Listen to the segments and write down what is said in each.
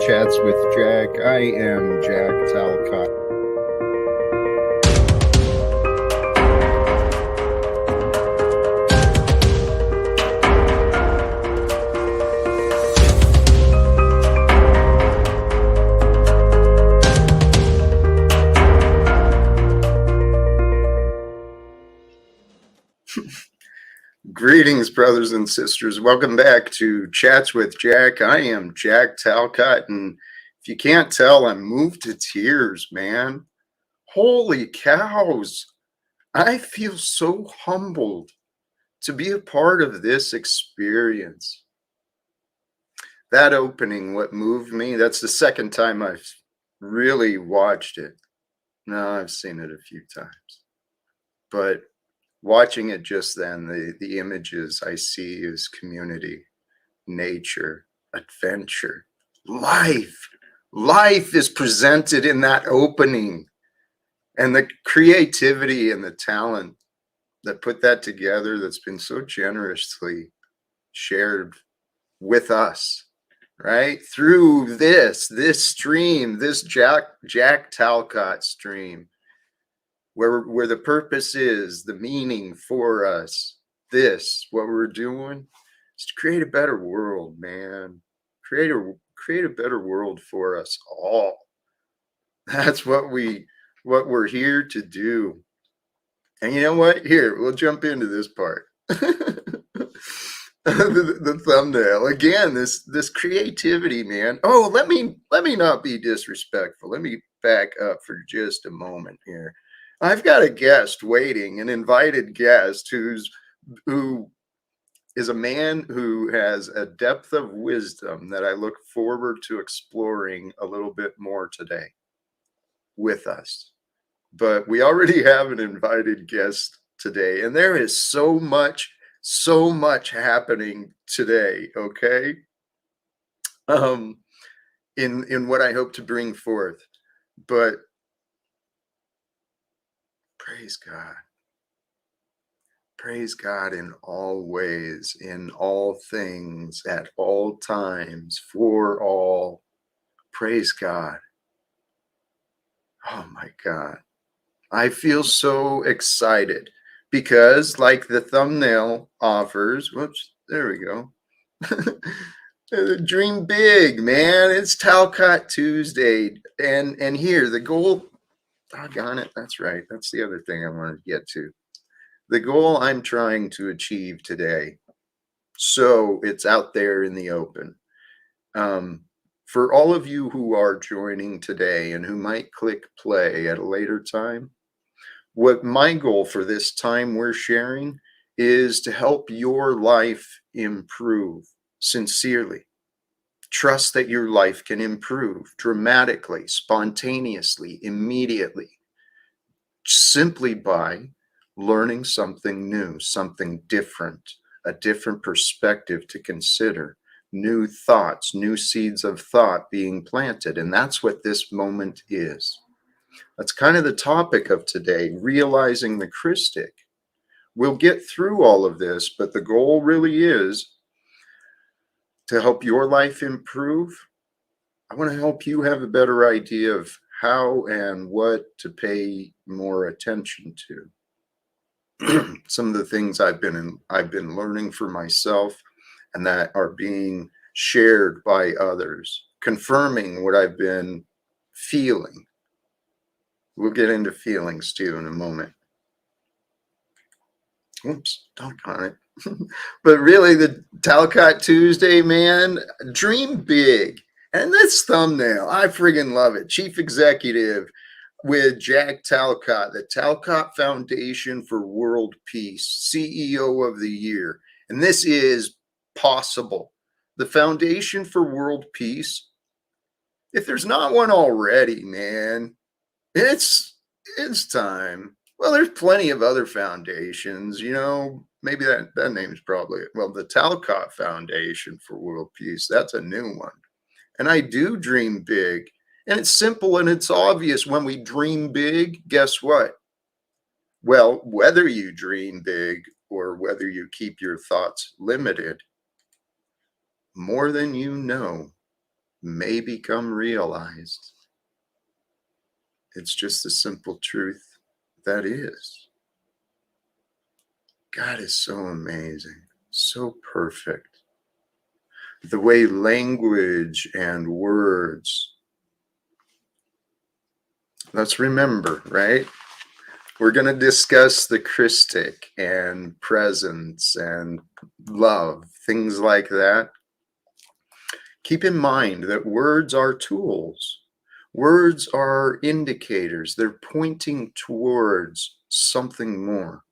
Chats with Jack. I am Jack Talcott. Greetings, brothers and sisters. Welcome back to Chats with Jack. I am Jack Talcott, and if you can't tell, I'm moved to tears, man. Holy cows. I feel so humbled to be a part of this experience. That opening, what moved me, that's the second time I've really watched it. No, I've seen it a few times. But watching it just then, the images I see is community, nature, adventure, life. Life is presented in that opening, and the creativity and the talent that put that together, that's been so generously shared with us, right? Through this stream, this Jack Talcott stream, where the purpose is, the meaning for us, what we're doing is to create a better world, man. Create a better world for us all. That's what we're here to do. And you know what? Here, we'll jump into this part. the thumbnail again. This creativity, man. Oh, let me not be disrespectful. Let me back up for just a moment here. I've got a guest waiting, an invited guest who is a man who has a depth of wisdom that I look forward to exploring a little bit more today with us. But we already have an invited guest today, and there is so much happening today, okay? In what I hope to bring forth. But praise God. Praise God in all ways, in all things, at all times, for all. Praise God. Oh my God. I feel so excited because, like the thumbnail offers, whoops, there we go. Dream big, man. It's Talcott Tuesday. And here, the goal, doggone it, that's right. That's the other thing I wanted to get to. The goal I'm trying to achieve today, so it's out there in the open. For all of you who are joining today and who might click play at a later time, what my goal for this time we're sharing is to help your life improve sincerely. Trust that your life can improve dramatically, spontaneously, immediately, simply by learning something new, something different, a different perspective to consider, new thoughts, new seeds of thought being planted. And that's what this moment is. That's kind of the topic of today, realizing the Christic. We'll get through all of this, but the goal really is to help your life improve. I want to help you have a better idea of how and what to pay more attention to. Some of the things I've been learning for myself, and that are being shared by others, confirming what I've been feeling. We'll get into feelings too in a moment. Oops, doggone it. But really, the Talcott Tuesday, man, dream big. And this thumbnail, I friggin' love it. Chief Executive with Jack Talcott, the Talcott Foundation for World Peace, CEO of the Year. And this is possible. The Foundation for World Peace, if there's not one already, man, it's time. Well, there's plenty of other foundations, you know, maybe that name's probably, well, the Talcott Foundation for World Peace, that's a new one. And I do dream big. And it's simple and it's obvious. When we dream big, guess what? Well, whether you dream big or whether you keep your thoughts limited, more than you know may become realized. It's just the simple truth that is. God is so amazing, so perfect. The way language and words, let's remember, right? We're going to discuss the Christic and presence and love, things like that. Keep in mind that words are tools. Words are indicators. They're pointing towards something more,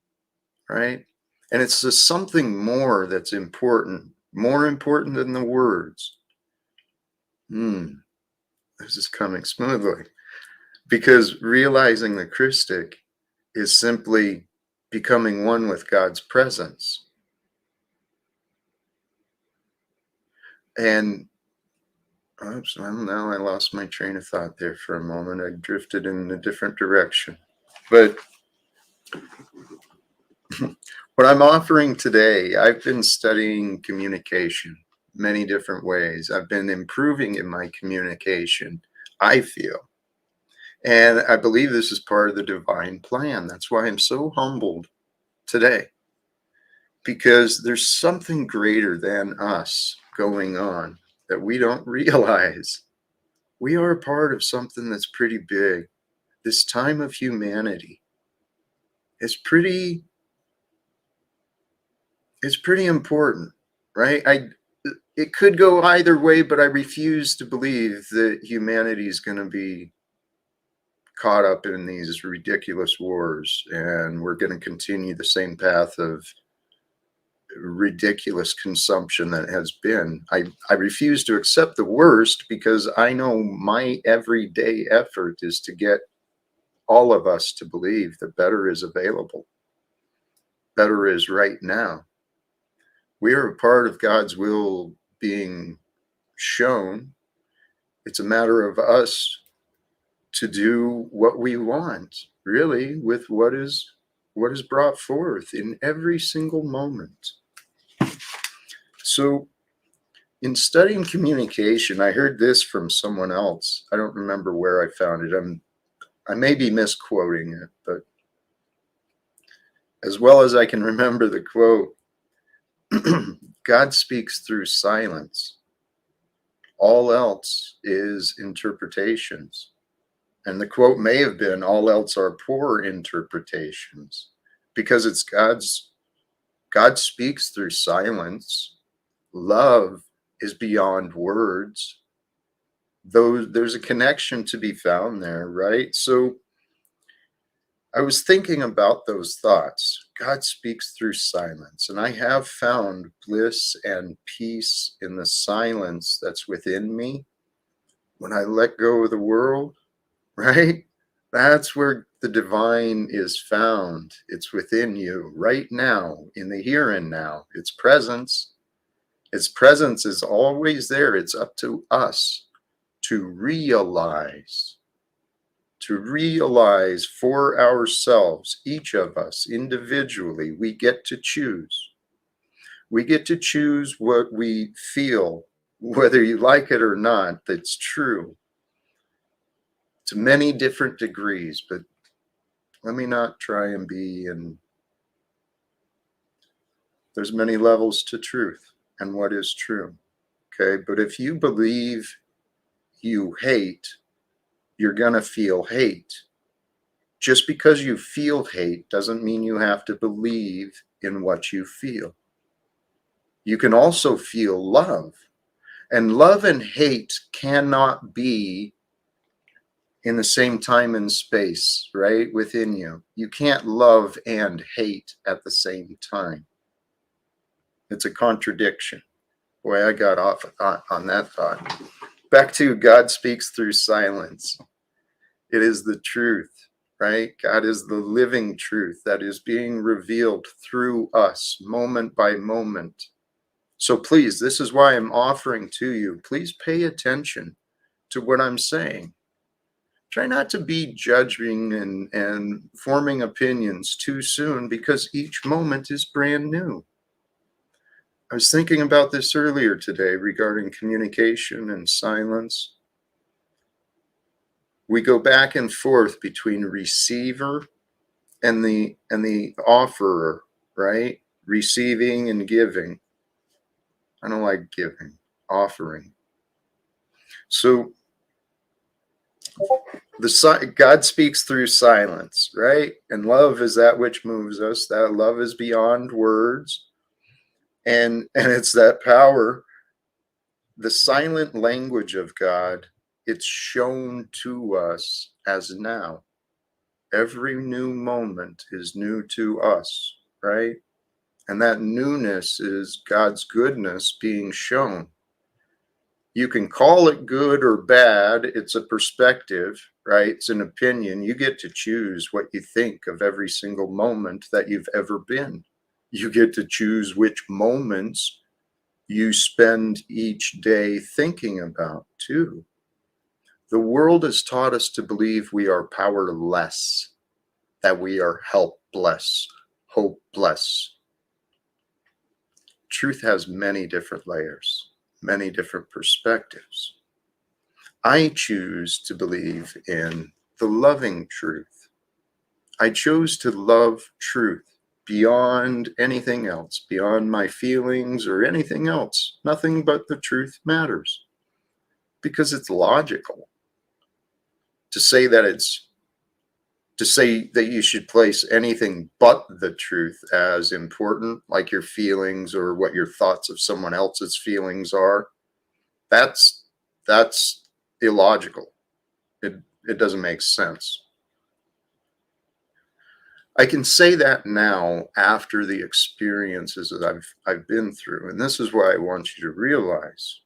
right? And it's the something more that's important, more important than the words. This is coming smoothly. Because realizing the Christic is simply becoming one with God's presence. And oops, well, now I lost my train of thought there for a moment. I drifted in a different direction. But what I'm offering today, I've been studying communication many different ways. I've been improving in my communication, I feel. And I believe this is part of the divine plan. That's why I'm so humbled today, because there's something greater than us going on that we don't realize. We are a part of something that's pretty big. This time of humanity is pretty important, right? It could go either way, but I refuse to believe that humanity is going to be caught up in these ridiculous wars, and we're going to continue the same path of ridiculous consumption that has been. I refuse to accept the worst, because I know my everyday effort is to get all of us to believe that better is available. Better is right now. We are a part of God's will being shown. It's a matter of us to do what we want, really, with what is brought forth in every single moment. So in studying communication, I heard this from someone else. I don't remember where I found it. I may be misquoting it, but as well as I can remember the quote, God speaks through silence. All else is interpretations. And the quote may have been, all else are poor interpretations, because it's God speaks through silence. Love is beyond words. Though there's a connection to be found there, right? So I was thinking about those thoughts. God speaks through silence, and I have found bliss and peace in the silence that's within me when I let go of the world, right? That's where the divine is found. It's within you right now, in the here and now. Its presence is always there. It's up to us to realize for ourselves, each of us individually. We get to choose. We get to choose what we feel, whether you like it or not. That's true to many different degrees, but let me not try and be, and there's many levels to truth and what is true. Okay, but if you believe you hate, you're gonna feel hate. Just because you feel hate doesn't mean you have to believe in what you feel. You can also feel love. And love and hate cannot be in the same time and space, right? Within you. You can't love and hate at the same time. It's a contradiction. Boy, I got off on that thought. Back to God speaks through silence. It is the truth, right? God is the living truth that is being revealed through us moment by moment. So please, this is why I'm offering to you. Please pay attention to what I'm saying. Try not to be judging and forming opinions too soon, because each moment is brand new. I was thinking about this earlier today regarding communication and silence. We go back and forth between receiver and the offerer, right? Receiving and giving. I don't like giving, offering. So God speaks through silence, right? And love is that which moves us. That love is beyond words, and it's that power. The silent language of God, it's shown to us as now. Every new moment is new to us, right? And that newness is God's goodness being shown. You can call it good or bad. It's a perspective, right? It's an opinion. You get to choose what you think of every single moment that you've ever been. You get to choose which moments you spend each day thinking about, too. The world has taught us to believe we are powerless, that we are helpless, hopeless. Truth has many different layers, many different perspectives. I choose to believe in the loving truth. I chose to love truth beyond anything else, beyond my feelings or anything else. Nothing but the truth matters because it's logical. To say that you should place anything but the truth as important, like your feelings or what your thoughts of someone else's feelings are, that's illogical. It doesn't make sense. I can say that now after the experiences that I've been through, and this is why I want you to realize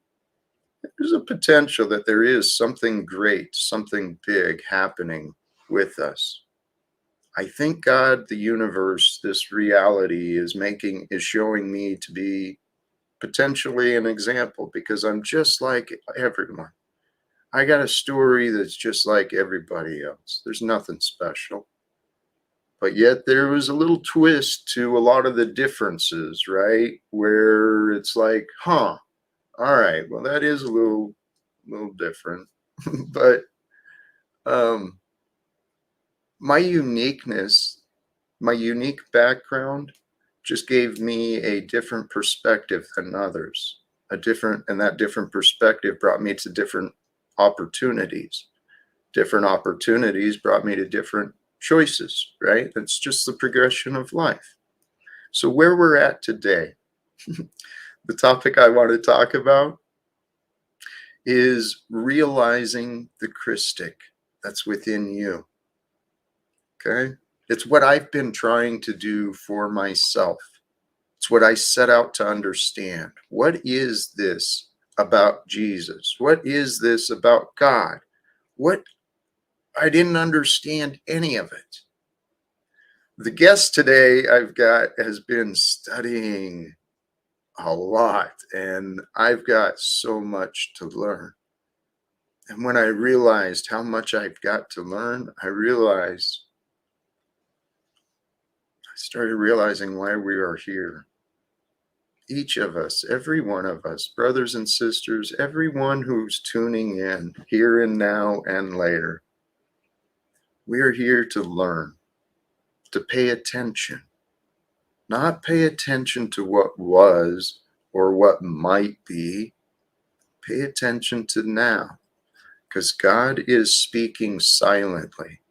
there's a potential that there is something great, something big happening with us. I think God, the universe, this reality is showing me to be potentially an example because I'm just like everyone. I got a story that's just like everybody else. There's nothing special. But yet there was a little twist to a lot of the differences, right? Where it's like, all right, well, that is a little different. But my uniqueness, my unique background just gave me a different perspective than others. And that different perspective brought me to different opportunities. Different opportunities brought me to different choices, right? It's just the progression of life. So where we're at today, the topic I want to talk about is realizing the Christic that's within you. Okay? It's what I've been trying to do for myself. It's what I set out to understand. What is this about Jesus? What is this about God? What I didn't understand any of it. The guest today I've got has been studying a lot, and I've got so much to learn. And when I realized how much I've got to learn, I started realizing why we are here. Each of us, every one of us, brothers and sisters, everyone who's tuning in here and now and later, we are here to learn, to pay attention, not pay attention to what was or what might be. Pay attention to now, because God is speaking silently.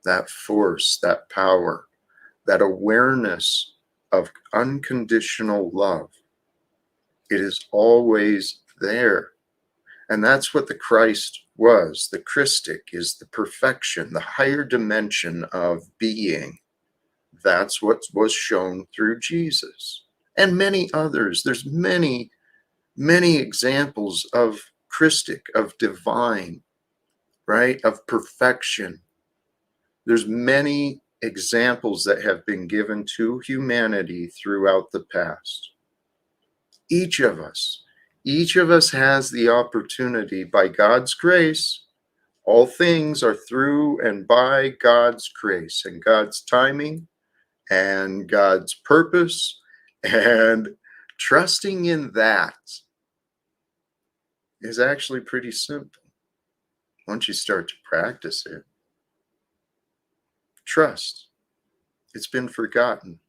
That force, that power, that awareness of unconditional love, it is always there. And that's what the Christ was. The Christic is the perfection, the higher dimension of being. That's what was shown through Jesus and many others. There's many, many examples of Christic, of divine, right? Of perfection. There's many examples that have been given to humanity throughout the past. Each of us has the opportunity by God's grace. All things are through and by God's grace and God's timing and God's purpose and Trusting in that is actually pretty simple once you start to practice it. Trust. It's been forgotten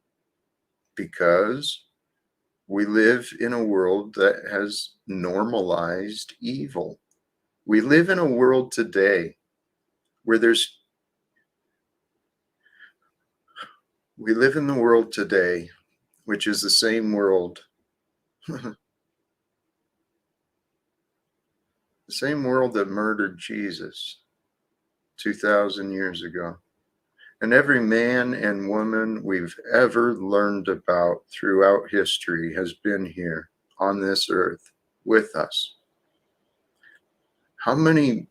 because we live in a world that has normalized evil. We live in a world today where we live in the world today, which is the same world, the same world that murdered Jesus 2,000 years ago. And every man and woman we've ever learned about throughout history has been here on this earth with us. How many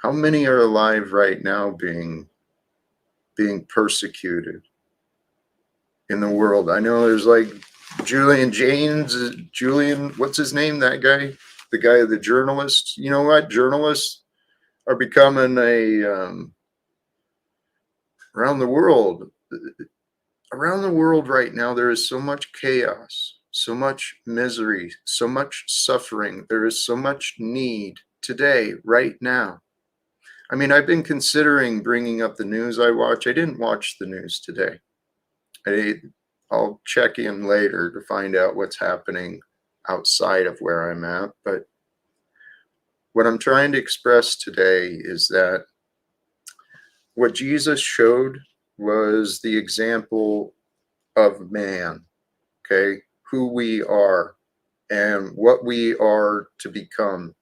are alive right now being persecuted in the world? I know there's like Julian, what's his name? That guy, the journalist. You know what? Journalists are becoming around the world. Around the world right now, there is so much chaos, so much misery, so much suffering. There is so much need today, right now. I mean, I've been considering bringing up the news I watch. I didn't watch the news today. I'll check in later to find out what's happening outside of where I'm at. But what I'm trying to express today is that what Jesus showed was the example of man, okay, who we are and what we are to become.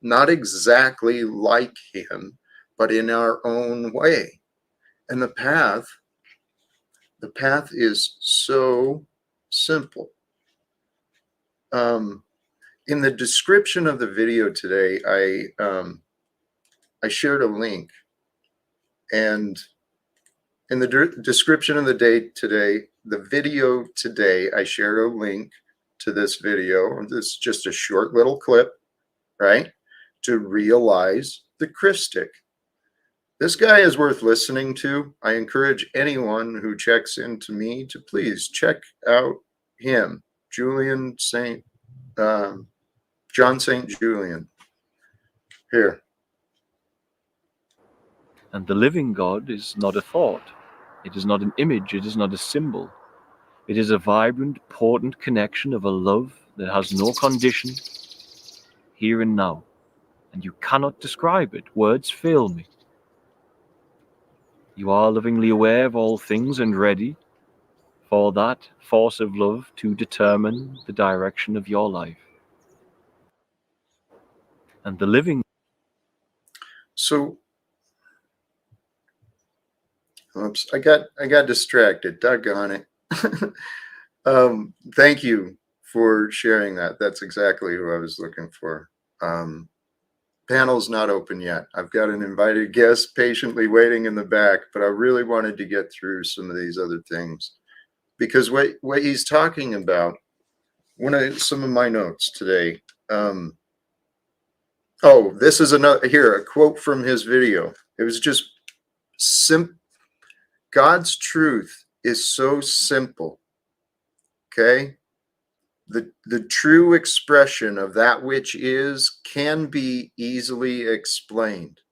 Not exactly like him, but in our own way. And the path is so simple. In the description of the video today, I shared a link, and in the description of the day today, the video today, I shared a link to this video. This is just a short little clip, right? To realize the Christic. This guy is worth listening to. I encourage anyone who checks into me to please check out him, John St. Julian. Here. And the living God is not a thought. It is not an image. It is not a symbol. It is a vibrant, potent connection of a love that has no condition, here and now. And you cannot describe it. Words fail me. You are lovingly aware of all things and ready for that force of love to determine the direction of your life. And the living. So, oops, I got distracted. Doggone it. Thank you for sharing that. That's exactly who I was looking for. Panel's not open yet. I've got an invited guest patiently waiting in the back, but I really wanted to get through some of these other things because what he's talking about, some of my notes today. Oh, this is a quote from his video. It was just simple. God's truth is so simple. Okay. The true expression of that which is can be easily explained.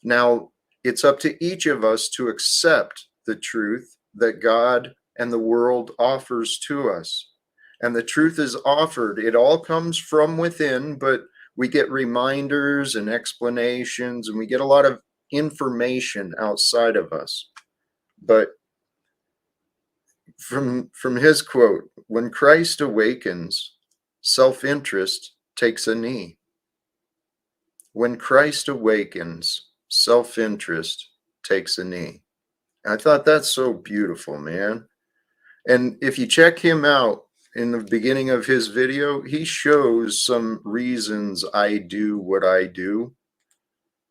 Now, it's up to each of us to accept the truth that God and the world offers to us. And the truth is offered. It all comes from within, but we get reminders and explanations, and we get a lot of information outside of us. But from his quote, when Christ awakens, self-interest takes a knee. When Christ awakens, self-interest takes a knee. I thought that's so beautiful, man. And if you check him out in the beginning of his video, he shows some reasons I do what I do,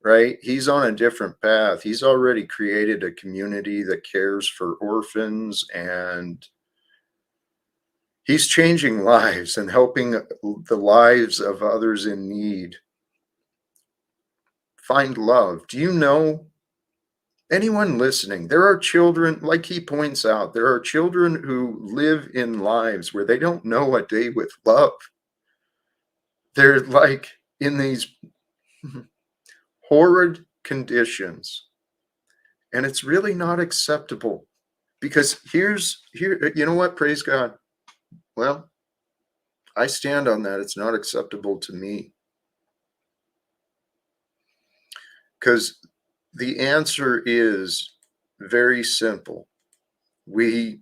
right? He's on a different path. He's already created a community that cares for orphans, and he's changing lives and helping the lives of others in need find love. Do you know Anyone listening, there are children, like he points out, there are children who live in lives where they don't know a day with love. They're like in these horrid conditions. And it's really not acceptable, because here, you know what? Praise God. Well, I stand on that. It's not acceptable to me, because the answer is very simple. We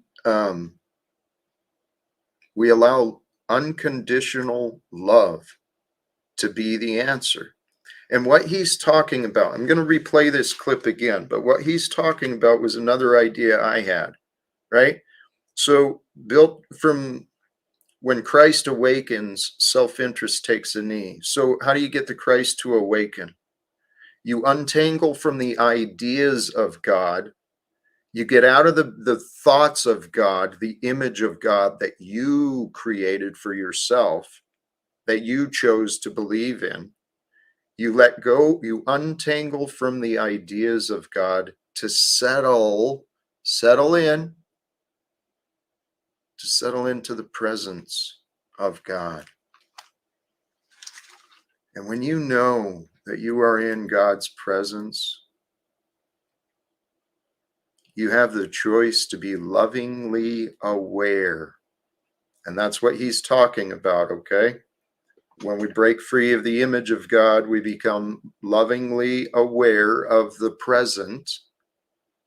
allow unconditional love to be the answer. And what he's talking about, I'm going to replay this clip again, but what he's talking about was another idea I had, right? So, built from when Christ awakens, self-interest takes a knee. So, how do you get the Christ to awaken? You untangle from the ideas of God. You get out of the thoughts of God, the image of God that you created for yourself, that you chose to believe in. You let go, you untangle from the ideas of God to settle in, to settle into the presence of God. And when you know that you are in God's presence, you have the choice to be lovingly aware. And that's what he's talking about, okay? When we break free of the image of God, we become lovingly aware of the present,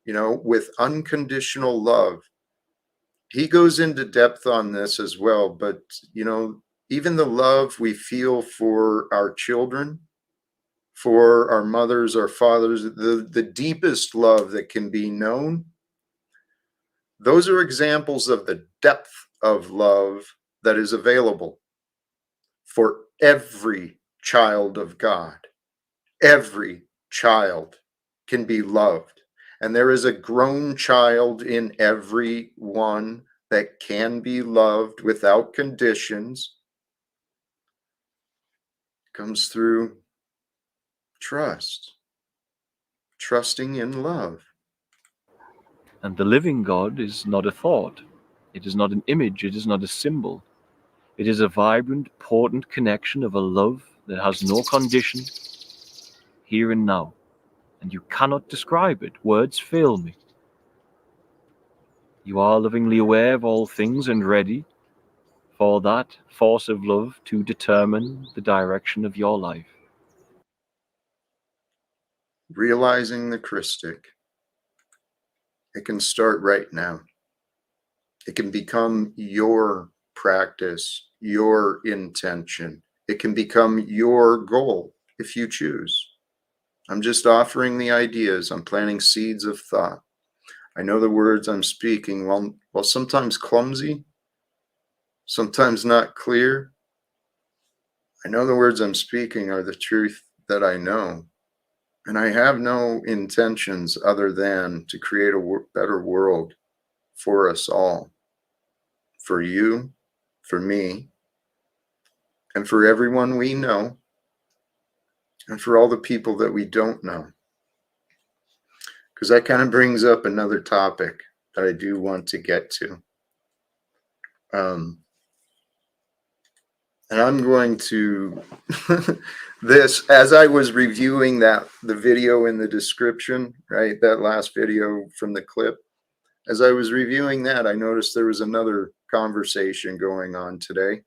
with unconditional love. He goes into depth on this as well, but, even the love we feel for our children, for our mothers, our fathers, the deepest love that can be known, those are examples of the depth of love that is available for every child of God. Every child can be loved. And there is a grown child in every one that can be loved without conditions. It comes through trusting in love. And the living God is not a thought. It is not an image. It is not a symbol. It is a vibrant, potent connection of a love that has no condition, here and now. And you cannot describe it. Words fail me. You are lovingly aware of all things and ready for that force of love to determine the direction of your life. Realizing the Christic, it can start right now. It can become your practice, your intention. It can become your goal if you choose. I'm just offering the ideas. I'm planting seeds of thought. I know the words I'm speaking, while sometimes clumsy, sometimes not clear, I know the words I'm speaking are the truth that I know. And I have no intentions other than to create a better world for us all, for you, for me, and for everyone we know, and for all the people that we don't know. Because that kind of brings up another topic that I do want to get to. And I'm going to this, as I was reviewing the video in the description, right? That last video from the clip. As I was reviewing that, I noticed there was another conversation going on today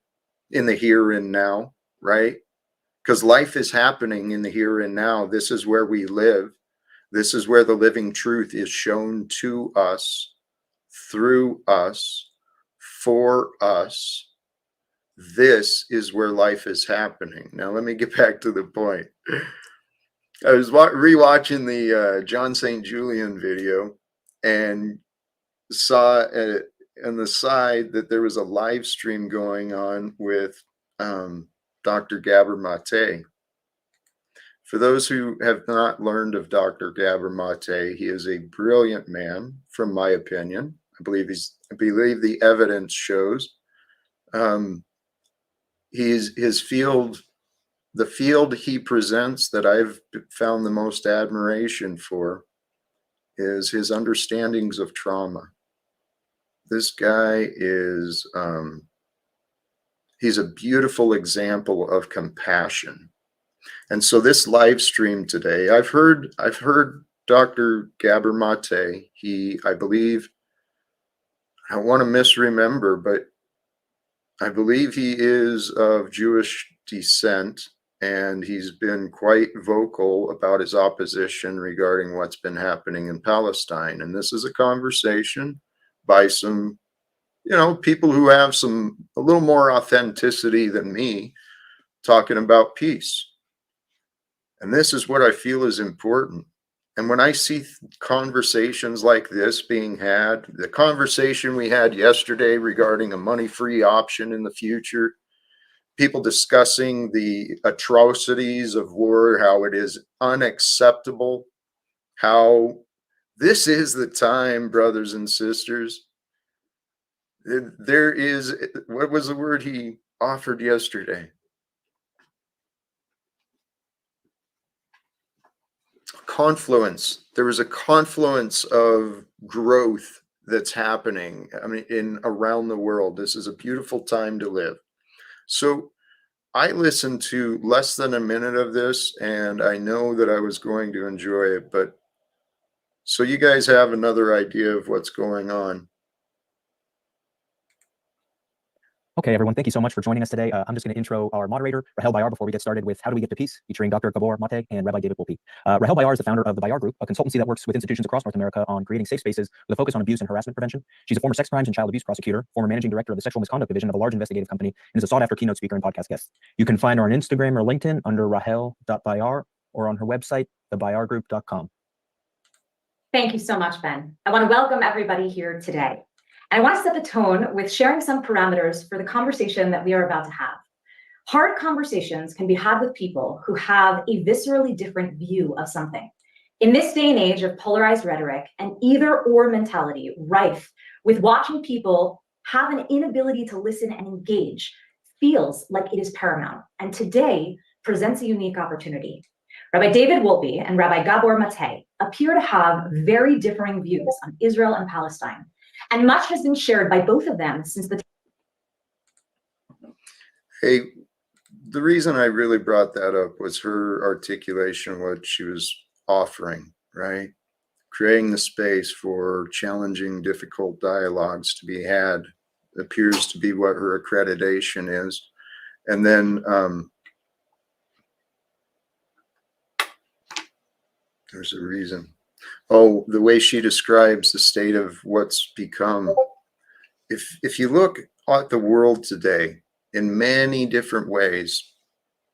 in the here and now, right? Because life is happening in the here and now. This is where we live. This is where the living truth is shown to us, through us, for us. This is where life is happening. Now, let me get back to the point. I was rewatching the John St. Julian video and saw on the side that there was a live stream going on with Dr. Gabor Mate. For those who have not learned of Dr. Gabor Mate, he is a brilliant man, from my opinion. I believe the evidence shows. His field, the field he presents that I've found the most admiration for, is his understandings of trauma. This guy is, he's a beautiful example of compassion. And so this live stream today, I've heard Dr. Gabor Mate. I believe, I don't want to misremember, but I believe he is of Jewish descent, and he's been quite vocal about his opposition regarding what's been happening in Palestine. And this is a conversation by some, people who have a little more authenticity than me, talking about peace. And this is what I feel is important. And when I see conversations like this being had, the conversation we had yesterday regarding a money-free option in the future, people discussing the atrocities of war, how it is unacceptable, how this is the time, brothers and sisters. There is, what was the word he offered yesterday? Confluence. There was a confluence of growth that's happening. I mean, in around the world. This is a beautiful time to live. So I listened to less than a minute of this, and I know that I was going to enjoy it, but so you guys have another idea of what's going on. Okay, everyone, thank you so much for joining us today. I'm just going to intro our moderator, Rahel Bayar, before we get started with How Do We Get to Peace, featuring Dr. Gabor Mate and Rabbi David Wolpe. Rahel Bayar is the founder of the Bayar Group, a consultancy that works with institutions across North America on creating safe spaces with a focus on abuse and harassment prevention. She's a former sex crimes and child abuse prosecutor, former managing director of the sexual misconduct division of a large investigative company, and is a sought-after keynote speaker and podcast guest. You can find her on Instagram or LinkedIn under rahel.bayar or on her website, thebayargroup.com. Thank you so much, Ben. I want to welcome everybody here today. I want to set the tone with sharing some parameters for the conversation that we are about to have. Hard conversations can be had with people who have a viscerally different view of something. In this day and age of polarized rhetoric and either-or mentality rife with watching people have an inability to listen and engage feels like it is paramount, and today presents a unique opportunity. Rabbi David Wolpe and Rabbi Gabor Mate appear to have very differing views on Israel and Palestine, and much has been shared by both of them since the. Hey, the reason I really brought that up was her articulation of what she was offering, right? Creating the space for challenging, difficult dialogues to be had appears to be what her accreditation is. And then there's a reason. Oh, the way she describes the state of what's become. If you look at the world today in many different ways,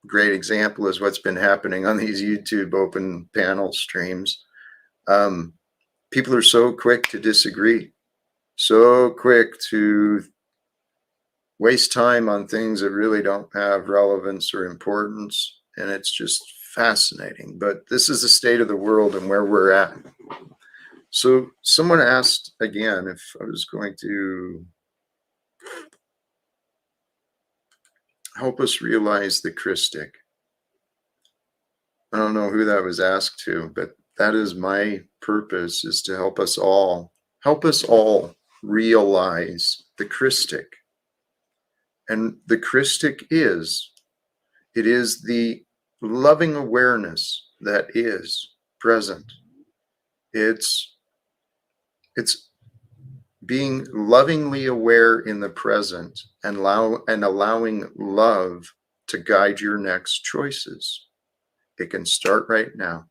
great example is what's been happening on these YouTube open panel streams. People are so quick to disagree, so quick to waste time on things that really don't have relevance or importance, and it's just fascinating. But this is the state of the world and where we're at. So someone asked again if I was going to help us realize the Christic. I don't know who that was asked to, but that is my purpose, is to help us all realize the Christic. And the Christic is the loving awareness that is present. It's being lovingly aware in the present and allowing love to guide your next choices. It can start right now.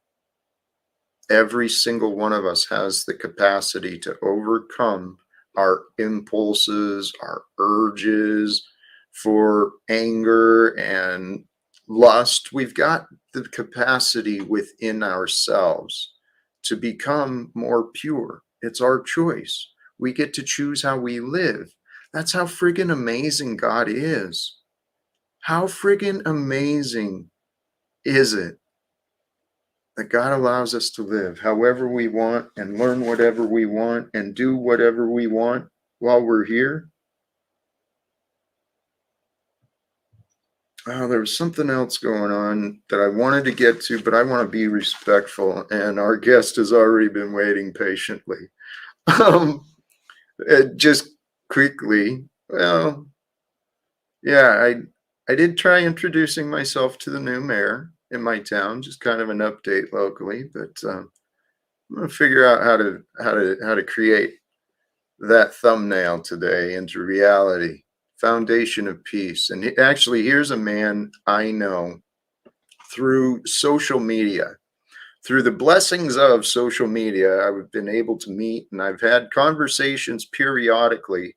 Every single one of us has the capacity to overcome our impulses, our urges for anger and lust. We've got the capacity within ourselves to become more pure. It's our choice. We get to choose how we live. That's how friggin' amazing God is. How friggin' amazing is it that God allows us to live however we want and learn whatever we want and do whatever we want while we're here? There was something else going on that I wanted to get to, but I want to be respectful, and our guest has already been waiting patiently. Um, just quickly, well, yeah, I did try introducing myself to the new mayor in my town, just kind of an update locally, but I'm gonna figure out how to create that thumbnail today into reality. Foundation of Peace. And actually, here's a man I know through social media. Through the blessings of social media, I've been able to meet and I've had conversations periodically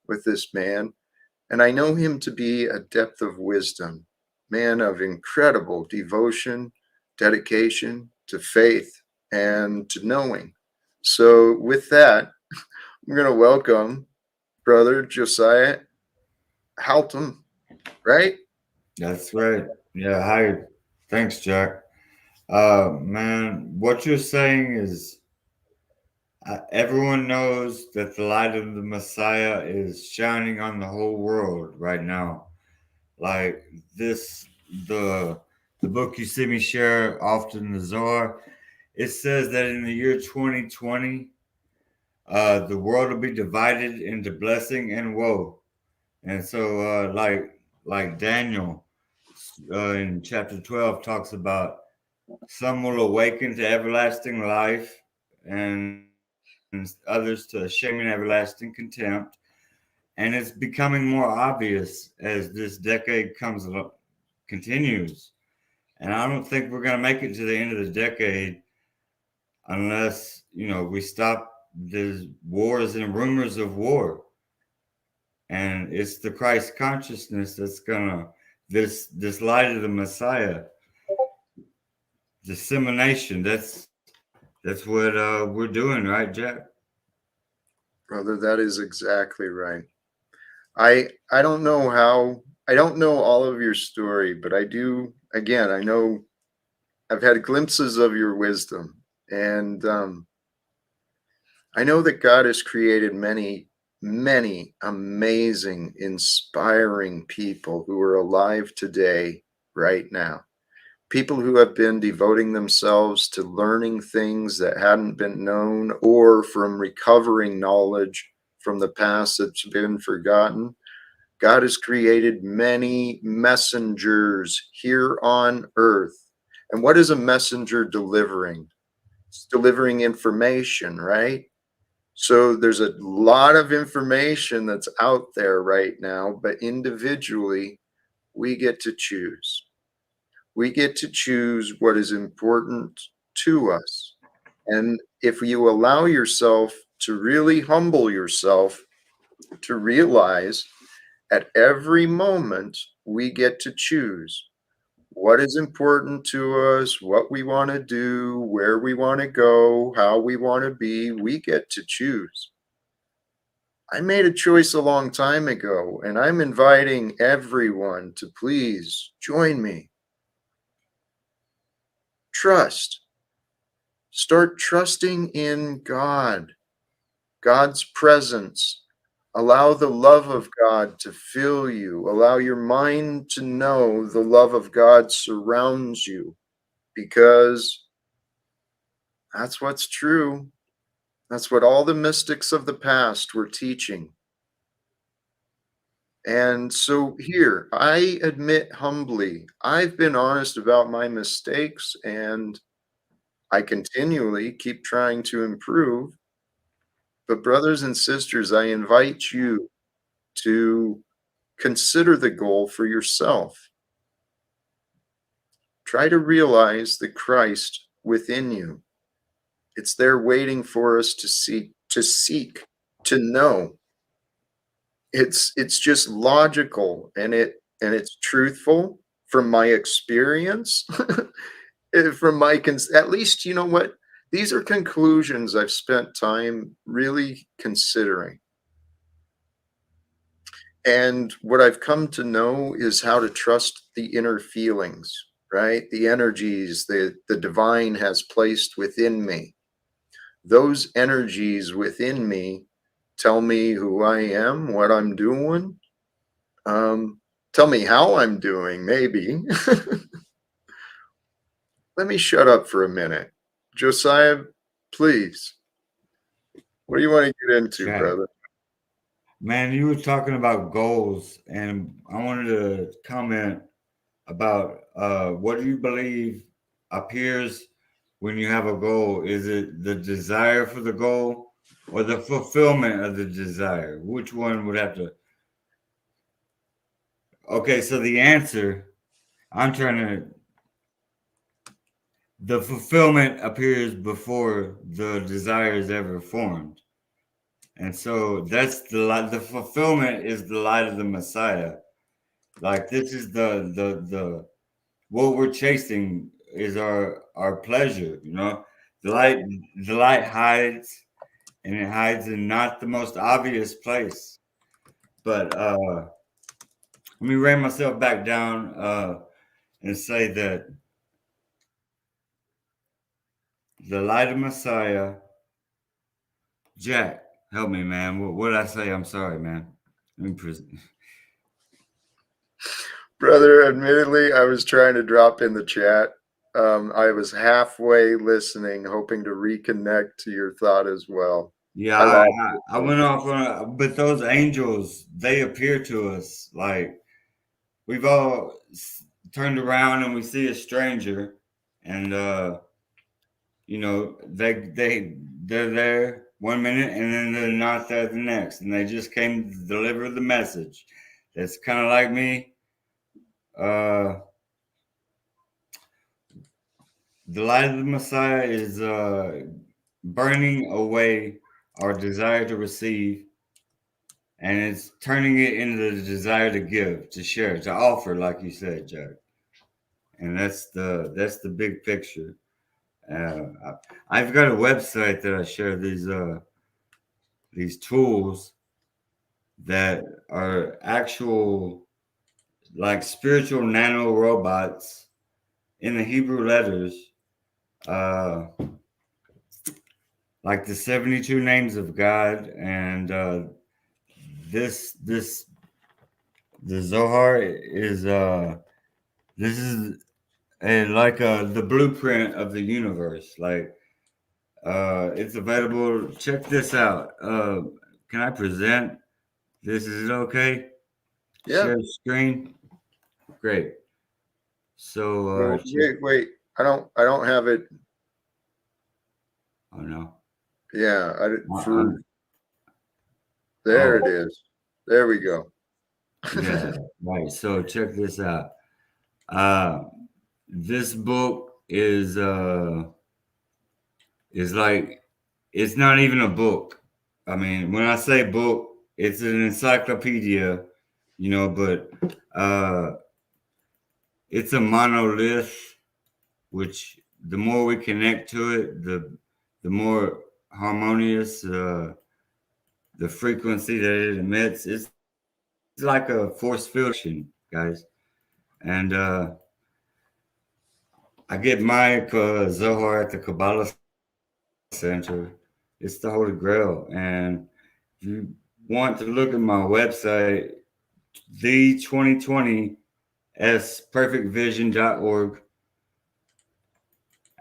with this man. And I know him to be a depth of wisdom, man of incredible devotion, dedication to faith and to knowing. So, with that, I'm going to welcome brother Josiah Haltom, right? That's right. Yeah, hi. Thanks, Jack. Man, what you're saying is everyone knows that the light of the Messiah is shining on the whole world right now. Like this, the the book you see me share often, the Zohar, it says that in the year 2020, the world will be divided into blessing and woe. And so, like Daniel in chapter 12 talks about some will awaken to everlasting life and others to shame and everlasting contempt. And it's becoming more obvious as this decade continues. And I don't think we're going to make it to the end of the decade unless, we stop the wars and rumors of war. And it's the Christ consciousness that's gonna this light of the Messiah dissemination. That's what we're doing, right, Jack? Brother, that is exactly right. I don't know I don't know all of your story, but I do. Again, I know I've had glimpses of your wisdom, and I know that God has created many amazing, inspiring people who are alive today, right now. People who have been devoting themselves to learning things that hadn't been known or from recovering knowledge from the past that's been forgotten. God has created many messengers here on earth. And what is a messenger delivering? It's delivering information, right? So there's a lot of information that's out there right now, but individually, we get to choose. We get to choose what is important to us. And if you allow yourself to really humble yourself to realize at every moment we get to choose what is important to us, what we want to do, where we want to go, how we want to be, we get to choose. I made a choice a long time ago, and I'm inviting everyone to please join me. Trust. Start trusting in God, God's presence. Allow the love of God to fill you. Allow your mind to know the love of God surrounds you, because that's what's true. That's what all the mystics of the past were teaching. And so here, I admit humbly, I've been honest about my mistakes, and I continually keep trying to improve. But brothers and sisters, I invite you to consider the goal for yourself. Try to realize the Christ within you. It's there waiting for us to seek, to know. It's just logical, and it's truthful from my experience. From my at least, you know what? These are conclusions I've spent time really considering. And what I've come to know is how to trust the inner feelings, right? The energies that the divine has placed within me. Those energies within me tell me who I am, what I'm doing. Tell me how I'm doing, maybe. Let me shut up for a minute. Josiah, please. What do you want to get into, Jack. brother? Man, you were talking about goals, and I wanted to comment about what do you believe appears when you have a goal? Is it the desire for the goal or the fulfillment of the desire? Which one would have to? Okay, so the answer, I'm trying to, the fulfillment appears before the desire is ever formed. And so that's the light, the fulfillment is the light of the Messiah. Like this is the what we're chasing is our pleasure, you know. The light hides, and it hides in not the most obvious place. But let me rein myself back down and say that the light of Messiah, Jack, help me, man. What did I say? I'm sorry, man. Let me Brother, admittedly, I was trying to drop in the chat. I was halfway listening, hoping to reconnect to your thought as well. Yeah, I lost I went off on but those angels, they appear to us like we've all turned around and we see a stranger, and you know they're there 1 minute and then they're not there the next, and they just came to deliver the message. That's kind of like me. The light of the Messiah is burning away our desire to receive, and it's turning it into the desire to give, to share, to offer, like you said, Jack. And that's the big picture. I've got a website that I share these tools that are actual like spiritual nano robots in the Hebrew letters, like the 72 names of God, and the Zohar is this is the blueprint of the universe. Like it's available. Check this out. Can I present? This is it okay? Yeah. Share screen. Great. So Well, wait. I don't have it. oh no. Yeah, I'm- there oh, it is. There we go. yeah, right. So check this out. This book is like it's not even a book. I mean, when I say book, it's an encyclopedia, you know, but it's a monolith, which the more we connect to it, the more harmonious the frequency that it emits. It's like a force field, guys. And I get my Zohar at the Kabbalah Center. It's the Holy Grail. And if you want to look at my website, the 2020 perfectvision.org,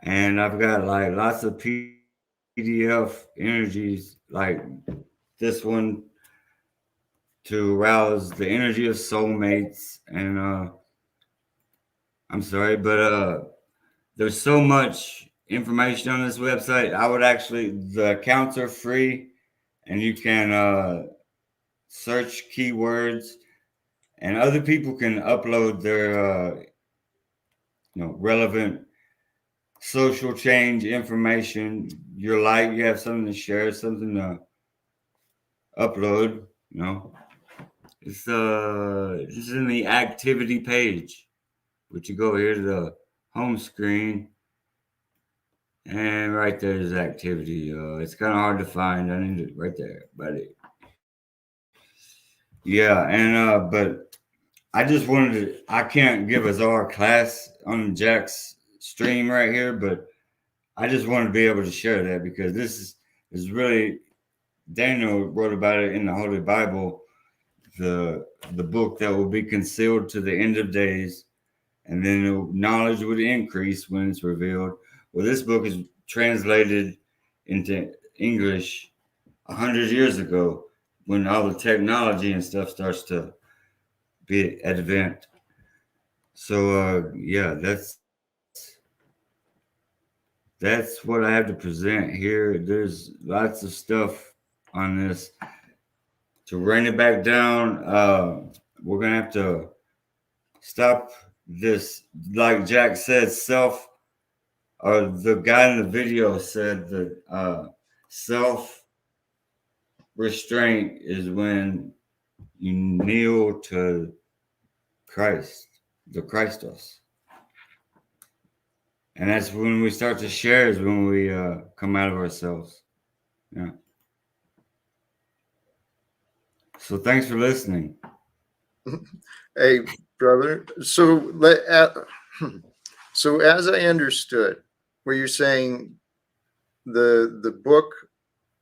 and I've got like lots of PDF energies like this one to arouse the energy of soulmates. And I'm sorry, but there's so much information on this website. I would actually, the accounts are free, and you can search keywords, and other people can upload their relevant social change information. Your light, you have something to share, something to upload. It's in the activity page, which you go here to the home screen, and right there's activity. It's kind of hard to find. I need it right there, buddy. Yeah, and but I just wanted to. I can't give us our class on Jack's stream right here, but I just wanted to be able to share that because this is really Daniel wrote about it in the Holy Bible the book that will be concealed to the end of days, and then knowledge would increase when it's revealed. Well, this book is translated into English 100 years ago, when all the technology and stuff starts to be advanced. So yeah, that's what I have to present here. There's lots of stuff on this. To rein it back down, we're gonna have to stop this. Like Jack said, or the guy in the video said that self restraint is when you kneel to Christ, the Christos. And that's when we start to share, is when we come out of ourselves. Yeah. So thanks for listening. Hey, brother. So so as I understood, where you're saying the book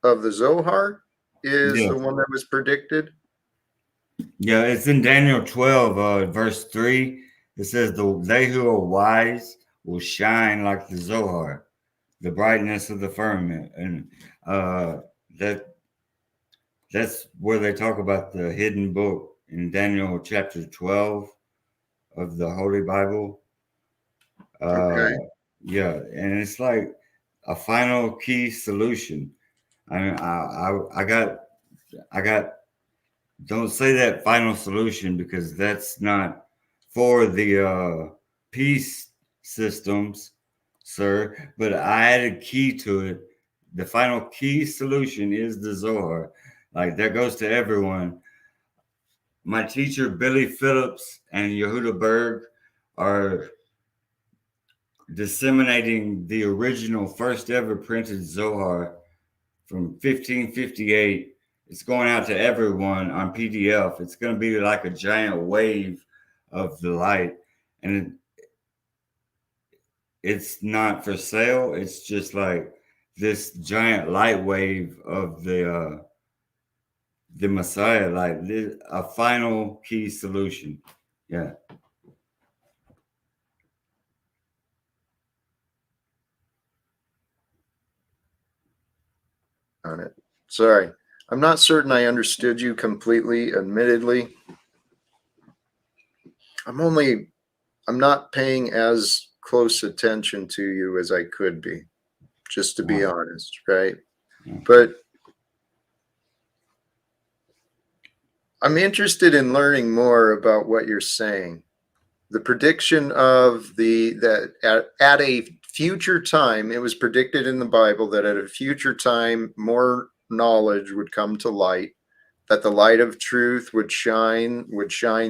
of the Zohar is Yeah. the one that was predicted? Yeah, it's in Daniel 12, verse 3. It says, they who are wise will shine like the Zohar, the brightness of the firmament. And that's where they talk about the hidden book in Daniel chapter 12 of the Holy Bible. Okay. Yeah, and it's like a final key solution. I mean, I got. Don't say that final solution, because that's not for the peace systems, sir. But I added key to it. The final key solution is the Zohar. Like, that goes to everyone. My teacher, Billy Phillips and Yehuda Berg, are disseminating the original first ever printed Zohar from 1558. It's going out to everyone on PDF. It's going to be like a giant wave of the light. And it's not for sale. It's just like this giant light wave of the Messiah, like a final key solution. Yeah. On it. Sorry. I'm not certain I understood you completely, admittedly. I'm not paying as close attention to you as I could be, just to be honest, right? But I'm interested in learning more about what you're saying. The prediction of that at a future time, it was predicted in the Bible that at a future time, more knowledge would come to light, that the light of truth would shine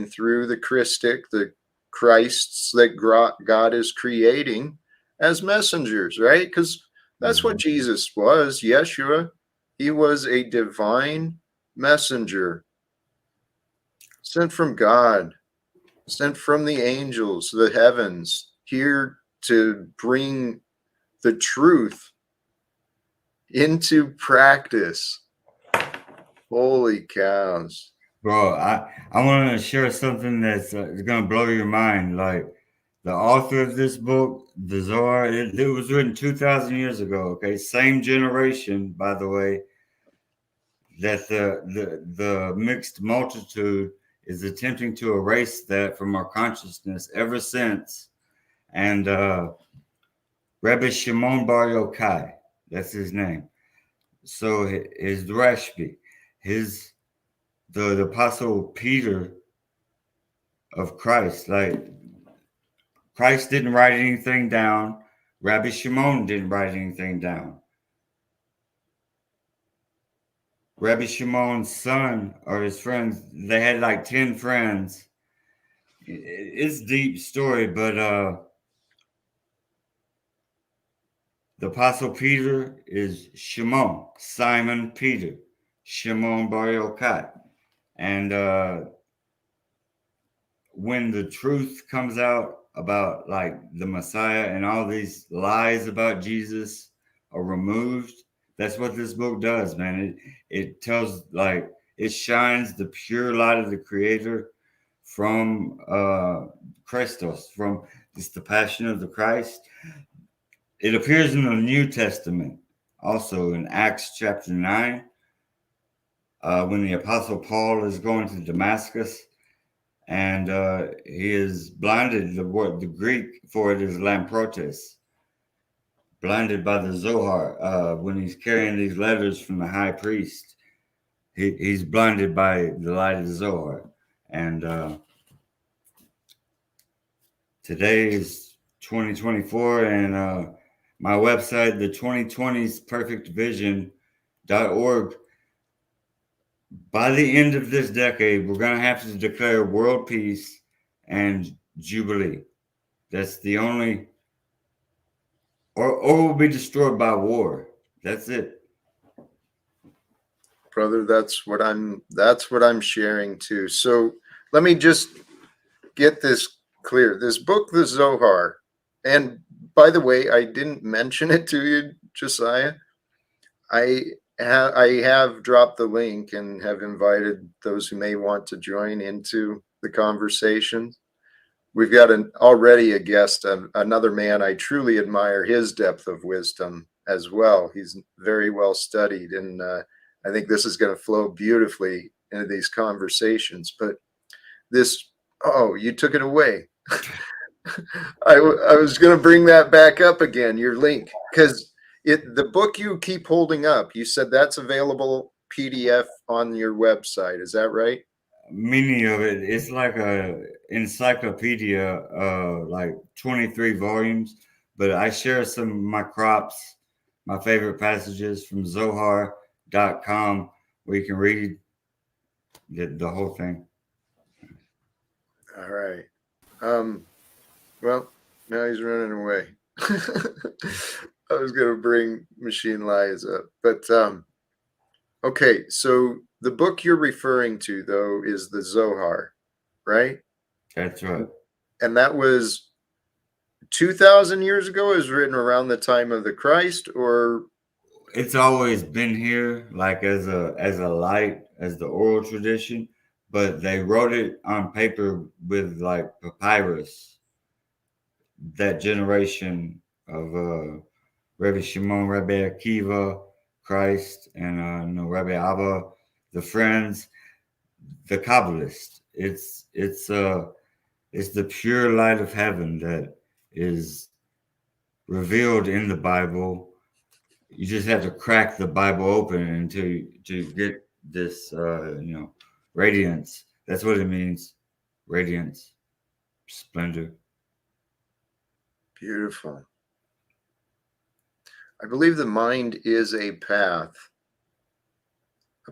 through the Christic, the Christs that God is creating as messengers, right? Because that's what Jesus was, Yeshua. He was a divine messenger sent from God, sent from the angels, the heavens, here to bring the truth into practice. Holy cows. Bro, I want to share something that's going to blow your mind. Like, the author of this book, the Zohar, it was written 2,000 years ago. Okay, same generation, by the way, that the mixed multitude is attempting to erase that from our consciousness ever since. And Rabbi Shimon Bar Yochai, that's his name. So his Rashbi, the Apostle Peter of Christ, like, Christ didn't write anything down. Rabbi Shimon didn't write anything down. Rabbi Shimon's son or his friends, they had like 10 friends. It's a deep story, but the Apostle Peter is Shimon, Simon Peter, Shimon Bar Yochai. And when the truth comes out about like the Messiah and all these lies about Jesus are removed, that's what this book does, man. It tells, like, It shines the pure light of the Creator from Christos, from this, the Passion of the Christ. It appears in the New Testament, also in Acts chapter 9, when the Apostle Paul is going to Damascus, and he is blinded. The word, the Greek for it is lamprotes, blinded by the Zohar. When he's carrying these letters from the high priest, he's blinded by the light of the Zohar. And today is 2024, and my website, the 2020s perfectvision.org. By the end of this decade, we're going to have to declare world peace and jubilee. That's the only, or we'll be destroyed by war. That's it. Brother, that's what I'm sharing too. So let me just get this clear. This book, the Zohar, and by the way, I didn't mention it to you, Josiah. I have dropped the link and have invited those who may want to join into the conversation. We've got already a guest, another man I truly admire his depth of wisdom as well. He's very well studied, and I think this is going to flow beautifully into these conversations. But this, you took it away. I was going to bring that back up again, your link, because the book you keep holding up, you said that's available PDF on your website. Is that right? Meaning of it, it's like a encyclopedia, like 23 volumes. But I share some of my crops, my favorite passages from Zohar.com, where you can read the whole thing. All right. Well, now he's running away. I was going to bring Machine Lies up, but okay. So the book you're referring to, though, is the Zohar, right? That's right. And that was 2,000 years ago. It was written around the time of the Christ, or it's always been here, like as a light, as the oral tradition, but they wrote it on paper with like papyrus. That generation of Rabbi Shimon, Rabbi Akiva, Christ, and Rabbi Abba, the friends, the Kabbalists. It's the pure light of heaven that is revealed in the Bible. You just have to crack the Bible open until to get this, radiance. That's what it means, radiance, splendor. beautiful. I believe the mind is a path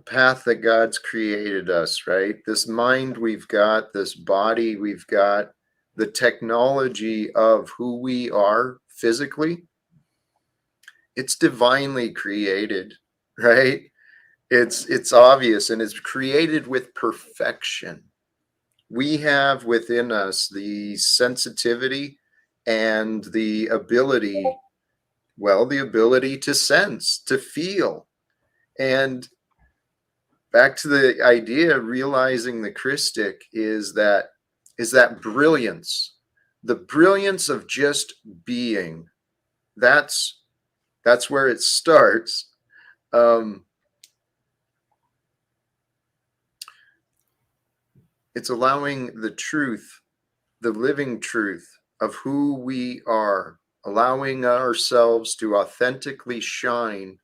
that God's created us, right? This mind we've got, this body we've got, the technology of who we are physically, it's divinely created, right? It's obvious, and it's created with perfection. We have within us the sensitivity and the ability to sense, to feel. And back to the idea, realizing the Christic is that brilliance, the brilliance of just being. That's where it starts. It's allowing the truth, the living truth of who we are, allowing ourselves to authentically shine.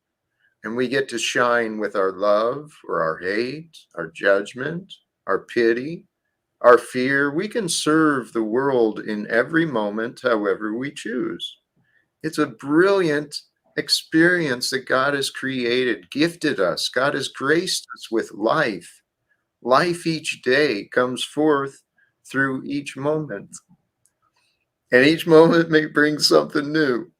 And we get to shine with our love or our hate, our judgment, our pity, our fear. We can serve the world in every moment, however we choose. It's a brilliant experience that God has created, gifted us. God has graced us with life. Life each day comes forth through each moment. And each moment may bring something new.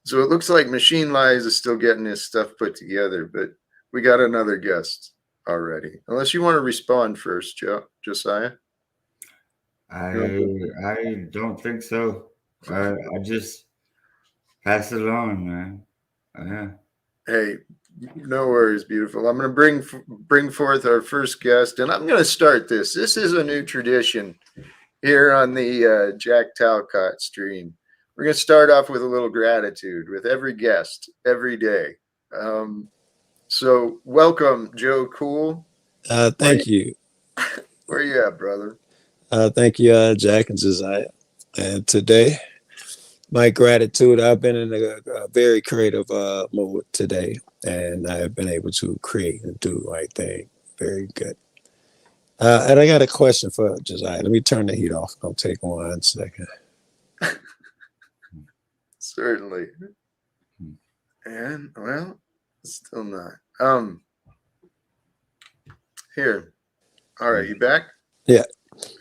So it looks like Machine Lies is still getting his stuff put together, but we got another guest already. Unless you want to respond first, Josiah. I don't think so. I just pass it on, man. Yeah. Hey, No worries, beautiful. I'm going to bring forth our first guest, and I'm going to start this. This is a new tradition here on the Jack Talcott stream. We're going to start off with a little gratitude with every guest every day. So welcome, Joe Cool. Thank you. Where you at, brother? Thank you, Jack and Josiah. And today, my gratitude, I've been in a very creative mode today, and I have been able to create and do the right thing. Very good. And I got a question for Josiah. Let me turn the heat off. I'll take 1 second. Certainly. And, well, still not. Here. All right, you back? Yeah.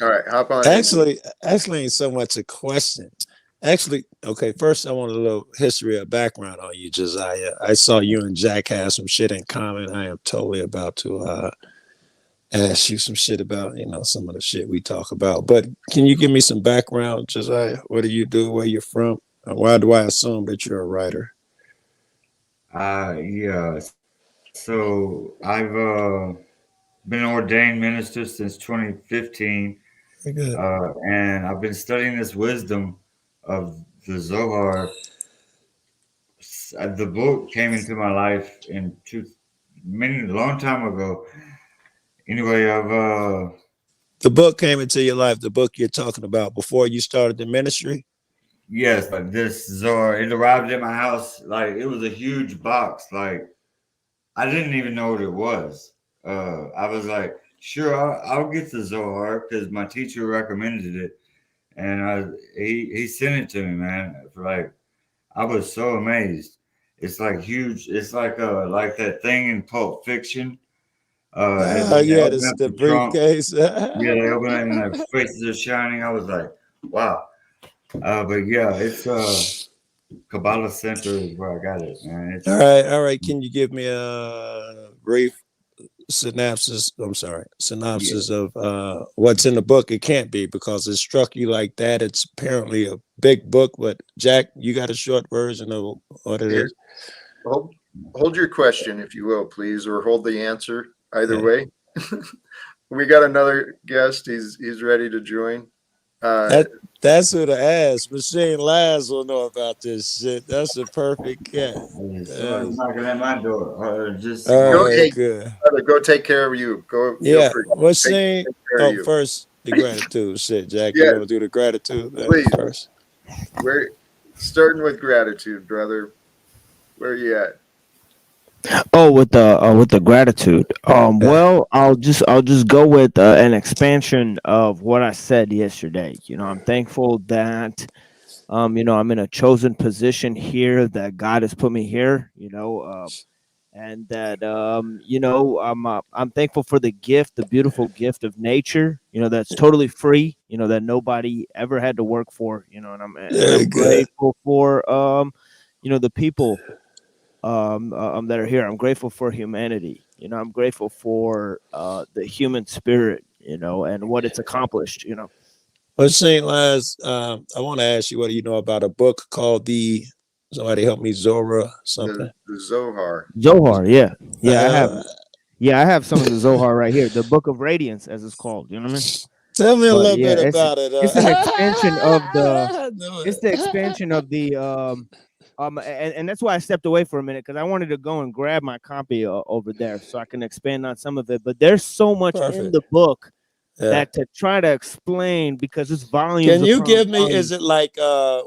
All right, hop on. Actually, ain't so much a question. Actually, okay, first I want a little history or background on you, Josiah. I saw you and Jack have some shit in common. I am totally about to ask you some shit about, some of the shit we talk about. But can you give me some background, Josiah? What do you do? Where you're from? Why do I assume that you're a writer? Yeah. So I've been ordained minister since 2015. Good. And I've been studying this wisdom of the Zohar. The book came into my life in long time ago. Anyway, the book came into your life, the book you're talking about before you started the ministry? Yes, but this Zohar, it arrived at my house, like it was a huge box. Like I didn't even know what it was. I was like, sure, I'll get the Zohar because my teacher recommended it. And he sent it to me, man. Like I was so amazed. It's like huge. It's like that thing in Pulp Fiction. Yeah, this the briefcase. Yeah, they open it and their faces are shining. I was like, wow. But yeah, it's Kabbalah Center is where I got it, man. All right. Can you give me a brief synopsis of what's in the book? It can't be because it struck you like that. It's apparently a big book, but Jack, you got a short version of what it is? Hold your question, if you will, please, or hold the answer. Either way. We got another guest. He's ready to join. That's who to ask. Machine Laz will know about this shit. That's a perfect cat. Someone's knocking at my door. Go take care of you. Go. Yeah. Machine. First the gratitude shit, Jack. You want to do the gratitude first? We're starting with gratitude, brother. Where are you at? Oh, with the gratitude. Well, I'll just go with an expansion of what I said yesterday. I'm thankful that I'm in a chosen position here, that God has put me here, and that I'm thankful for the beautiful gift of nature, that's totally free, that nobody ever had to work for, and I'm grateful for the people that are here. I'm grateful for humanity. I'm grateful for the human spirit, and what it's accomplished. Well, St. Laz, I want to ask you, what do you know about a book called somebody help me, Zohar something? The Zohar. Zohar, yeah. I have. Yeah, I have some of the Zohar right here. The Book of Radiance, as it's called. You know what I mean? Tell me a little bit about it. It's an expansion of the. It's the expansion of the. And that's why I stepped away for a minute, because I wanted to go and grab my copy over there so I can expand on some of it. But there's so much in the book that to try to explain, because it's volumes. Can you give me? Is it like a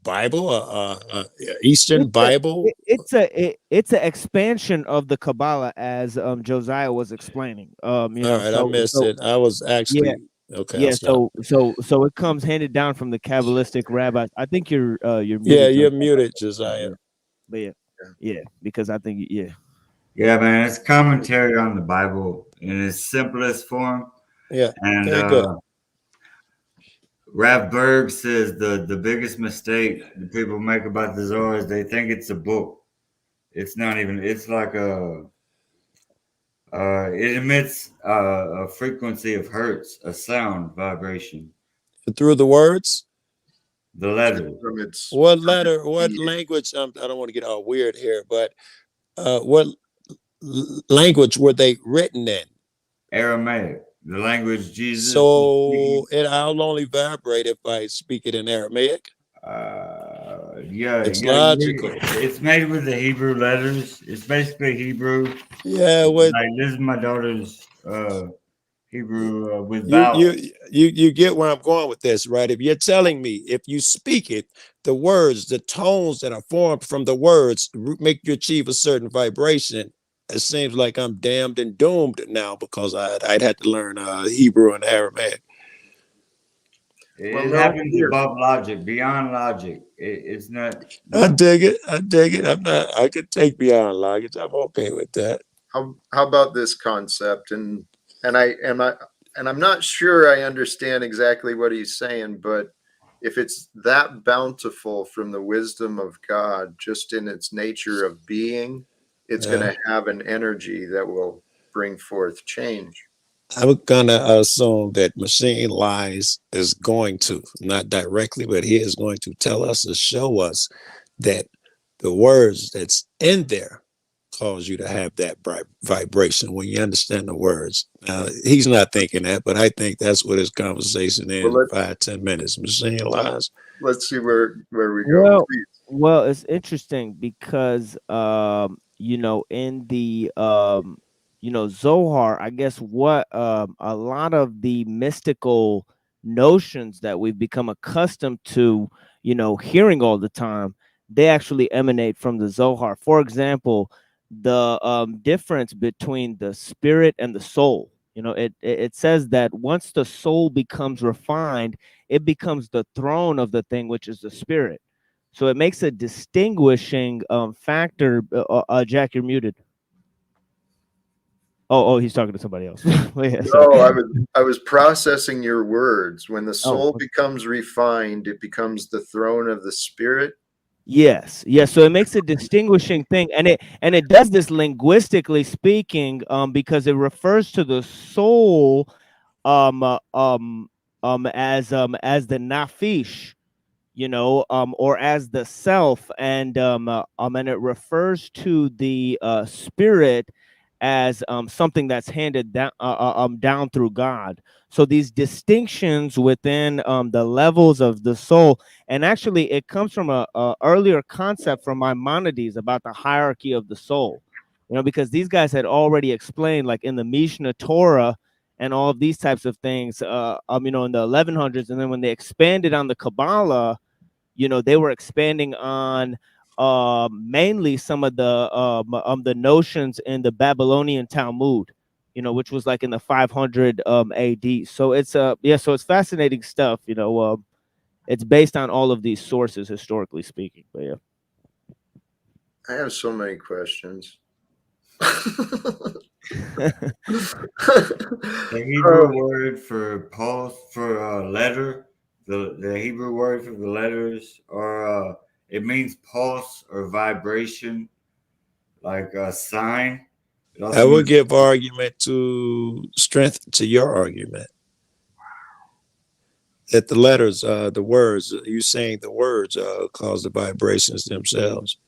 Bible, a Eastern Bible? It's an expansion of the Kabbalah, as Josiah was explaining. All right, I missed it. I was actually. Yeah. Okay. Yeah, so it comes handed down from the Kabbalistic rabbis. I think you're muted. Yeah, you're muted, Josiah. But yeah, because I think Yeah, man, it's commentary on the Bible in its simplest form. Yeah, and good. Rav Berg says the biggest mistake that people make about the Zohar is they think it's a book. It's not even. It's like it emits a frequency of hertz, a sound vibration. Through the words? The letter. What letter? What language? I don't want to get all weird here, but what language were they written in? Aramaic, the language Jesus was So speaking. I'll only vibrate if I speak it in Aramaic. Yeah, It's yeah, logical. it's made with the Hebrew letters. It's basically Hebrew. Yeah, what Like this is my daughter's Hebrew with you vowels. you get where I'm going with this, right? If you're telling me if you speak it, the words, the tones that are formed from the words make you achieve a certain vibration. It seems like I'm damned and doomed now because I'd had to learn Hebrew and Aramaic. Well, It no, happens here. above logic, beyond logic. It's not. I dig it. I dig it. I'm not. I could take beyond logic. I'm okay with that. How about this concept? And I'm not sure I understand exactly what he's saying, but if it's that bountiful from the wisdom of God, just in its nature of being, it's going Yeah. to have an energy that will bring forth change. I'm gonna assume that machine lies is going to, not directly, but he is going to tell us or show us that the words that's in there cause you to have that vibration when you understand the words. He's not thinking that, but I think that's what his conversation is. Well, 5-10 minutes. Machine lies. let's see where we go. Well, Please. well, it's interesting because you know, in the you know, Zohar, I guess what a lot of the mystical notions that we've become accustomed to, you know, hearing all the time, they actually emanate from the Zohar. For example, the difference between the spirit and the soul. You know, it says that once the soul becomes refined, it becomes the throne of the thing, which is the spirit. So it makes a distinguishing factor. Jack, you're muted. Oh, he's talking to somebody else. Yeah, sorry. No, I was processing your words. When the Oh, soul becomes refined, it becomes the throne of the spirit. yes, yes. So it makes a distinguishing thing, and it does this linguistically speaking, because it refers to the soul, as the nafish, you know, or as the self, and it refers to the spirit as something that's handed down down through God. So these distinctions within the levels of the soul, and actually it comes from a earlier concept from Maimonides about the hierarchy of the soul. You know, because these guys had already explained, like in the Mishnah Torah and all of these types of things, you know, in the 1100s, and then when they expanded on the Kabbalah, you know, they were expanding on mainly some of the notions in the Babylonian Talmud, you know, which was like in the 500 AD. So it's yeah, so it's fascinating stuff, you know. It's based on all of these sources, historically speaking. But yeah. I have so many questions. The Hebrew word for pulse for letter, the Hebrew word for the letters, or it means pulse or vibration, like a sign. It I also would means give argument to strength to your argument. That the letters, the words, you saying the words cause the vibrations themselves.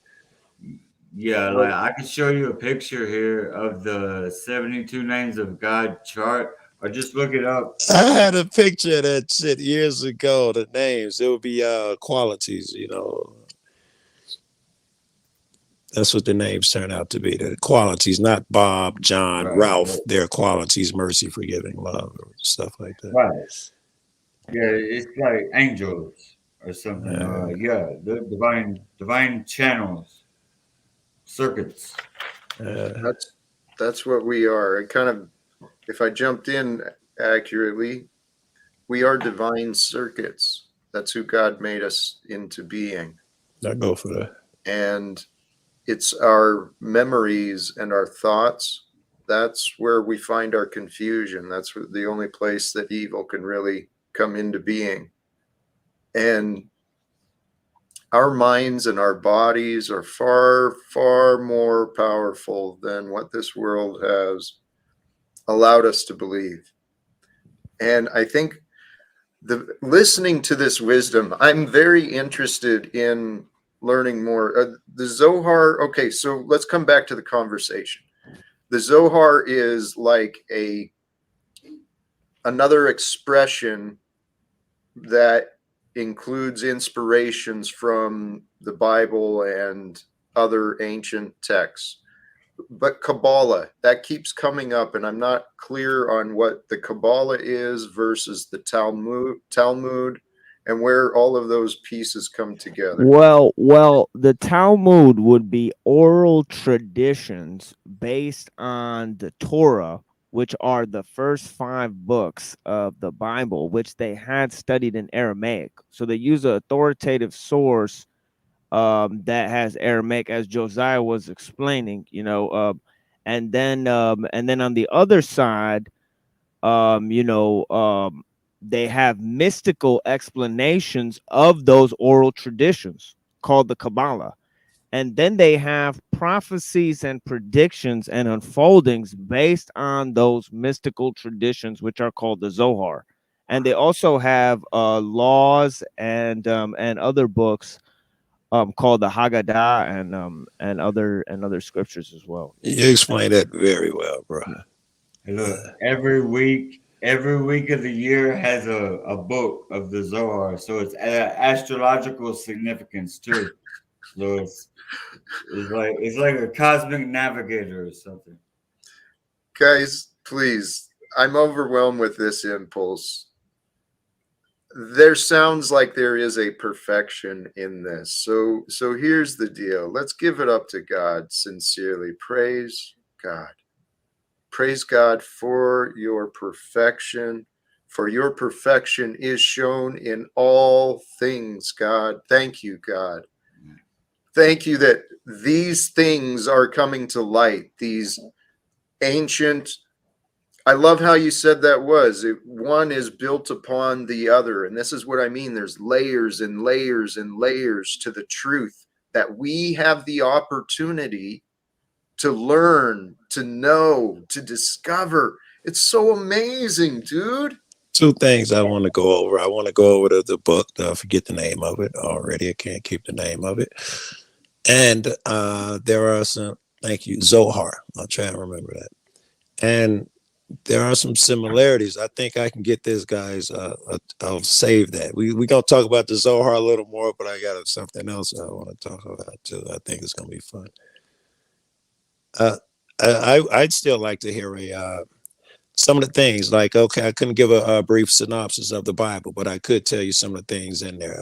yeah. Like I could show you a picture here of the 72 names of God chart, or just look it up. I had a picture of that shit years ago. The names, it would be qualities, you know. That's what the names turn out to be. The qualities, not Bob, John, Right. Ralph. They're qualities: mercy, forgiving, love, stuff like that. Right. Yeah, it's like angels or something. Yeah, the divine channels, circuits. That's what we are. It kind of, if I jumped in accurately, we are divine circuits. That's who God made us into being. I go for that. And it's our memories and our thoughts. That's where we find our confusion. That's the only place that evil can really come into being. And our minds and our bodies are far, far more powerful than what this world has allowed us to believe. And I think listening to this wisdom, I'm very interested in learning more. The Zohar. Okay, so let's come back to the conversation. The Zohar is like another expression that includes inspirations from the Bible and other ancient texts. But Kabbalah, that keeps coming up, and I'm not clear on what the Kabbalah is versus the Talmud, and where all of those pieces come together. Well, the Talmud would be oral traditions based on the Torah, which are the first 5 books of the Bible, which they had studied in Aramaic. So they use an authoritative source that has Aramaic, as Josiah was explaining, and then on the other side, they have mystical explanations of those oral traditions called the Kabbalah. And then they have prophecies and predictions and unfoldings based on those mystical traditions, which are called the Zohar. And they also have laws and other books called the Haggadah and other scriptures as well. You explained that very well, bro. Hey, look, every week of the year has a book of the Zohar, so it's astrological significance too. So it's like a cosmic navigator or something. Guys, please, I'm overwhelmed with this impulse. There sounds like there is a perfection in this. So here's the deal. Let's give it up to God sincerely. Praise God. Praise God for your perfection. For your perfection is shown in all things, God. Thank you, God. Thank you that these things are coming to light. These ancient, I love how you said that one is built upon the other. And this is what I mean. There's layers and layers and layers to the truth that we have the opportunity to learn, to know, to discover. It's so amazing, dude. 2 things I want to go over. I want to go over the book. I forget the name of it already. I can't keep the name of it. And there are some, thank you, Zohar. I'll try and remember that. And there are some similarities. I think I can get this, guys. I'll save that. We're going to talk about the Zohar a little more, but I got something else I want to talk about too. I think it's going to be fun. I'd still like to hear some of the things, like, okay, I couldn't give a brief synopsis of the Bible, but I could tell you some of the things in there.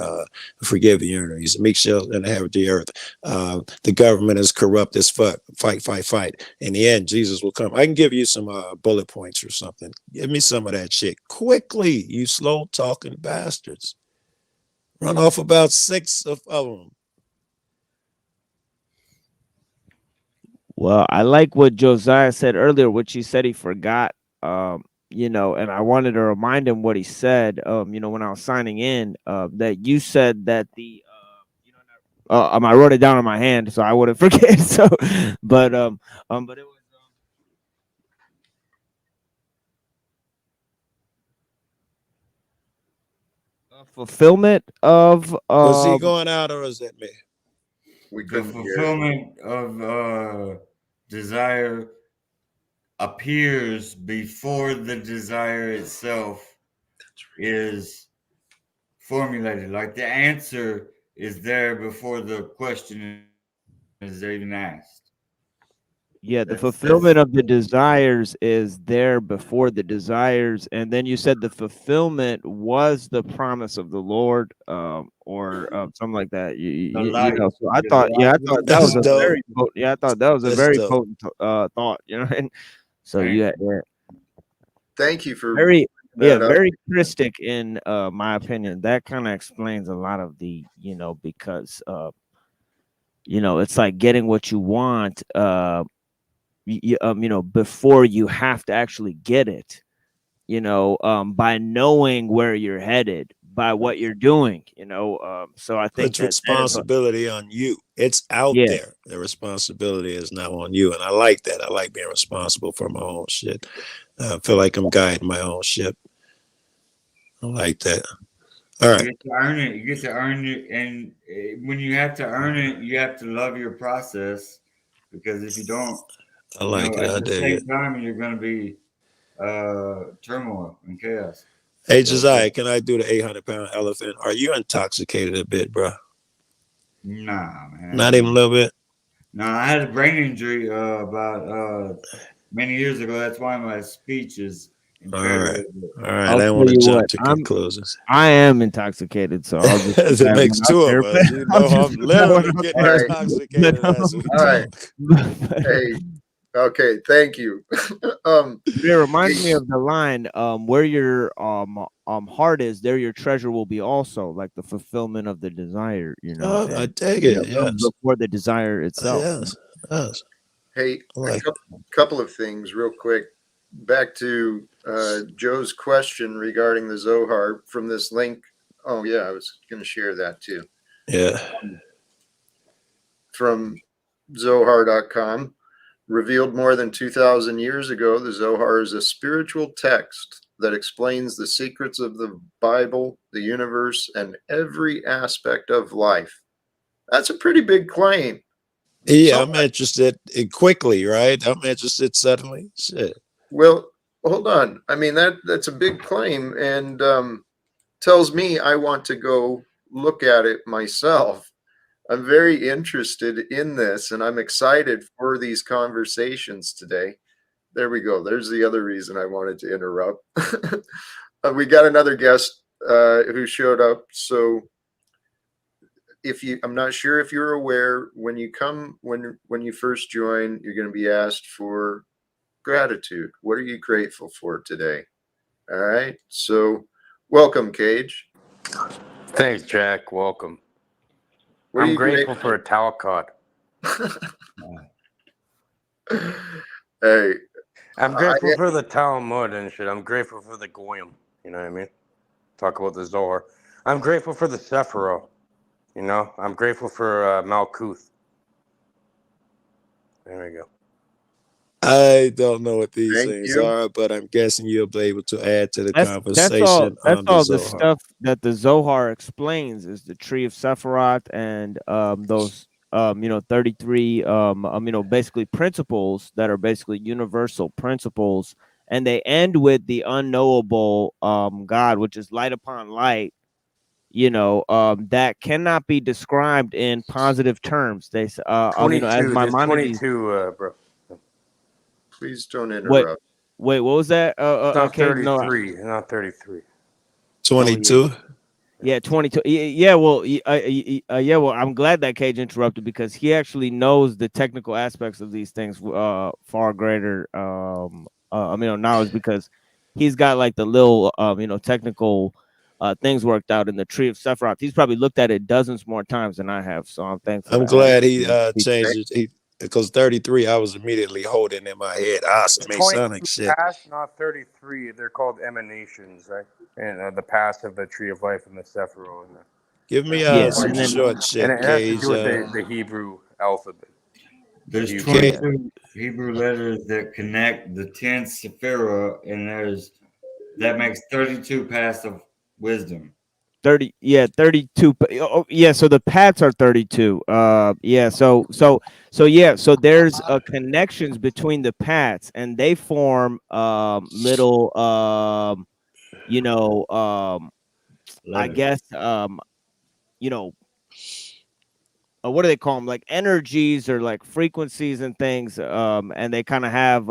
Forgive the enemies, meek shall inherit the earth. The government is corrupt as fuck. Fight. In the end, Jesus will come. I can give you some bullet points or something. Give me some of that shit quickly, you slow talking bastards. Run off about 6 of them. Well, I like what Josiah said earlier, which he said he forgot, and I wanted to remind him what he said, when I was signing in, that you said that I wrote it down on my hand so I wouldn't forget. So, but it was, fulfillment of, Was he going out or is that me? We The couldn't hear. fulfillment of desire appears before the desire itself is formulated. Like the answer is there before the question is even asked. Yeah, the That's fulfillment of the desires is there before the desires, and then you said the fulfillment was the promise of the Lord, or something like that. the light. So I The thought, light. I thought that That's was a dope. very potent, I thought that was a That's very dope. potent thought, and so Thank you had that Thank you for very, that up. very Christic in my opinion. That kind of explains a lot of the, because it's like getting what you want. Before you have to actually get it, by knowing where you're headed, by what you're doing, so I think Puts that is responsibility on you. It's out Yeah. there. The responsibility is now on you. And I like that. I like being responsible for my own shit. I feel like I'm guiding my own ship. I like that. All You right. get to earn it. You get to earn it, and when you have to earn it, you have to love your process. Because if you don't, I like it. at I the dig it. same time, you're going to be turmoil and chaos. Hey, So, Josiah, can I do the 800-pound elephant? Are you intoxicated a bit, bro? nah, Not even a man. little bit. No, I had a brain injury about many years ago. That's why my speech is All impaired a right. little bit. All right. I I'll don't tell want to you jump what, to conclusions. I am intoxicated, so I'll just put It that makes one out two there. of us. You I'll know, just I'm put that one literally out getting All right. there. intoxicated as we All right. talk. Hey, okay, thank you. It reminds hey, me of the line, where your heart is, there your treasure will be also, like the fulfillment of the desire, Oh, I and take you know, it. comes Yes. before the desire itself. Yes. Yes. hey, I a like couple of things real quick. Back to Joe's question regarding the Zohar from this link. Oh yeah, I was going to share that too. Yeah. From Zohar.com. Revealed more than 2,000 years ago, the Zohar is a spiritual text that explains the secrets of the Bible, the universe, and every aspect of life. That's a pretty big claim. Yeah, So, I'm interested quickly, right? I'm interested suddenly. Shit. well, hold on. I mean, that's a big claim, and tells me I want to go look at it myself. I'm very interested in this, and I'm excited for these conversations today. There we go. There's the other reason I wanted to interrupt. We got another guest who showed up. So I'm not sure if you're aware, when you come, when you first join, you're going to be asked for gratitude. What are you grateful for today? All right. So welcome, Cage. Thanks, Jack. Welcome. What are I'm you grateful grateful for a Talcott. Hey, I'm I, grateful for the Talmud and shit. I'm grateful for the Goyim. You know what I mean? Talk about the Zohar. I'm grateful for the Sephiroth. You know? I'm grateful for Malkuth. There we go. I don't know what these thank things you. are, but I'm guessing you'll be able to add to the That's all. conversation That's on the all the Zohar. stuff that the Zohar explains is the tree of Sephiroth and those 33 basically principles that are basically universal principles, and they end with the unknowable God, which is light upon light. That cannot be described in positive terms. They as 22. There's Maimonides. 22, bro. Please don't Wait, interrupt. what was that? It's not Okay, no, 33. It's not 33. 22. Yeah, 22. Yeah, well, yeah, well, I'm glad that Cage interrupted because he actually knows the technical aspects of these things far greater knowledge, because he's got like the little technical things worked out in the tree of Sephiroth. He's probably looked at it dozens more times than I have, so I'm thankful I'm to have glad he he- changed it. Because 33, I was immediately holding in my head. It's Masonic 22 shit. past, not 33. They're called emanations, right? And the past of the tree of life and the Sephiroth. Give me Yeah, some and then short And shit, it has to Cage. do with the Hebrew alphabet. There's Hebrew. 22 Hebrew letters that connect the 10th Sephirah, and that makes 32 paths of wisdom. 32. Yeah, so the paths are 32. So there's connections between the paths, and they form little I Letters. guess you know what do they call them, like energies or like frequencies and things, and they kind of have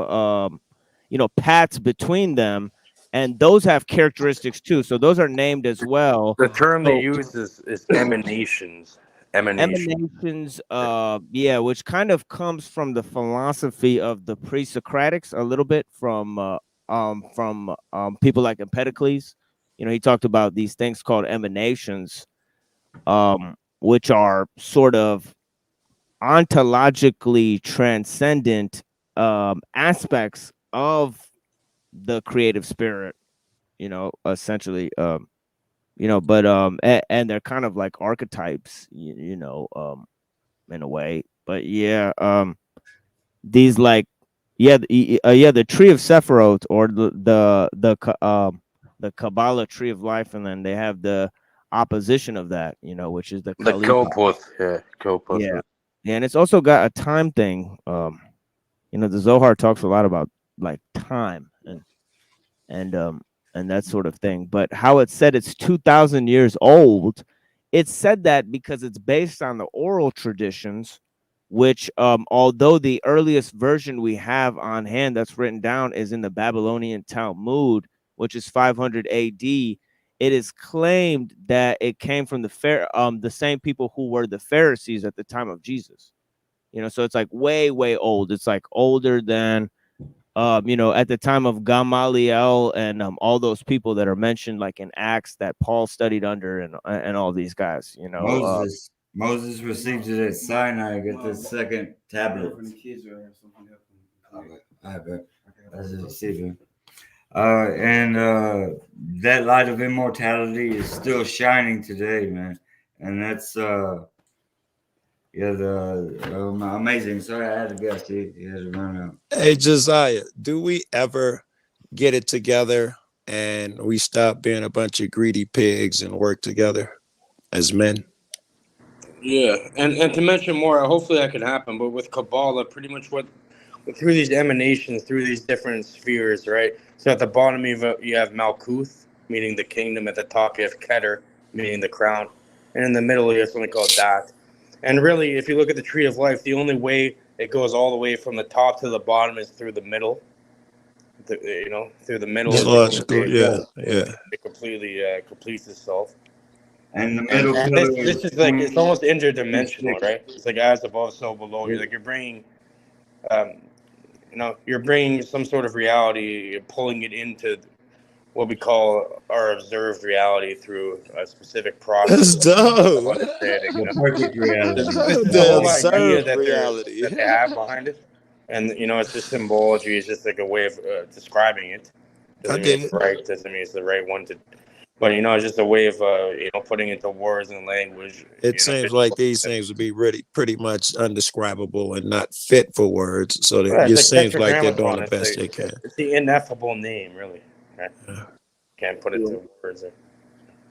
paths between them, and those have characteristics too, so those are named as well. The term they So use is emanations. Emanation. emanations, which kind of comes from the philosophy of the pre-Socratics a little bit, from people like Empedocles. He talked about these things called emanations, which are sort of ontologically transcendent aspects of the creative spirit, essentially, but and they're kind of like archetypes, in a way. But yeah, these like the tree of Sephiroth, or the Kabbalah tree of life, and then they have the opposition of that, which is the The Khalifa. Goputh, yeah, Goputh. Yeah. And it's also got a time thing. The Zohar talks a lot about like time and that sort of thing. But how it said it's 2,000 years old, it said that because it's based on the oral traditions, which although the earliest version we have on hand that's written down is in the Babylonian Talmud, which is 500 AD, it is claimed that it came from the same people who were the Pharisees at the time of Jesus. So it's like way, way old. It's like older than at the time of Gamaliel and all those people that are mentioned like in Acts that Paul studied under and all these guys, Moses received it at Sinai, get the second tablet. I bet. As a receiver. And that light of immortality is still shining today, man. And that's amazing. Sorry, I had to guess. He had to run out. Hey, Josiah, do we ever get it together and we stop being a bunch of greedy pigs and work together as men? Yeah, and to mention more, hopefully that can happen. But with Kabbalah, pretty much through these emanations, through these different spheres, right? So at the bottom you have Malkuth, meaning the kingdom. At the top you have Keter, meaning the crown, and in the middle you have something called Dat. And really, if you look at the tree of life, the only way it goes all the way from the top to the bottom is through the middle. Through the middle. Logical, yeah. It completely completes itself. And the middle this is like, it's almost interdimensional, right? It's like as above, so below. You're like, you're bringing, you're bringing some sort of reality, you're pulling it into what we call our observed reality through a specific process. That's dope. Of understanding, perfect reality. The whole idea observed reality that they have behind it. And, it's just symbology. It's just like a way of describing it. Doesn't mean it's right. Doesn't mean it's the right one to. But, it's just a way of, putting into words and language. It seems like these things would be really pretty much undescribable and not fit for words. So it seems like they're doing the best they can. It's the ineffable name, really. Right? Yeah. Can't put it into words.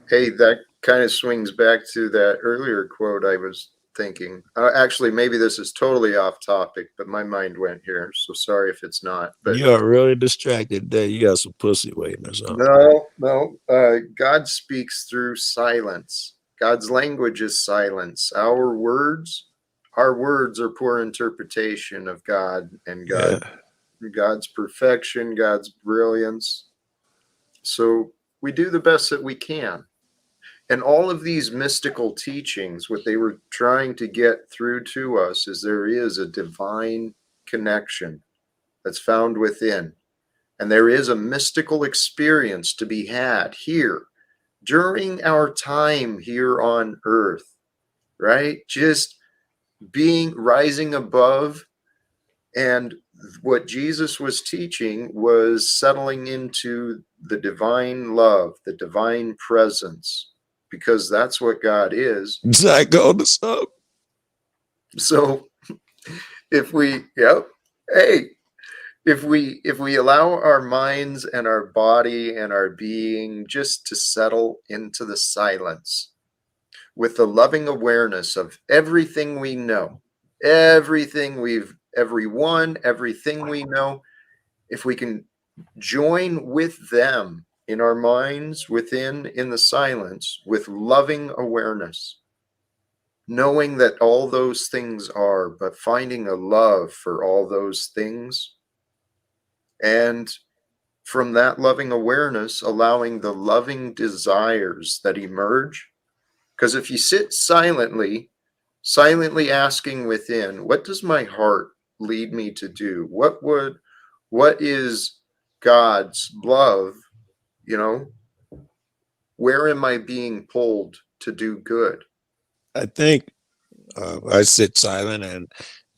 Hey, that kind of swings back to that earlier quote I was thinking. Actually, maybe this is totally off topic, but my mind went here. So sorry if it's not. But you are really distracted today. You got some pussy waiting or something. No. God speaks through silence. God's language is silence. Our words are poor interpretation of God and God's perfection, God's brilliance. So we do the best that we can. And all of these mystical teachings, what they were trying to get through to us is there is a divine connection that's found within. And there is a mystical experience to be had here during our time here on earth, right? Just rising above. And what Jesus was teaching was settling into the divine love, the divine presence, because that's what God is. Zach, go this up. So if we allow our minds and our body and our being just to settle into the silence with the loving awareness of everything we know, everything we know, if we can join with them in our minds in the silence with loving awareness, knowing that all those things are, but finding a love for all those things. And from that loving awareness, allowing the loving desires that emerge. Because if you sit silently asking within, what does my heart lead me to do? What is God's love? Where am I being pulled to do good? I think I sit silent, and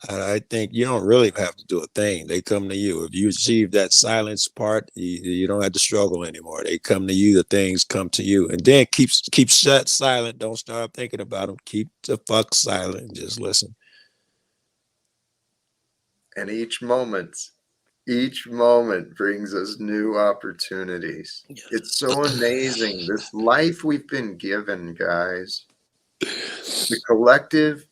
I think you don't really have to do a thing. They come to you. If you achieve that silence part, you don't have to struggle anymore. They come to you. The things come to you. And then keep shut silent. Don't start thinking about them. Keep the fuck silent and just listen. And each moment Each moment brings us new opportunities. It's so amazing. This life we've been given, guys, the collective,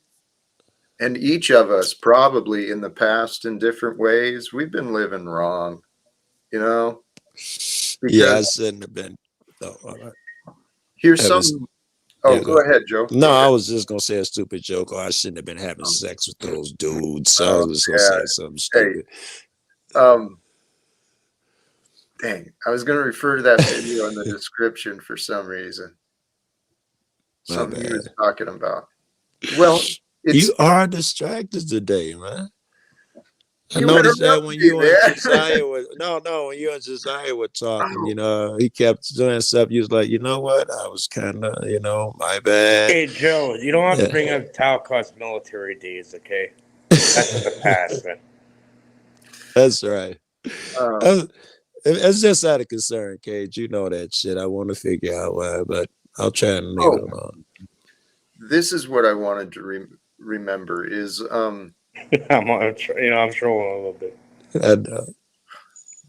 and each of us probably in the past in different ways, we've been living wrong, you know? Yeah, I Because shouldn't have been. Oh, all right. here's Having- something. Oh, yeah, go ahead, Joe. No, Go I ahead. was just gonna say a stupid joke. Or I shouldn't have been having sex with those dudes. I Oh, was just gonna yeah. say something stupid. Dang, I was going to refer to that video in the description for some reason. My Something he bad. was talking about. Well, it's You are distracted today, man. I you noticed that interrupt when me, you and man. Josiah were when you and Josiah were talking, he kept doing stuff. You was like, you know what? I was kind of, my bad. Hey, Joe, you don't have to bring up Talcott's military days, okay? That's in the past, man. That's right. Um, It's just out of concern, Cage. You know that shit. I want to figure out why, but I'll try and leave it alone. this is what I wanted to remember is I'm trolling a little bit. I know.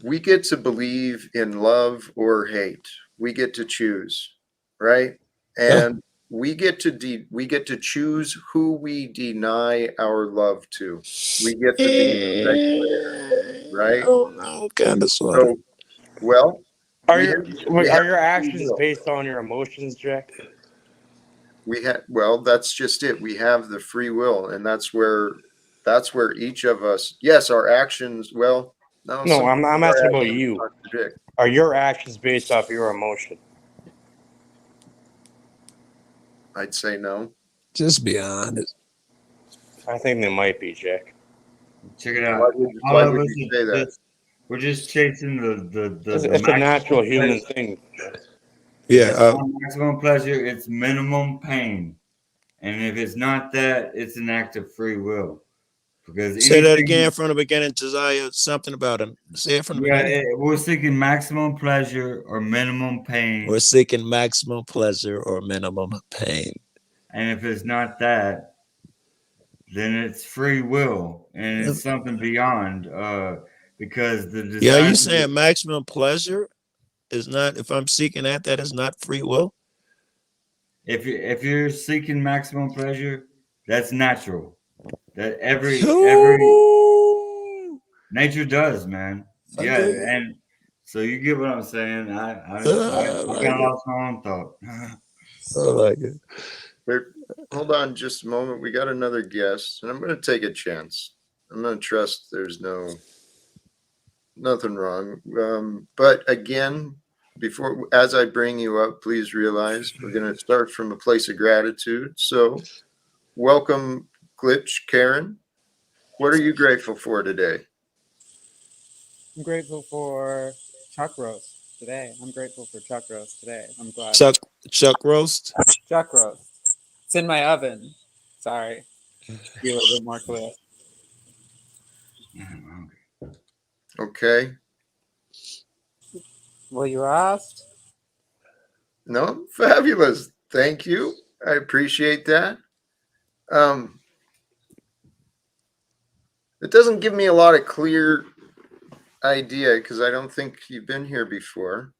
we get to believe in love or hate. We get to choose, right? And we get to choose who we deny our love to. We get to be right? Oh no, kind of sort of. So, well, Are we have your free actions will. based on your emotions, Jack? That's just it. We have the free will, and that's where each of us, yes, our actions, well, no, No, some I'm of our asking about actions you. contradict. Are your actions based off your emotion? I'd say no. Just be honest. I think they might be, Jack. Check it out. Why would you say that? We're just chasing It's a natural human thing. Yeah. It's not maximum pleasure. It's minimum pain. And if it's not that, it's an act of free will. Because Say that again from the beginning, Josiah. Something about him. Say it from the beginning. We're seeking maximum pleasure or minimum pain. We're seeking maximum pleasure or minimum pain. And if it's not that, then it's free will, and it's something beyond. Because the desire. Yeah, you saying maximum pleasure is not? If I'm seeking that is not free will. If you're seeking maximum pleasure, that's natural. That every nature does, man. Yeah, and so you get what I'm saying. I got lost my own thought. I like it. Wait, hold on just a moment. We got another guest, and I'm going to take a chance. I'm going to trust there's nothing wrong. But again, as I bring you up, please realize we're going to start from a place of gratitude. So, welcome, Glitch Karen. What are you grateful for today? I'm grateful for chuck roast today. I'm grateful for chuck roast today. I'm glad. Chuck roast? Chuck roast. It's in my oven. Sorry. Be a little bit more clear. Okay. Well, you asked? No, fabulous. Thank you. I appreciate that. It doesn't give me a lot of clear idea because I don't think you've been here before.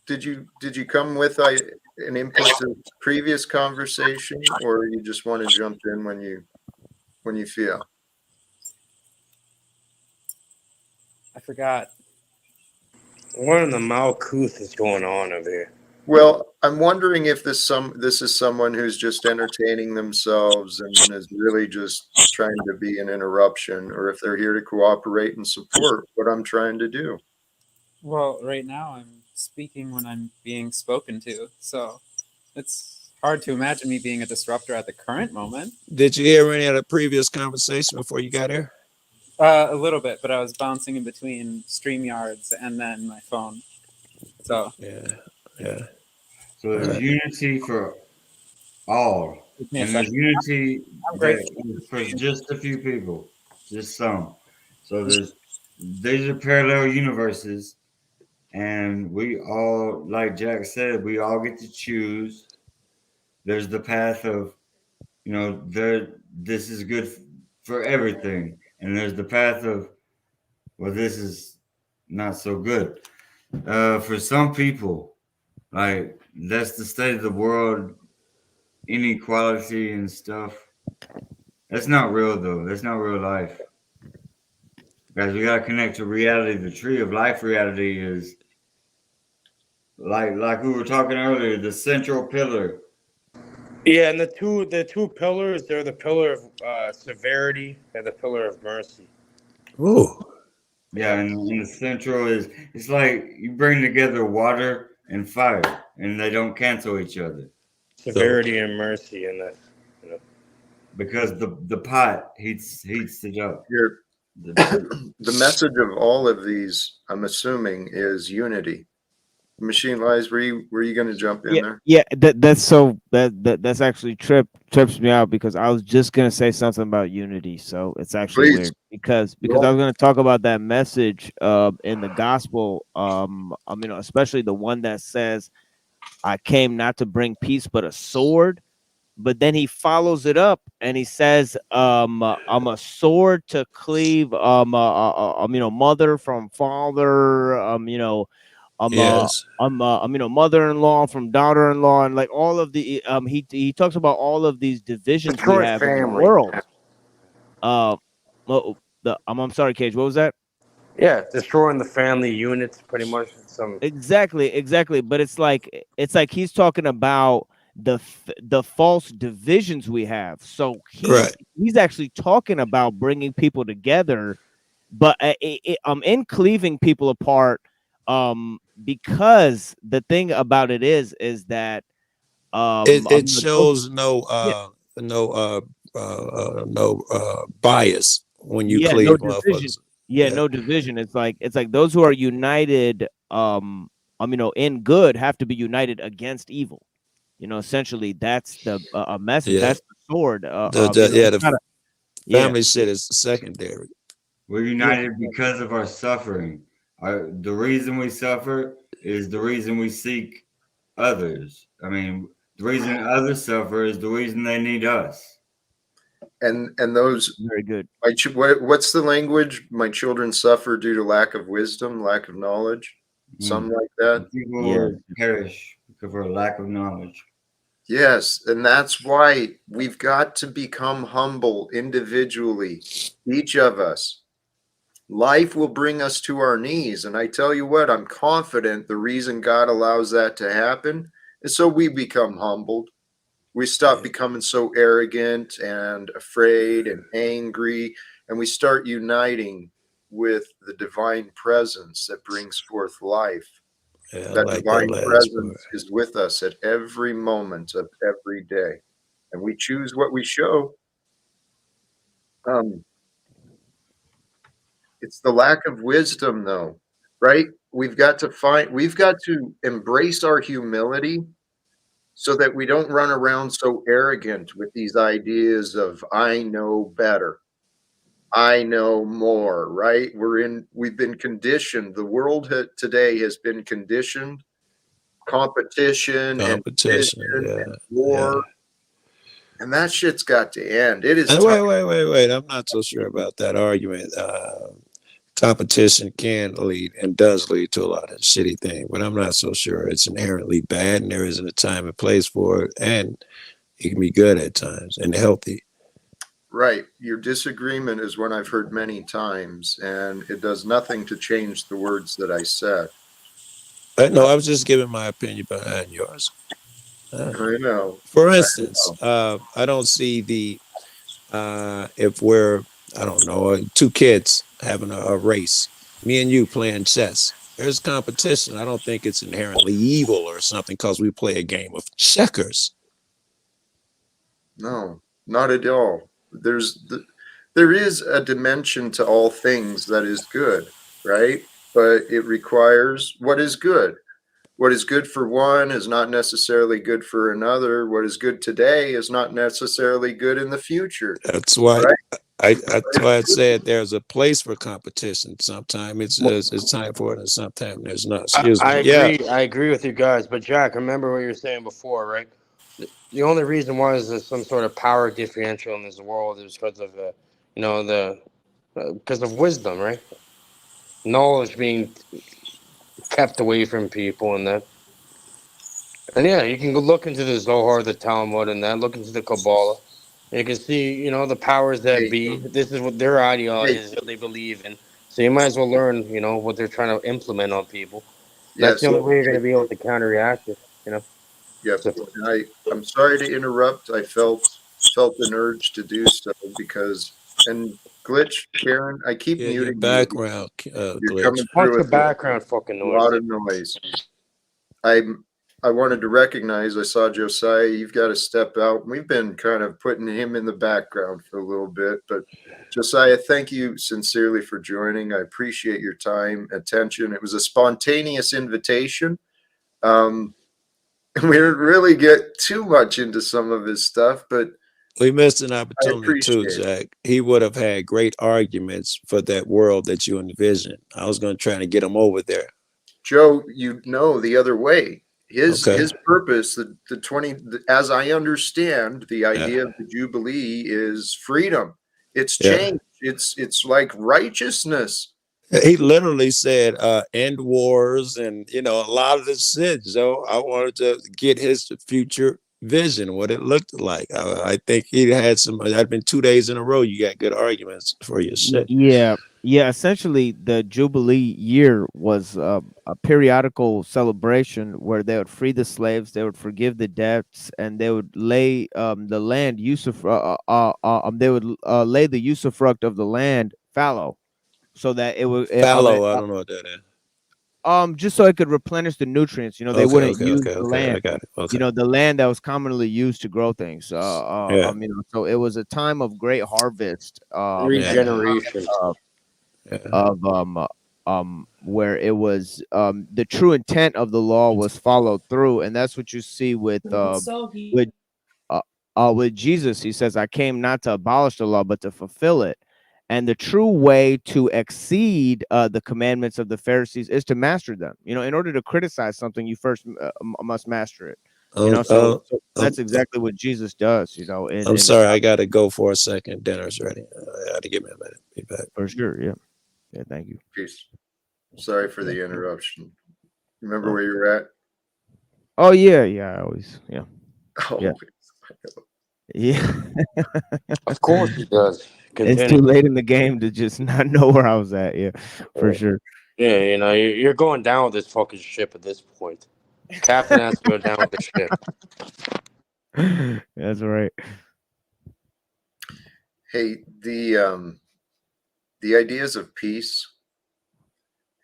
Did you come with an input to previous conversation, or you just want to jump in when you feel? I forgot. What in the Malkuth is going on over here? Well, I'm wondering if this is someone who's just entertaining themselves and is really just trying to be an interruption, or if they're here to cooperate and support what I'm trying to do. Well, right now I'm speaking when I'm being spoken to, so it's hard to imagine me being a disruptor at the current moment. Did you hear any of the previous conversation before you got here? A little bit, but I was bouncing in between StreamYards and then my phone. So yeah. So there's unity for all, and there's unity for just a few people, just some. So these are parallel universes, and we all, like Jack said, we all get to choose. There's the path of, this is good for everything. And there's the path of, well, this is not so good. For some people, like that's the state of the world, inequality and stuff. That's not real though. That's not real life. Guys, we gotta connect to reality. The tree of life reality is like we were talking earlier, the central pillar. Yeah, and the two pillars, they're the pillar of severity and the pillar of mercy. Ooh. Yeah, and the central is, it's like you bring together water and fire, and they don't cancel each other Severity and mercy, and that. You know. because the pot heats it up. Here, the message of all of these, I'm assuming, is unity. Machine Lies, were you going to jump in there? Yeah, that's actually trips me out because I was just gonna say something about unity. So it's actually Please. weird because I was gonna talk about that message in the gospel, especially the one that says, "I came not to bring peace but a sword." But then he follows it up and he says, I'm a sword to cleave, mother from father, Yes. mother-in-law from daughter-in-law, and like all of the he talks about all of these divisions we Detroit have in the family. world. I'm sorry, Cage. What was that? Yeah, destroying the family units, pretty much. Exactly. But it's like he's talking about the false divisions we have. So he's actually talking about bringing people together, but in cleaving people apart. Because the thing about it is that it shows no bias when you cleave no division. motherfuckers. No division. It's like those who are united in good have to be united against evil. Essentially that's the message. Yeah. That's the sword. The family shit is secondary. We're united because of our suffering. The reason we suffer is the reason we seek others. I mean, the reason others suffer is the reason they need us. And those very good. What's the language? My children suffer due to lack of wisdom, lack of knowledge, something like that. People will perish because of a lack of knowledge. Yes, and that's why we've got to become humble individually, each of us. Life will bring us to our knees, and I tell you what, I'm confident the reason God allows that to happen is so we become humbled. We stop becoming so arrogant and afraid and angry, and we start uniting with the divine presence that brings forth life. Yeah, that divine presence is with us at every moment of every day, and we choose what we show. It's the lack of wisdom, though, right? We've got to embrace our humility so that we don't run around so arrogant with these ideas of I know better, I know more, right? We've been conditioned. The world today has been conditioned. Competition and war, and that shit's got to end. It is. Wait. I'm not so sure about that argument. Competition can lead and does lead to a lot of shitty things, but I'm not so sure it's inherently bad, and there isn't a time and place for it, and it can be good at times and healthy. Right. Your disagreement is one I've heard many times, and it does nothing to change the words that I said. No, I was just giving my opinion behind yours. I know. For instance, I don't see if we're, I don't know, two kids having a race, me and you playing chess. There's competition. I don't think it's inherently evil or something because we play a game of checkers. No, not at all. There is a dimension to all things that is good, right? But it requires what is good. What is good for one is not necessarily good for another. What is good today is not necessarily good in the future. That's why that's why I said there's a place for competition. Sometimes it's time for it, and sometimes there's not. I agree with you guys, but Jack, remember what you were saying before, right? The only reason why is there's some sort of power differential in this world is because of You know, the because of wisdom, right? Knowledge being kept away from people, and that. And yeah, you can go look into the Zohar, the Talmud, and that. Look into the Kabbalah. And you can see, you know, the powers that Hey, be. This is what their ideology hey, is, what they believe in. So you might as well learn, you know, what they're trying to implement on people. That's the yes, only way you're going to be able to counteract it, you know. yep. So And I'm sorry to interrupt. I felt an urge to do so because and glitch, Karen, I keep Yeah, your muting you. background You're glitch. coming what's through the with a background fucking noise lot there? of noise. I wanted to recognize I saw Josiah. You've got to step out. We've been kind of putting him in the background for a little bit, but Josiah, thank you sincerely for joining. I appreciate your time, attention. It was a spontaneous invitation. We didn't really get too much into some of his stuff, but We missed an I opportunity too, appreciate it. Jack. He would have had great arguments for that world that you envision. I was going to try to get him over there. Joe, you know the other way. Okay. His purpose, the 20, as I understand, the Yeah. idea of the Jubilee is freedom. It's Yeah. change. It's like righteousness. He literally said, end wars and, you know, a lot of the shit. So I wanted to get his future vision, what it looked like. I think he had some, that'd been 2 days in a row. You got good arguments for your shit. Yeah. Essentially, the Jubilee year was a periodical celebration where they would free the slaves, they would forgive the debts, and they would lay the land they would lay the usufruct of the land fallow, so that it would Fallow, I don't know what that is. just so it could replenish the nutrients. You know, they Okay, wouldn't use the I land. got it. Okay. You know, the land that was commonly used to grow things. Yeah. You know, so it was a time of great harvest. And Regeneration. Yeah. where it was the true intent of the law was followed through, and that's what you see with Jesus. He says, I came not to abolish the law but to fulfill it. And the true way to exceed the commandments of the Pharisees is to master them. You know, in order to criticize something, you first must master it. You know, so that's exactly what Jesus does. You know, I'm sorry, I got to go for a second. Dinner's ready. I got to give me a minute. Be back. For sure. Yeah. Yeah. Thank you. Peace. Sorry for the interruption. Remember where you're at? Oh yeah. Yeah. I always. Yeah. Oh, Yeah. Yeah. Of course he does. It's too late in the game to just not know where I was at. Yeah, for sure. Yeah, you know, you're going down with this fucking ship at this point. Captain has to go down with the ship. That's right. Hey, the ideas of peace.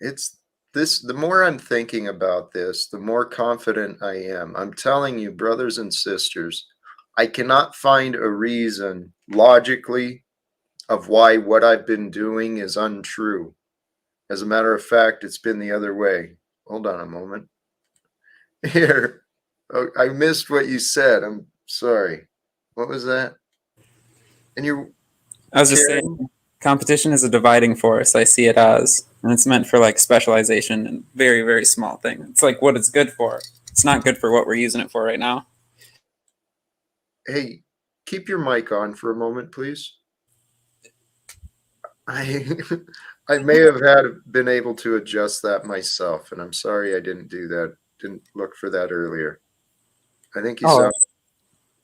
It's this. The more I'm thinking about this, the more confident I am. I'm telling you, brothers and sisters, I cannot find a reason logically of why what I've been doing is untrue. As a matter of fact, it's been the other way. Hold on a moment. Here. Oh, I missed what you said. I'm sorry. What was that? And I was just saying, competition is a dividing force. I see it as, and it's meant for like specialization and very, very small thing. It's like what it's good for. It's not good for what we're using it for right now. Hey, keep your mic on for a moment, please. I may have been able to adjust that myself, and I'm sorry I didn't do that. Didn't look for that earlier. I think you sound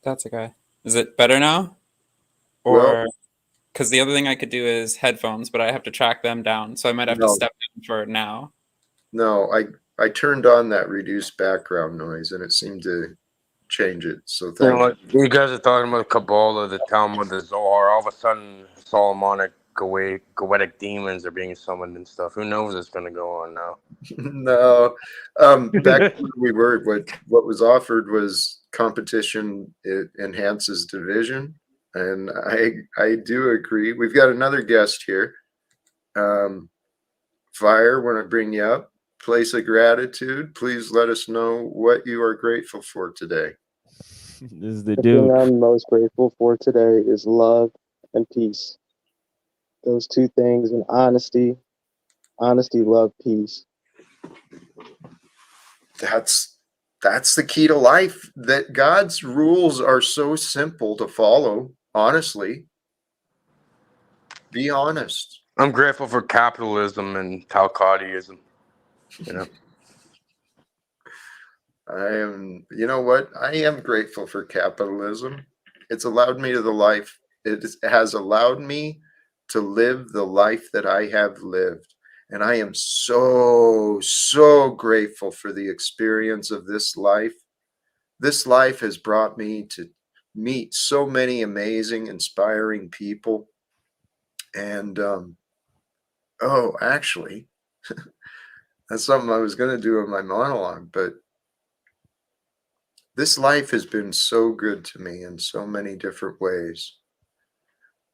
That's okay. Is it better now? Or because the other thing I could do is headphones, but I have to track them down, so I might have to step in for now. No, I turned on that reduced background noise, and it seemed to change it. So You know thank what? You guys are talking about Kabbalah, the Talmud, the Zohar. All of a sudden, Solomonic Goetic demons are being summoned and stuff. Who knows what's going to go on now? No, back to where we were. What was offered was competition. It enhances division, and I do agree. We've got another guest here. Fire, when I bring you up, place of gratitude. Please let us know what you are grateful for today. This is the The dude. thing I'm most grateful for today is love and peace. Those two things, and honesty, love, peace. That's the key to life. That God's rules are so simple to follow, honestly. Be honest. I'm grateful for capitalism and Talcottism. You know, You know what? I am grateful for capitalism. It's allowed me to the life. Has allowed me to live the life that I have lived. And I am so, so grateful for the experience of this life. This life has brought me to meet so many amazing, inspiring people. And, oh, actually, that's something I was going to do in my monologue, but this life has been so good to me in so many different ways.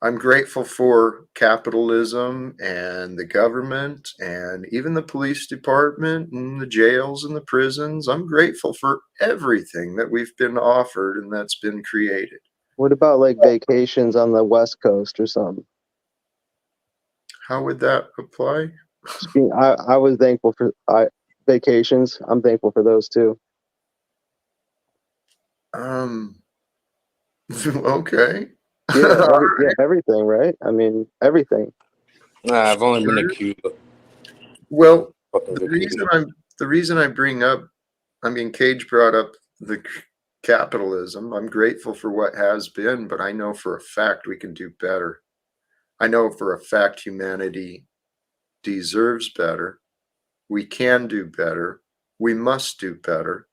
I'm grateful for capitalism and the government and even the police department and the jails and the prisons. I'm grateful for everything that we've been offered and that's been created. What about like vacations on the West Coast or something? How would that apply? I was thankful for vacations. I'm thankful for those too. Okay. Yeah, everything, right? I mean, everything. I've only been to Cuba. Well, Fucking vacation. the reason I bring up, I mean, Cage brought up the capitalism. I'm grateful for what has been, but I know for a fact we can do better. I know for a fact humanity deserves better. We can do better. We must do better.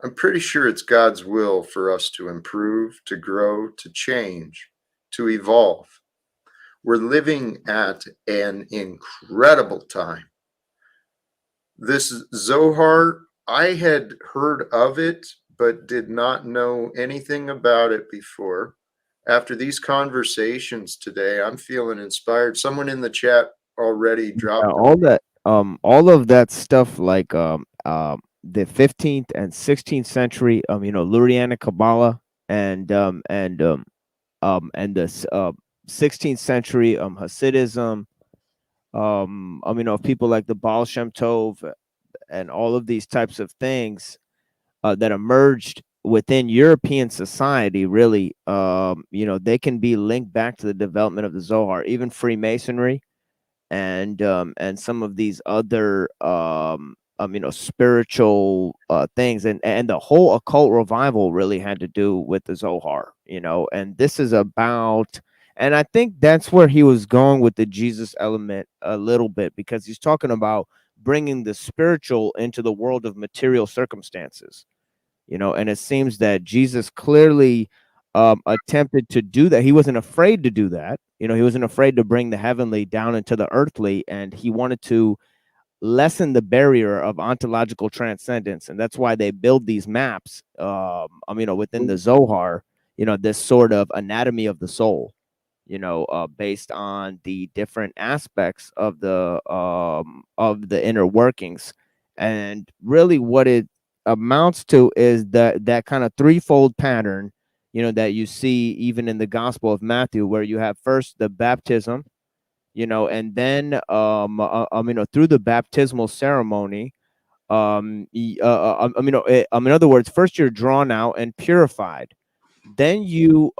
I'm pretty sure it's God's will for us to improve, to grow, to change, to evolve. We're living at an incredible time. This Zohar, I had heard of it, but did not know anything about it before. After these conversations today, I'm feeling inspired. Someone in the chat already dropped All of that stuff, like the 15th and 16th century, Lurianic Kabbalah, and the 16th century Hasidism, people like the Baal Shem Tov, and all of these types of things that emerged within European society, really, they can be linked back to the development of the Zohar. Even Freemasonry and some of these other spiritual things, and the whole occult revival really had to do with the Zohar, and this is about, and I think that's where he was going with the Jesus element a little bit, because he's talking about bringing the spiritual into the world of material circumstances, and it seems that Jesus clearly attempted to do that. He wasn't afraid to do that. He wasn't afraid to bring the heavenly down into the earthly, and he wanted to lessen the barrier of ontological transcendence. And that's why they build these maps, within the Zohar, this sort of anatomy of the soul, based on the different aspects of the inner workings. And really what it amounts to is that kind of threefold pattern, that you see even in the Gospel of Matthew, where you have first the baptism, and then through the baptismal ceremony, in other words, first you're drawn out and purified, then you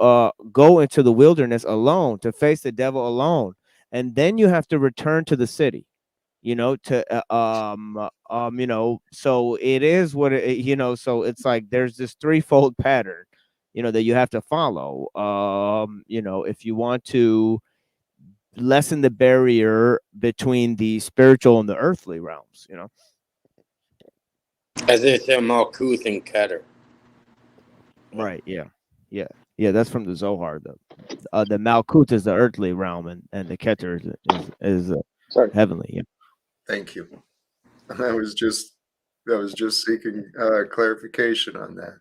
go into the wilderness alone to face the devil alone, and then you have to return to the city, so it is what it, so it's like there's this threefold pattern, that you have to follow, if you want to lessen the barrier between the spiritual and the earthly realms, As they say, Malkuth and Keter. Right. Yeah, that's from the Zohar. The Malkut is the earthly realm, and the Keter is heavenly. Yeah. Thank you. I was just seeking clarification on that.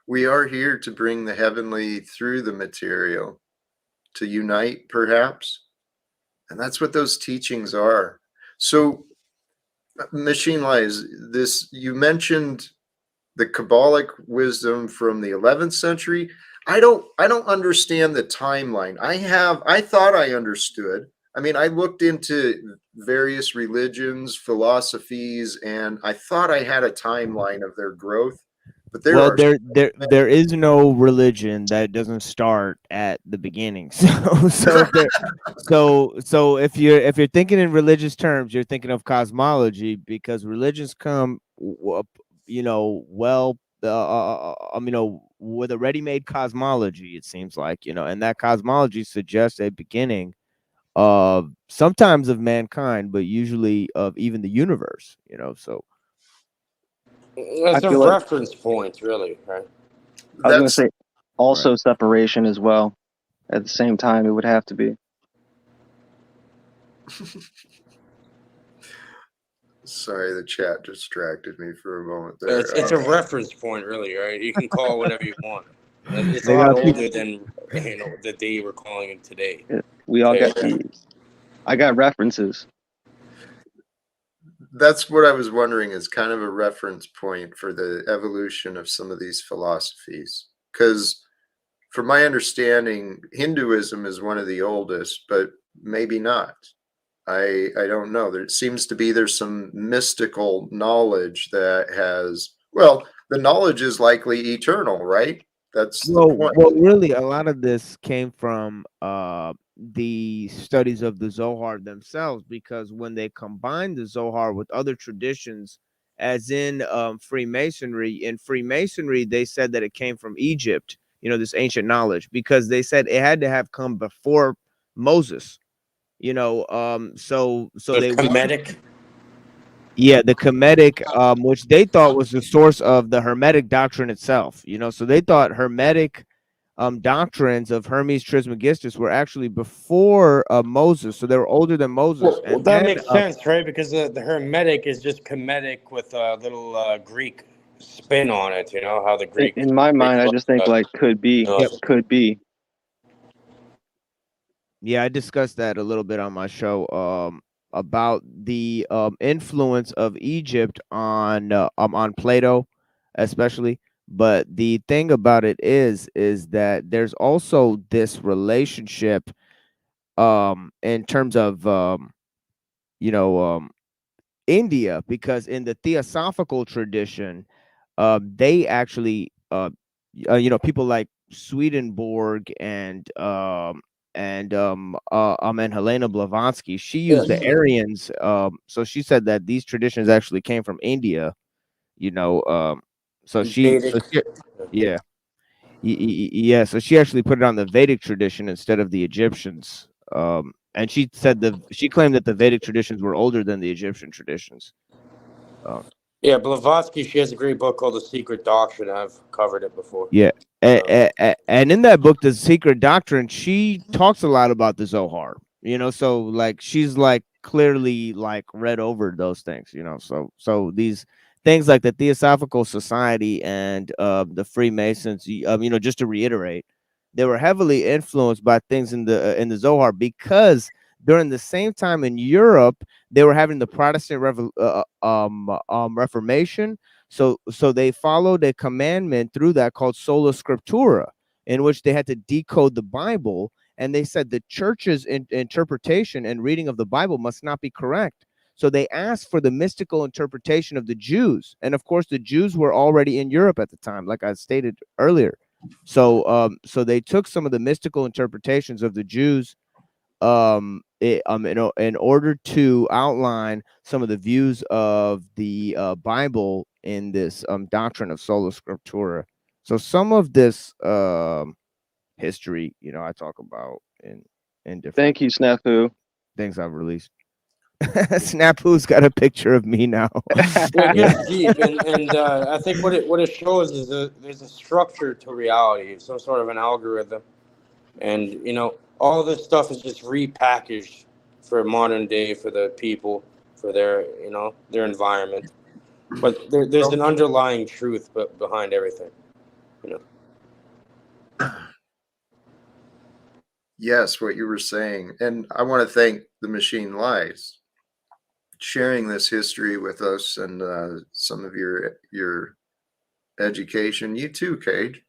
We are here to bring the heavenly through the material, to unite, perhaps, and that's what those teachings are. So, Machine Lies, you mentioned the Kabbalic wisdom from the 11th century. I don't understand the timeline. I thought I understood. I mean, I looked into various religions, philosophies, and I thought I had a timeline of their growth, But there Well, are there is no religion that doesn't start at the beginning. So if you're thinking in religious terms, you're thinking of cosmology, because religions come, with a ready-made cosmology. It seems like, and that cosmology suggests a beginning of sometimes of mankind, but usually of even the universe. So I It's a feel like reference point, really, right? I was going to that's say also right. separation as well. At the same time, it would have to be. sorry, the chat distracted me for a moment It's there. it's a reference point, really, right? You can call it whatever you want. It's a They lot got people. older than the day we're calling it today. We all got Okay. I got references. That's what I was wondering, is kind of a reference point for the evolution of some of these philosophies. Because from my understanding, Hinduism is one of the oldest, but maybe not. I don't know. There seems to be there's some mystical knowledge that has, well, the knowledge is likely eternal, right? That's the point. Well, really, a lot of this came from the studies of the Zohar themselves, because when they combined the Zohar with other traditions, as in Freemasonry, they said that it came from Egypt, this ancient knowledge, because they said it had to have come before Moses, so The they wanted. Kemetic. Yeah, the Kemetic, which they thought was the source of the Hermetic doctrine itself. So they thought Hermetic doctrines of Hermes Trismegistus were actually before Moses, so they were older than Moses. Well, And that then, makes sense, right? Because the Hermetic is just Kemetic with a little Greek spin on it. You know how the In my Greek mind, I just think like could be, Yep. could be. Yeah, I discussed that a little bit on my show, about the influence of Egypt on Plato, especially. But the thing about it is that there's also this relationship, in terms of you know India, because in the theosophical tradition, they actually, people like Swedenborg and Helena Blavatsky, she used the Yes. Aryans. So she said that these traditions actually came from India. You know, so Vedic. yeah, yeah. So she actually put it on the Vedic tradition instead of the Egyptians. And she claimed that the Vedic traditions were older than the Egyptian traditions. Yeah, Blavatsky. She has a great book called The Secret Doctrine. I've covered it before. Yeah. And in that book, The Secret Doctrine, she talks a lot about the Zohar, so like she's like clearly like read over those things, so these things like the Theosophical Society and the Freemasons, just to reiterate, they were heavily influenced by things in the Zohar, because during the same time in Europe, they were having the Protestant Reformation. So they followed a commandment through that called sola scriptura, in which they had to decode the Bible, and they said the church's interpretation and reading of the Bible must not be correct. So they asked for the mystical interpretation of the Jews, and of course the Jews were already in Europe at the time, like I stated earlier. So they took some of the mystical interpretations of the Jews, in order to outline some of the views of the Bible in this doctrine of sola scriptura. So some of this history, I talk about in different Thank you, Snafu. things I've released. Snapu's got a picture of me now. It gets deep, and I think what it shows is there's a structure to reality, some sort of an algorithm, and all this stuff is just repackaged for modern day, for the people, for their their environment. But there's an underlying truth behind everything. Yes, what you were saying. And I want to thank the Machine Lies sharing this history with us, and some of your education. You too, Cage.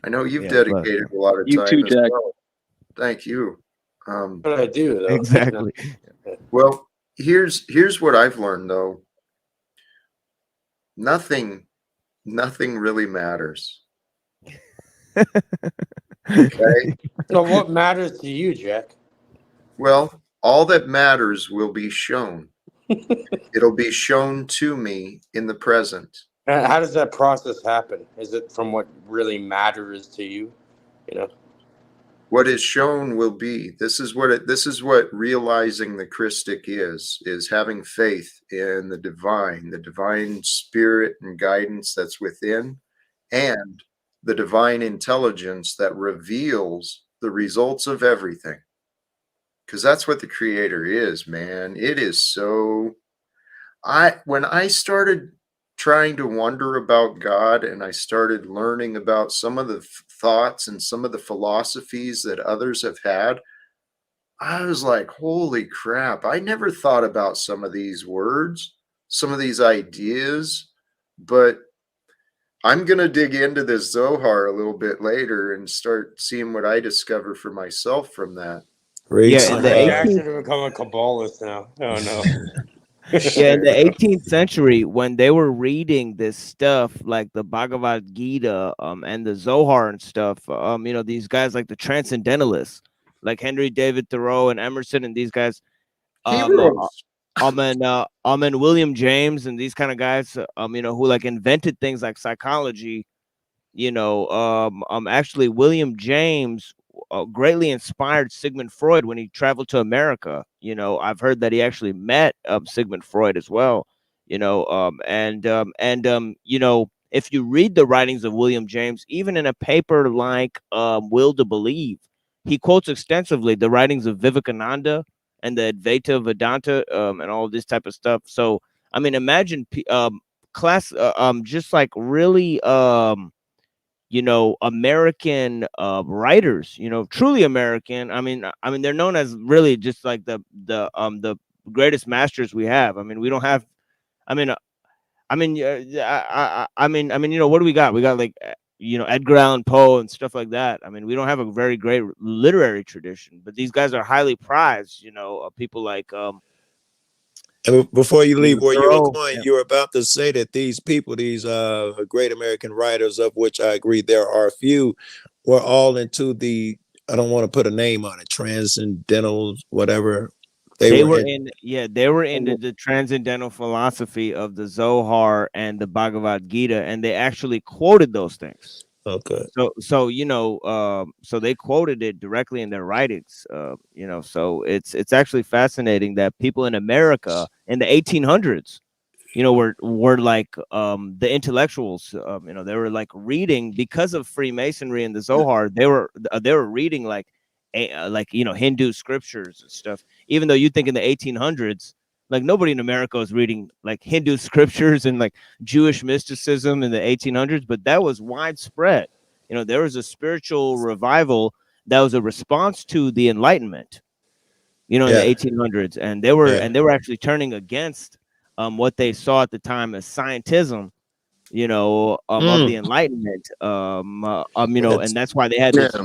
I know you've dedicated a lot of You time too, as Jack. well. Thank you. What I do though. Exactly. Well, here's what I've learned though. Nothing nothing really matters. Okay. So what matters to you, Jack? Well, all that matters will be shown. It'll be shown to me in the present. How does that process happen? Is it from what really matters to you? You know. What is shown will be. This is what realizing the Christic is having faith in the divine spirit and guidance that's within, and the divine intelligence that reveals the results of everything. Because that's what the creator is, man. It is so. When I started trying to wonder about God and I started learning about some of the thoughts and some of the philosophies that others have had, I was like, holy crap, I never thought about some of these words, some of these ideas, but I'm going to dig into this Zohar a little bit later and start seeing what I discover for myself from that. Yeah, in the Jack 18th, should have become a Kabbalist now. Oh no. yeah, in the 18th century, when they were reading this stuff like the Bhagavad Gita, and the Zohar and stuff, you know, these guys like the transcendentalists, like Henry David Thoreau and Emerson, and these guys, Heroes. and William James and these kind of guys, you know, who like invented things like psychology. You know, actually, William James greatly inspired Sigmund Freud when he traveled to America. You know, I've heard that he actually met Sigmund Freud as well. You know, you know, if you read the writings of William James, even in a paper like Will to Believe, he quotes extensively the writings of Vivekananda and the Advaita Vedanta, and all this type of stuff. So, I mean, imagine just like really you know, American writers, you know, truly American. I mean, they're known as really just like the greatest masters we have. I mean, we don't have. I mean, you know, what do we got? We got like, you know, Edgar Allan Poe and stuff like that. I mean, we don't have a very great literary tradition, but these guys are highly prized. You know, people like And before you leave where you were Thoreau. going, you were about to say that these people, these great American writers, of which I agree there are a few, were all into the, I don't want to put a name on it, transcendental, whatever. They were into the transcendental philosophy of the Zohar and the Bhagavad Gita, and they actually quoted those things. Okay. So you know, so they quoted it directly in their writings. You know, so it's actually fascinating that people in America in the 1800s, you know, were like the intellectuals. You know, they were like reading because of Freemasonry and the Zohar. They were reading like you know, Hindu scriptures and stuff. Even though you think in the 1800s, like nobody in America was reading like Hindu scriptures and like Jewish mysticism in the 1800s, but that was widespread. You know, there was a spiritual revival that was a response to the Enlightenment. You know, in the 1800s, and they were actually turning against what they saw at the time as scientism. You know, of the Enlightenment. You know, and that's why they had this.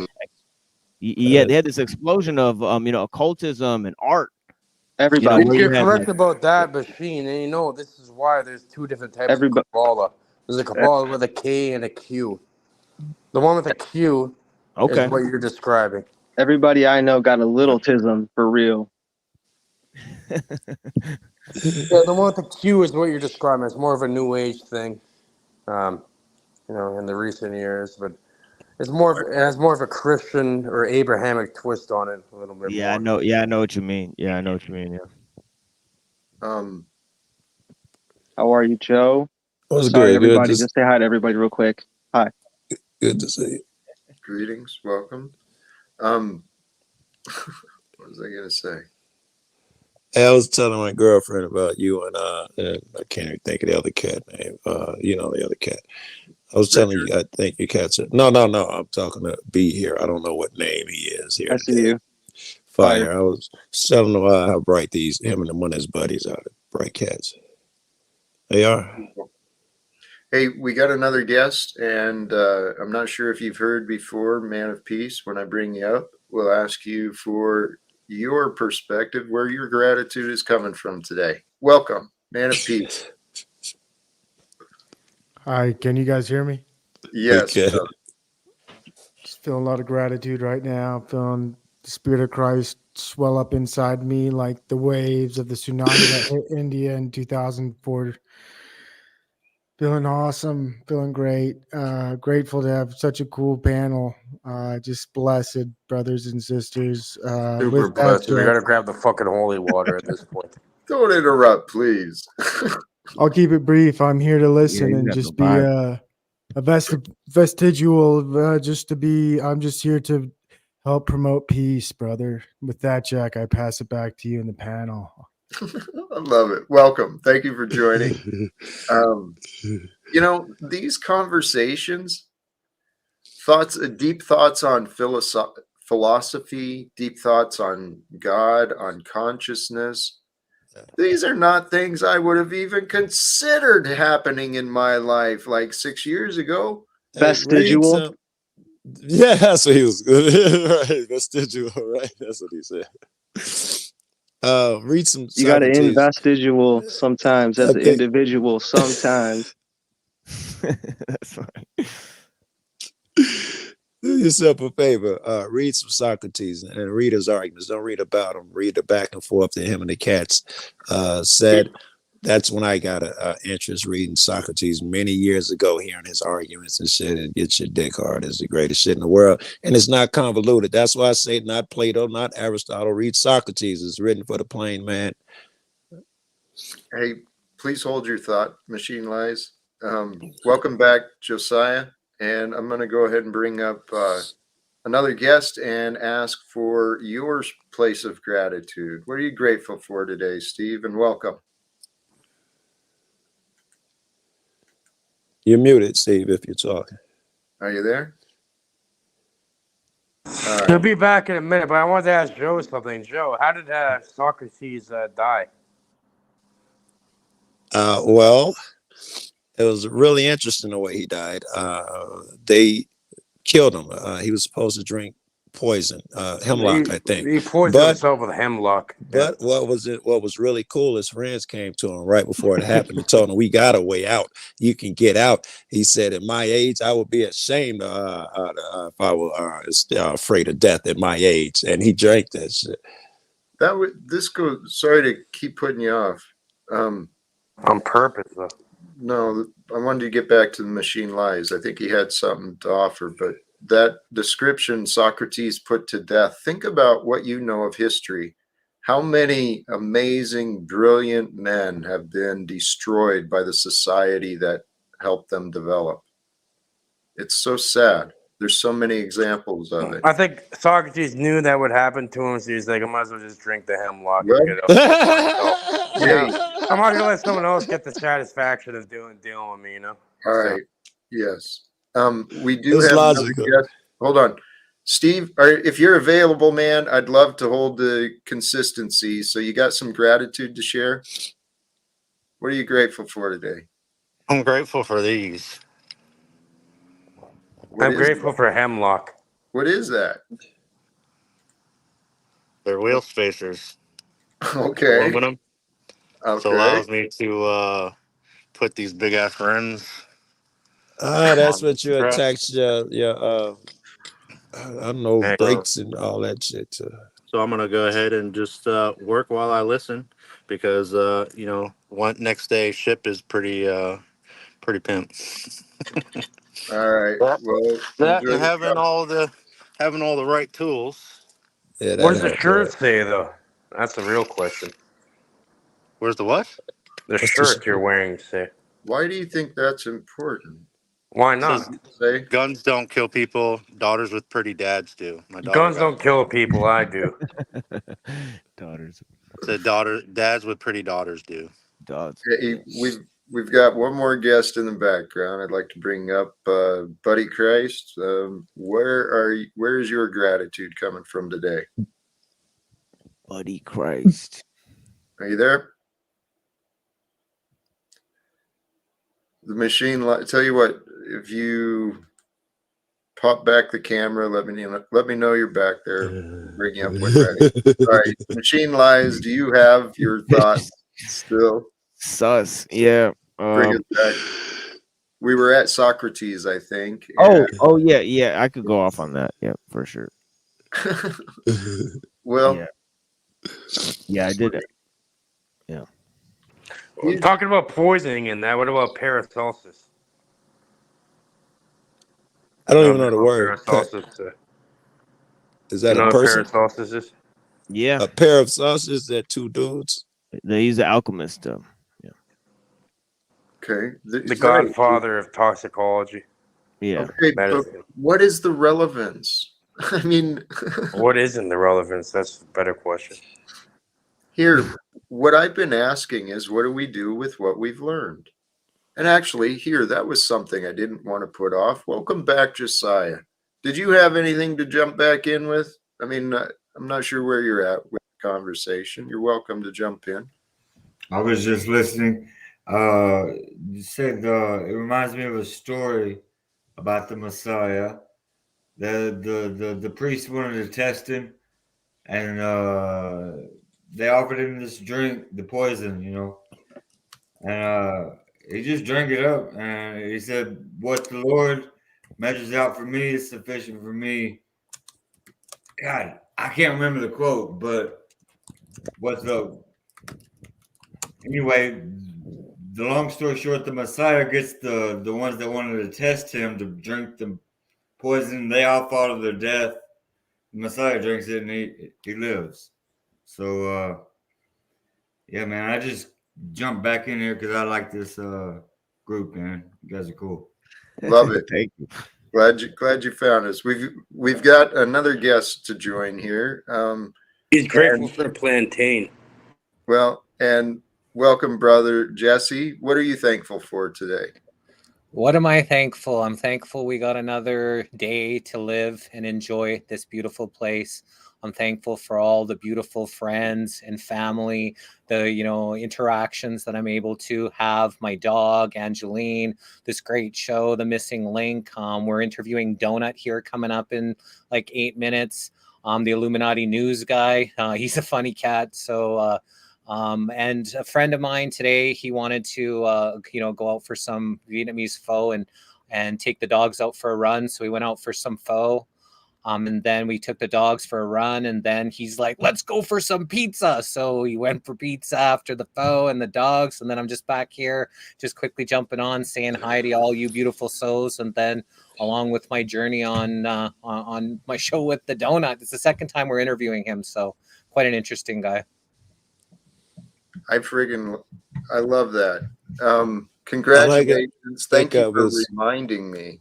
Yeah, they had this explosion of you know, occultism and art. Everybody. You know, You're correct about that, Basheen. And you know, this is why there's two different types of Kabbalah. There's a Kabbalah with a K and a Q. The one with a Q is what you're describing. Everybody I know got a little tism for real. Yeah, the one with the Q is what you're describing. It's more of a new age thing, you know, in the recent years, but it has more of a Christian or Abrahamic twist on it a little bit more. I know. Yeah, I know what you mean. Yeah, I know what you mean. Yeah. How are you, Joe? What's Sorry, good? everybody. Just say hi to everybody real quick. Hi. Good to see you. Greetings, welcome. What was I gonna say? Hey, I was telling my girlfriend about you and I can't even think of the other cat name. You know, the other cat. I was telling you, I think your cat's no. I'm talking to B here. I don't know what name he is here. I see you. Fire. I was telling him how bright him and one of his buddies are, bright cats. They are. Hey, we got another guest, and I'm not sure if you've heard before, Man of Peace. When I bring you up, we'll ask you for your perspective, where your gratitude is coming from today. Welcome, Man of Peace. Hi, can you guys hear me? Yes. Okay. Just feeling a lot of gratitude right now. Feeling the Spirit of Christ swell up inside me like the waves of the tsunami that hit India in 2004. Feeling awesome, feeling great. Grateful to have such a cool panel. Just blessed brothers and sisters. Super With that, blessed. We Jeff, gotta grab the fucking holy water at this point. Don't interrupt, please. I'll keep it brief. I'm here to listen you and got just the be vibe. vestigial. I'm just here to help promote peace, brother. With that, Jack, I pass it back to you in the panel. I love it. Welcome. Thank you for joining. These conversations, deep thoughts on philosophy, deep thoughts on God, on consciousness. These are not things I would have even considered happening in my life like 6 years ago. Vestigial. Yeah, that's what he was good. Right, vestigial, right? That's what he said. Read some You got to Socrates. investigial sometimes as an Okay. individual. Sometimes. That's right. Do yourself a favor. Read some Socrates and read his arguments. Don't read about him. Read the back and forth that him and the cats said. That's when I got an interest reading Socrates many years ago, hearing his arguments and shit, and get your dick hard is the greatest shit in the world. And it's not convoluted. That's why I say not Plato, not Aristotle. Read Socrates. It's written for the plain man. Hey, please hold your thought, Machine Lies. Welcome back, Josiah. And I'm going to go ahead and bring up another guest and ask for your place of gratitude. What are you grateful for today, Steve? And welcome. You're muted, Steve, if you're talking. Are you there? All right. He'll be back in a minute, but I wanted to ask Joe something. Joe, how did Socrates die? Well, it was really interesting the way he died. They killed him. He was supposed to drink poison, hemlock, I think. He poisoned himself with hemlock. But what was really cool, his friends came to him right before it happened and told him, we got a way out. You can get out. He said, at my age, I would be ashamed if I were afraid of death at my age. And he drank that shit. Sorry to keep putting you off. On purpose, though. No, I wanted to get back to the Machine Lies. I think he had something to offer, but that description, Socrates put to death, think about what you know of history. How many amazing, brilliant men have been destroyed by the society that helped them develop? It's so sad. There's so many examples of it. I think Socrates knew that would happen to him, so he's like, I might as well just drink the hemlock. Well, And get it I'm not gonna let someone else get the satisfaction of dealing with me, you know. All right. Yes. We do It's have logical. another guest. Hold on. Steve, if you're available, man, I'd love to hold the consistency. So you got some gratitude to share? What are you grateful for today? I'm grateful for these. I'm grateful for hemlock. What is that? They're wheel spacers. Okay. Aluminum. Okay. So it allows me to put these big ass rims. That's what you attach your I don't know, brakes and all that shit to. So I'm gonna go ahead and just work while I listen, because next day ship is pretty pimp. All right. Well, that and having all the right tools. Yeah, What does the shirt say, though? That's the real question. Where's the what? The shirt you're wearing say. Why do you think that's important? Why not? Guns don't kill people. Daughters with pretty dads do. My daughter Guns don't kill people. I do. Daughters. Dads with pretty daughters do. Dads. Hey, we've got one more guest in the background. I'd like to bring up Buddy Christ. Where is your gratitude coming from today? Buddy Christ. Are you there? The machine. Tell you what. If you pop back the camera, let me know you're back there. Bring you up when ready. All right, Machine Lies. Do you have your thoughts still? Sus. Yeah. Bring it back. we were at Socrates, I think. Oh yeah, I could go off on that. Yeah, for sure. Well, Yeah, I did it. Yeah. Well, talking about poisoning and that, what about Paracelsus? I don't even know the word. Paracelsus. Is that You know a what person? Paracelsus is? Yeah. A pair of sausages that two dudes? He's an alchemist. Yeah. Okay. The godfather of toxicology. Yeah. Okay, but Medicine. what is the relevance? I mean, What isn't the relevance? That's the better question. here, what I've been asking is, what do we do with what we've learned? And actually, here, that was something I didn't want to put off. Welcome back, Josiah. Did you have anything to jump back in with? I mean, I'm not sure where you're at with the conversation. You're welcome to jump in. I was just listening. You said it reminds me of a story about the Messiah. The priest wanted to test him, and they offered him this drink, the poison, and he just drank it up, and he said, "What the Lord measures out for me is sufficient for me." God, I can't remember the quote, but what's the anyway? The long story short, the Messiah gets the ones that wanted to test him to drink the poison. They all fall to their death. The Messiah drinks it and he lives. So yeah, man, I just jumped back in here because I like this group, man. You guys are cool. Love it. Thank you. Glad you found us. We've got another guest to join here. He's grateful for plantain. Well, and welcome, brother Jesse. What are you thankful for today? What am I thankful? I'm thankful we got another day to live and enjoy this beautiful place. I'm thankful for all the beautiful friends and family, the interactions that I'm able to have. My dog, Angeline, this great show, The Missing Link. We're interviewing Donut here coming up in like 8 minutes. The Illuminati news guy. He's a funny cat. So and a friend of mine today, he wanted to go out for some Vietnamese pho and take the dogs out for a run. So we went out for some pho. And then we took the dogs for a run, and then he's like, let's go for some pizza. So we went for pizza after the pho and the dogs. And then I'm just back here, just quickly jumping on, saying hi to all you beautiful souls. And then along with my journey on my show with the Donut, it's the second time we're interviewing him. So quite an interesting guy. I love that. Congratulations. Thank you for reminding me.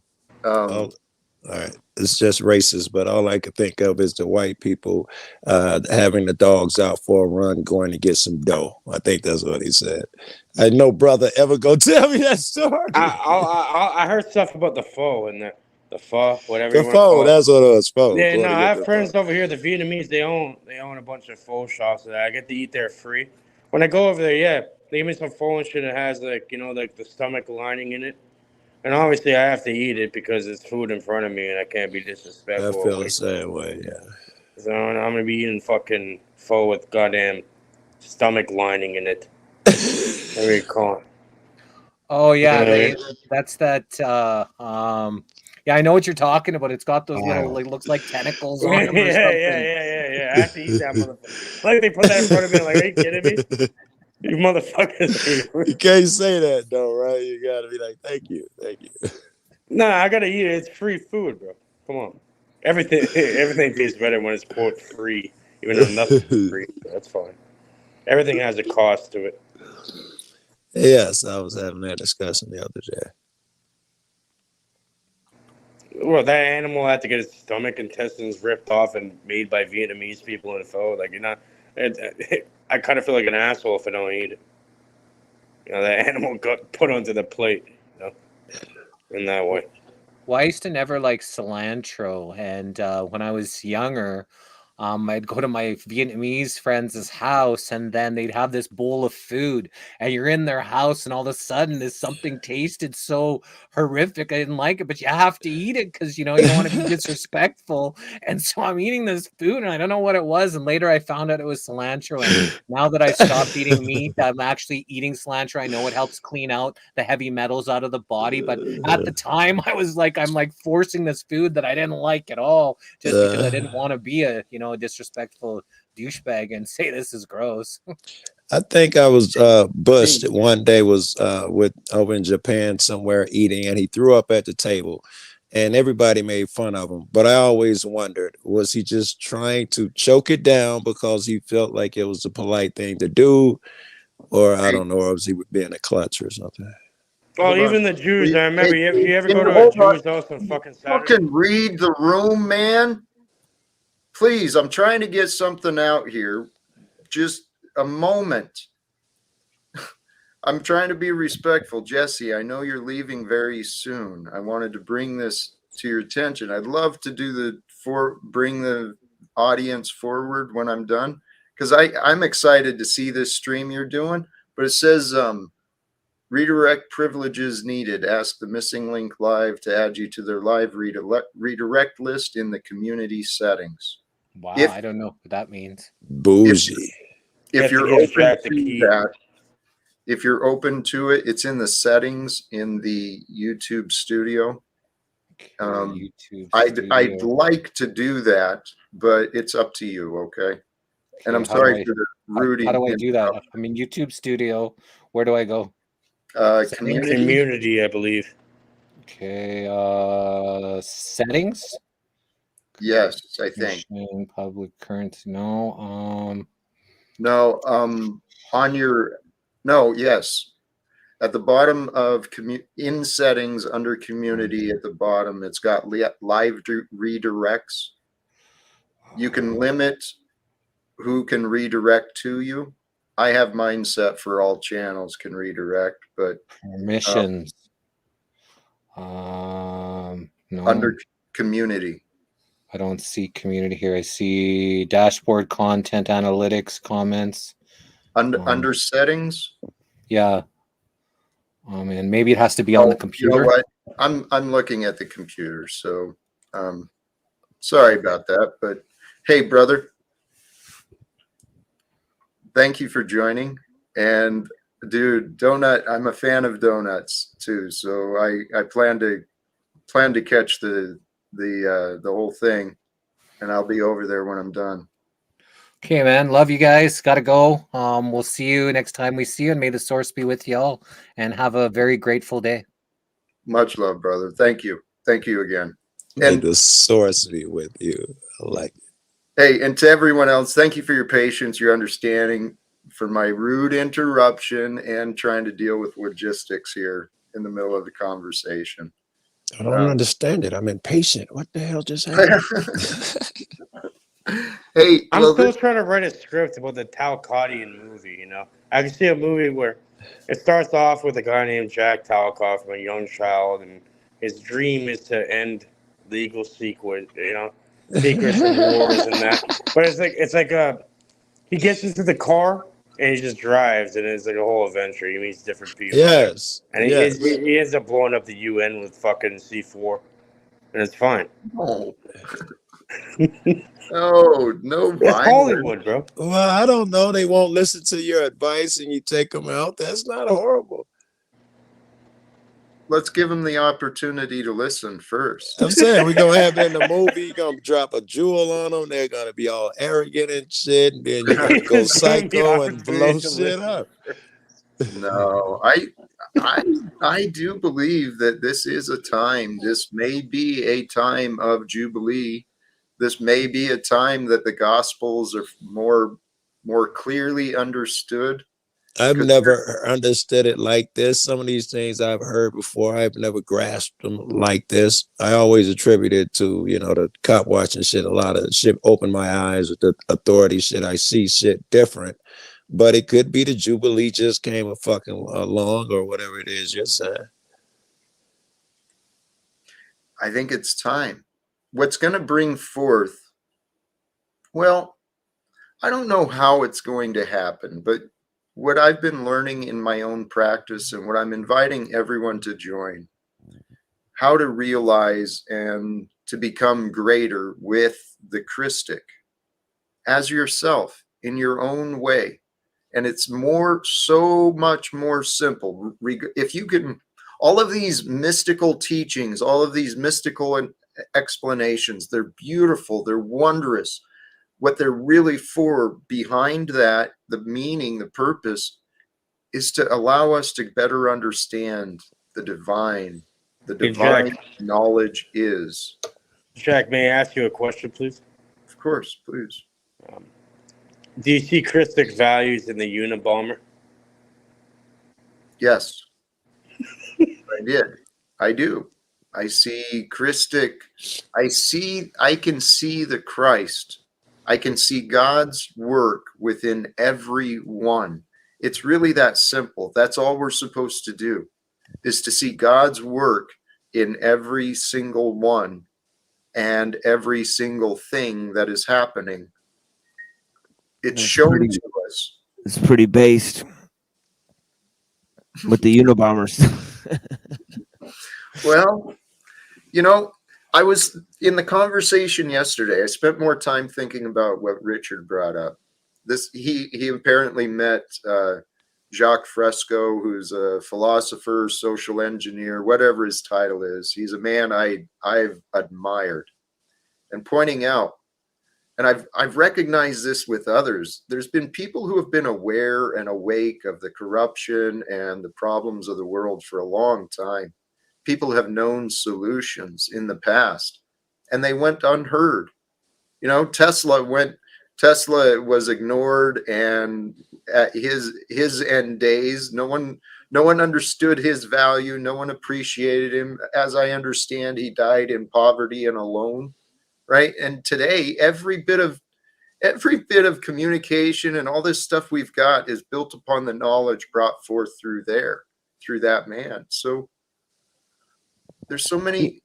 All right, it's just racist, but all I can think of is the white people having the dogs out for a run, going to get some dough. I think that's what he said. I no brother ever go tell me that story. I heard stuff about the pho and the pho, whatever. The pho, that's what it was. Pho. Yeah, no, I have friends over here. The Vietnamese, they own a bunch of pho shops that I get to eat there free. When I go over there, yeah, they give me some pho and shit that has like the stomach lining in it. And obviously, I have to eat it because it's food in front of me, and I can't be disrespectful. I feel the same way, yeah. So I'm gonna be eating fucking pho with goddamn stomach lining in it. What do you call it? Oh yeah, that's that. Yeah, I know what you're talking about. It's got those little, like, looks like tentacles on them or something. Yeah. I have to eat that motherfucker. Like they put that in front of me. Like, are you kidding me? You motherfuckers. You can't say that though, right? You gotta be like, thank you. Nah, I gotta eat it. It's free food, bro. Come on. Everything tastes better when it's quote free, even though nothing's free. That's fine. Everything has a cost to it. Yes, I was having that discussion the other day. Well, that animal had to get its stomach intestines ripped off and made by Vietnamese people in pho. Like, I kind of feel like an asshole if I don't eat it. That animal got put onto the plate, in that way. Well, I used to never like cilantro, and when I was younger, I'd go to my Vietnamese friends' house, and then they'd have this bowl of food, and you're in their house, and all of a sudden, this something tasted so horrific. I didn't like it, but you have to eat it because you don't want to be disrespectful. And so I'm eating this food, and I don't know what it was. And later, I found out it was cilantro. And now that I stopped eating meat, I'm actually eating cilantro. I know it helps clean out the heavy metals out of the body, but at the time, I was like, I'm like forcing this food that I didn't like at all, just because I didn't want to be a a disrespectful douchebag and say this is gross. I think I was Bush one day was with over in Japan somewhere eating, and he threw up at the table, and everybody made fun of him. But I always wondered, was he just trying to choke it down because he felt like it was a polite thing to do, or I don't know, or was he being a klutz or something? Well, even the Jews, I remember. You ever go to a hold on. Jewish house on fucking Saturday? Fucking read the room, man. Please, I'm trying to get something out here. Just a moment. I'm trying to be respectful. Jesse, I know you're leaving very soon. I wanted to bring this to your attention. I'd love to do bring the audience forward when I'm done, because I'm excited to see this stream you're doing. But it says redirect privileges needed. Ask the missing link live to add you to their live redirect list in the community settings. Wow, I don't know what that means. Bougie. If you're open to that, if you're open to it, it's in the settings in the YouTube studio. I'd like to do that, but it's up to you, okay? And I'm sorry for the rude. How do I do that? I mean, YouTube studio. Where do I go? Community, I believe. Okay. Settings. Yes, I think. Public currency. No. No. On your. No. Yes. At the bottom of in settings under community at the bottom, it's got live redirects. You can limit who can redirect to you. I have mine set for all channels can redirect, but permissions. No. Under community. I don't see community here. I see dashboard, content, analytics, comments. Under settings. Yeah. And maybe it has to be on the computer. You know what? I'm looking at the computer, so sorry about that. But hey, brother, thank you for joining. And dude, donut, I'm a fan of donuts too, so I plan to catch the whole thing, and I'll be over there when I'm done. Okay, man. Love you guys. Gotta go. We'll see you next time we see you, and may the source be with y'all, and have a very grateful day. Much love, brother. Thank you. Thank you again. And the source be with you. I like it. Hey, and to everyone else, thank you for your patience, your understanding, for my rude interruption, and trying to deal with logistics here in the middle of the conversation. I don't understand it. I'm impatient. What the hell just happened? Hey, I'm still trying to write a script about the Talcottian movie. You know, I can see a movie where it starts off with a guy named Jack Talcott from a young child, and his dream is to end legal secrets, secrets and wars and that. But it's like he gets into the car and he just drives, and it's like a whole adventure. He meets different people. Yes, and he ends up blowing up the UN with fucking C4, and it's fine. Oh. Oh, no. It's Hollywood, bro. Well, I don't know. They won't listen to your advice and you take them out. That's not horrible. Let's give them the opportunity to listen first. I'm saying we're going to have it in the movie. You're going to drop a jewel on them. They're going to be all arrogant and shit. And then you're going to go psycho and blow shit up. No, I do believe that this is a time. This may be a time of Jubilee. This may be a time that the Gospels are more clearly understood. I've never understood it like this. Some of these things I've heard before, I've never grasped them like this. I always attribute it to, the cop watching shit. A lot of shit opened my eyes with the authority shit. I see shit different. But it could be the Jubilee just came a fucking along or whatever it is you're saying. I think it's time. What's going to bring forth Well, I don't know how it's going to happen, but what I've been learning in my own practice and what I'm inviting everyone to join, how to realize and to become greater with the Christic as yourself in your own way. And it's so much more simple. If you can, all of these mystical teachings, all of these mystical explanations, they're beautiful, they're wondrous. What they're really for behind that, the meaning, the purpose, is to allow us to better understand the divine. The Hey, divine Jack. knowledge is. Jack, may I ask you a question, please? Of course, please. Do you see Christic values in the Unabomber? Yes, I did. I do. I see Christic. I can see the Christ. I can see God's work within every one. It's really that simple. That's all we're supposed to do, is to see God's work in every single one and every single thing that is happening. It's shown to us. It's pretty based with the Unabombers. Well, I was in the conversation yesterday. I spent more time thinking about what Richard brought up. He apparently met Jacques Fresco, who's a philosopher, social engineer, whatever his title is. He's a man I've admired, and pointing out, and I've recognized this with others. There's been people who have been aware and awake of the corruption and the problems of the world for a long time. People have known solutions in the past, and they went unheard. Tesla was ignored, and at his end days, no one understood his value. No one appreciated him. As I understand, he died in poverty and alone, right? And today, every bit of communication and all this stuff we've got is built upon the knowledge brought forth through that man. So there's so many.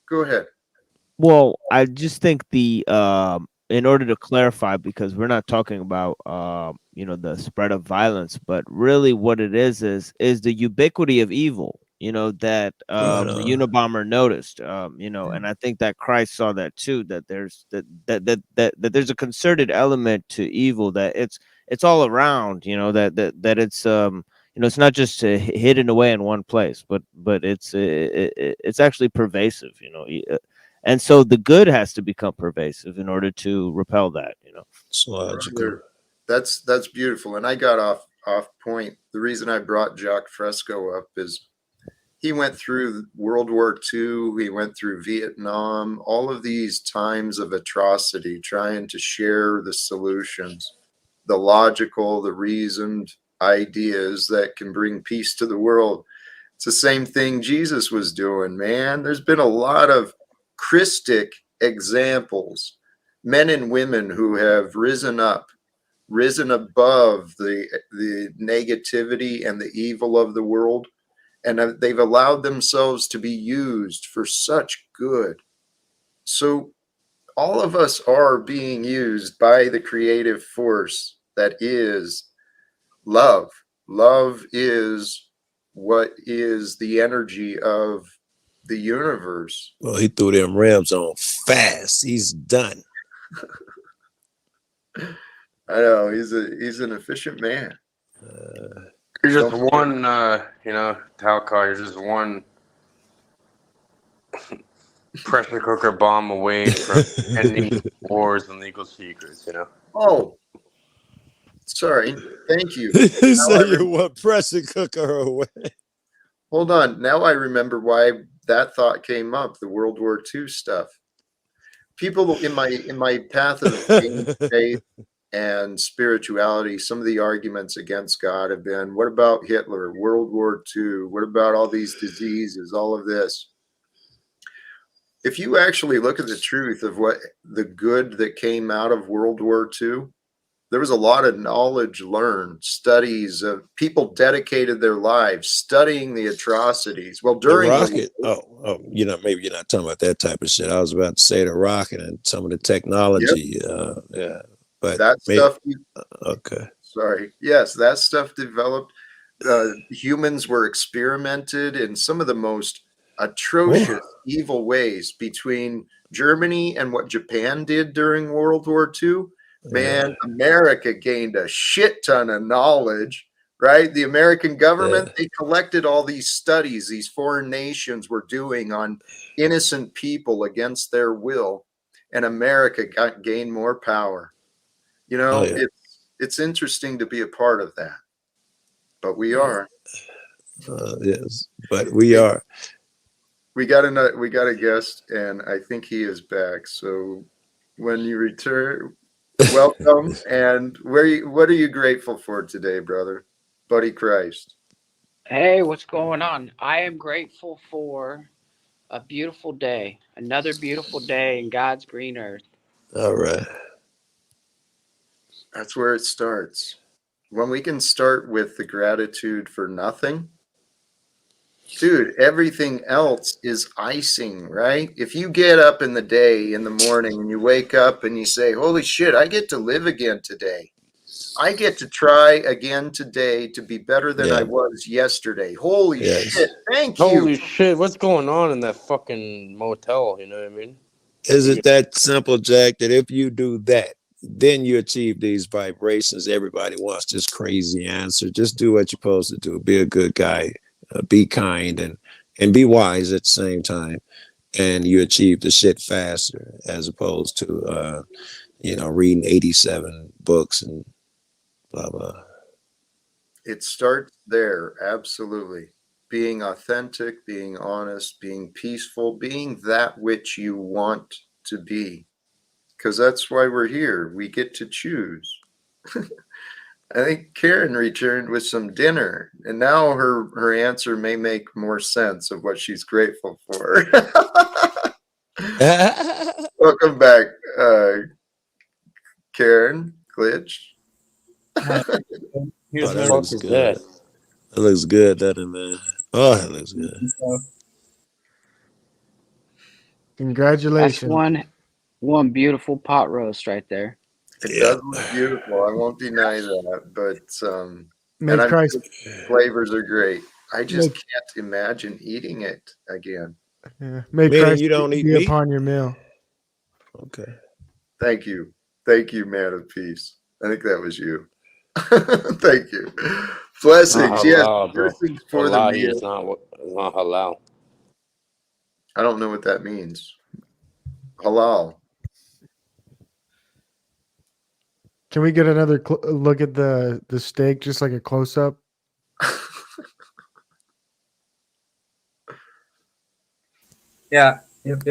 Go ahead. Well, I just think in order to clarify, because we're not talking about the spread of violence, but really what it is the ubiquity of evil, that the Unabomber noticed, and I think that Christ saw that too, that there's that there's a concerted element to evil, that it's all around, that it's it's not just hidden away in one place, but it's actually pervasive, and so the good has to become pervasive in order to repel that, It's logical. That's beautiful. And I got off point. The reason I brought Jacques Fresco up is he went through World War II. He went through Vietnam, all of these times of atrocity, trying to share the solutions, the logical, the reasoned ideas that can bring peace to the world. It's the same thing Jesus was doing, man. There's been a lot of Christic examples, men and women who have risen above the negativity and the evil of the world, and they've allowed themselves to be used for such good. So all of us are being used by the creative force that is love. Love is what is the energy of the universe. Well, he threw them rims on fast. He's done. I know he's an efficient man. You're just one, Talcott. You're just one pressure cooker bomb away from ending wars and legal secrets. Oh, sorry. Thank you. He said you one pressure cooker away. Hold on. Now I remember why that thought came up. The World War II stuff. People in my path of faith and spirituality, some of the arguments against God have been, what about Hitler, World War II? What about all these diseases, all of this? If you actually look at the truth of what the good that came out of World War II, there was a lot of knowledge learned, studies of people dedicated their lives studying the atrocities. Well, The during rocket. You know, maybe you're not talking about that type of shit. I was about to say the rocket and some of the technology. Yeah, but that maybe, stuff, okay. sorry, yes, that stuff developed. Humans were experimented in some of the most atrocious, evil ways between Germany and what Japan did during World War II. Man, America gained a shit ton of knowledge, right? The American government, they collected all these studies these foreign nations were doing on innocent people against their will, and America gained more power. You know, it's interesting to be a part of that, but we are. Yes, but we are. We got a guest, and I think he is back. So when you return, welcome. And what are you grateful for today, brother? Buddy Christ. Hey, what's going on? I am grateful for a beautiful day, another beautiful day in God's green earth. All right. That's where it starts. When we can start with the gratitude for nothing, dude, everything else is icing, right? If you get up in the day, in the morning, and you wake up and you say, holy shit, I get to live again today. I get to try again today to be better than I was yesterday. Holy shit. Thank you. Holy shit, what's going on in that fucking motel? You know what I mean? Is it that simple, Jack, that if you do that, then you achieve these vibrations? Everybody wants this crazy answer. Just do what you're supposed to do. Be a good guy, be kind, and be wise at the same time. And you achieve the shit faster as opposed to, reading 87 books and blah, blah. It starts there. Absolutely. Being authentic, being honest, being peaceful, being that which you want to be. Because that's why we're here. We get to choose. I think Karen returned with some dinner, and now her answer may make more sense of what she's grateful for. Welcome back, Karen Glitch. Here's that what looks is good. That looks good, doesn't it, man? Oh, that looks good. Congratulations. That's one beautiful pot roast right there. It does look beautiful. I won't deny that, but May and I'm Christ sure flavors are great. I just can't imagine eating it again. May Meaning Christ you don't eat be meat? upon your meal. Okay. Thank you, man of peace. I think that was you. Thank you. Blessings, yes, halal, bro. blessings for the Wallahi, meal. it's not halal. I don't know what that means. Halal. Can we get another look at the steak, just like a close up? Yeah. Yep.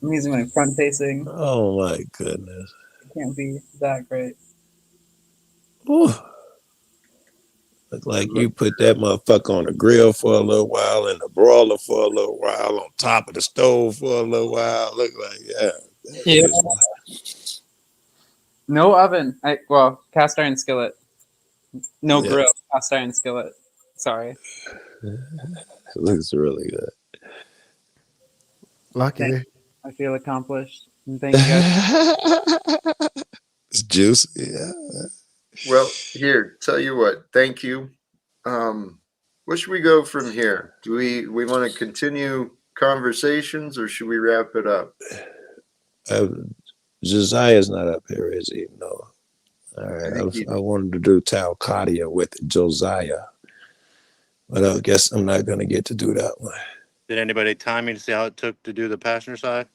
I'm using my front facing. Oh my goodness. It can't be that great. Ooh. Look like you put that motherfucker on the grill for a little while and the broiler for a little while, on top of the stove for a little while. Look like, Yeah. No oven. Cast iron skillet. No grill. Cast iron skillet. Sorry. It looks really good. Lucky. I feel accomplished. And thank you guys. It's juicy. Yeah. Well, here, tell you what. Thank you. Where should we go from here? Do we want to continue conversations, or should we wrap it up? Josiah's not up here, is he? No. All right. I wanted to do Talcott with Josiah, but I guess I'm not going to get to do that one. Did anybody time me to see how it took to do the passenger side?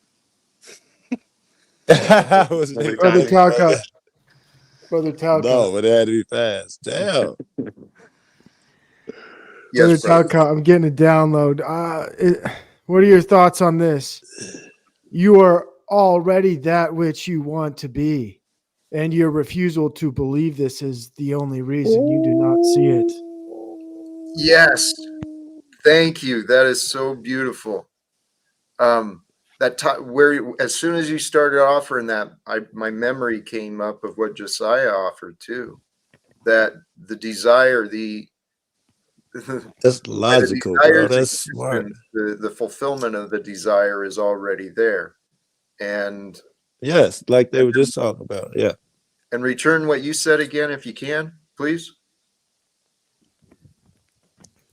Brother Talcott. Brother Talcott. No, but it had to be fast. Damn. Brother Talcott, I'm getting a download. What are your thoughts on this? You are already that which you want to be, and your refusal to believe this is the only reason you do not see it. Yes. Thank you. That is so beautiful. That where as soon as you started offering that, my memory came up of what Josiah offered too, that the desire, That's by the logical, bro. desire's That's smart. existence, the fulfillment of the desire is already there. And Yes, like they were just talking about. Yeah. and return what you said again, if you can, please.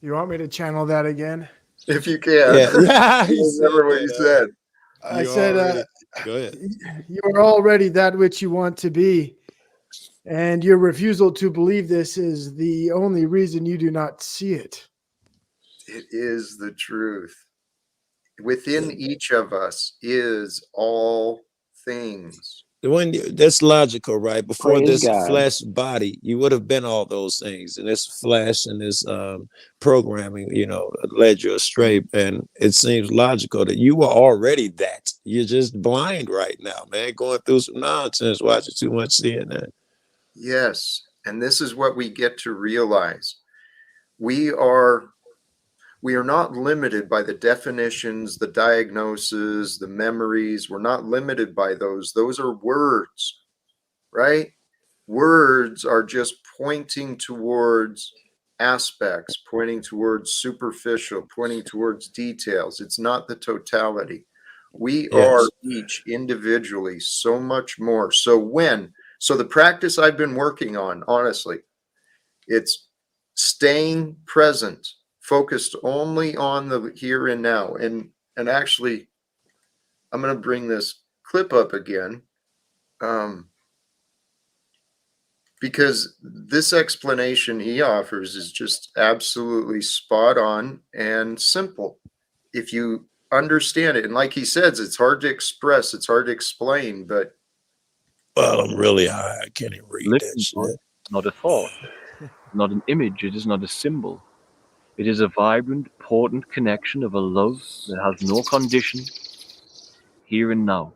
You want me to channel that again? If you can. Yeah. Yeah. He said Remember what you that. said. I You said, already go ahead. you are already that which you want to be. And your refusal to believe this is the only reason you do not see it. It is the truth. Within each of us is all things. That's logical, right? Before Praise this God. flesh body, you would have been all those things, and this flesh and this programming, led you astray. And it seems logical that you were already that. You're just blind right now, man, going through some nonsense, watching too much CNN. Yes. And this is what we get to realize. We are not limited by the definitions, the diagnoses, the memories. We're not limited by those. Those are words, right? Words are just pointing towards aspects, pointing towards superficial, pointing towards details. It's not the totality. We are each individually so much more. So the practice I've been working on, honestly, it's staying present, focused only on the here and now. And actually, I'm going to bring this clip up again. Because this explanation he offers is just absolutely spot on and simple. If you understand it, and like he says, it's hard to express, it's hard to explain, but well, I'm really high. I can't even read that shit. Not a thought, not an image, it is not a symbol. It is a vibrant, potent connection of a love that has no condition, here and now.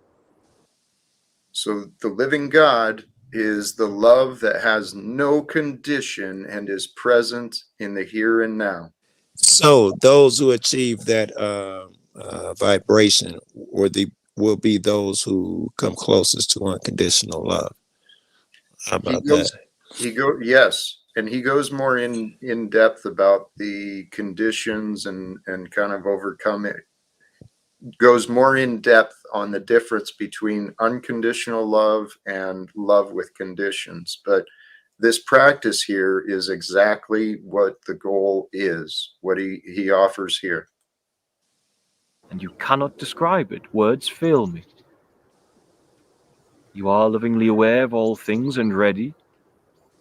So the living God is the love that has no condition and is present in the here and now. So those who achieve that vibration will be those who come closest to unconditional love. How about that? Yes. And he goes more in depth about the conditions and kind of overcome it. Goes more in depth on the difference between unconditional love and love with conditions. But this practice here is exactly what the goal is, what he offers here. And you cannot describe it. Words fail me. You are lovingly aware of all things and ready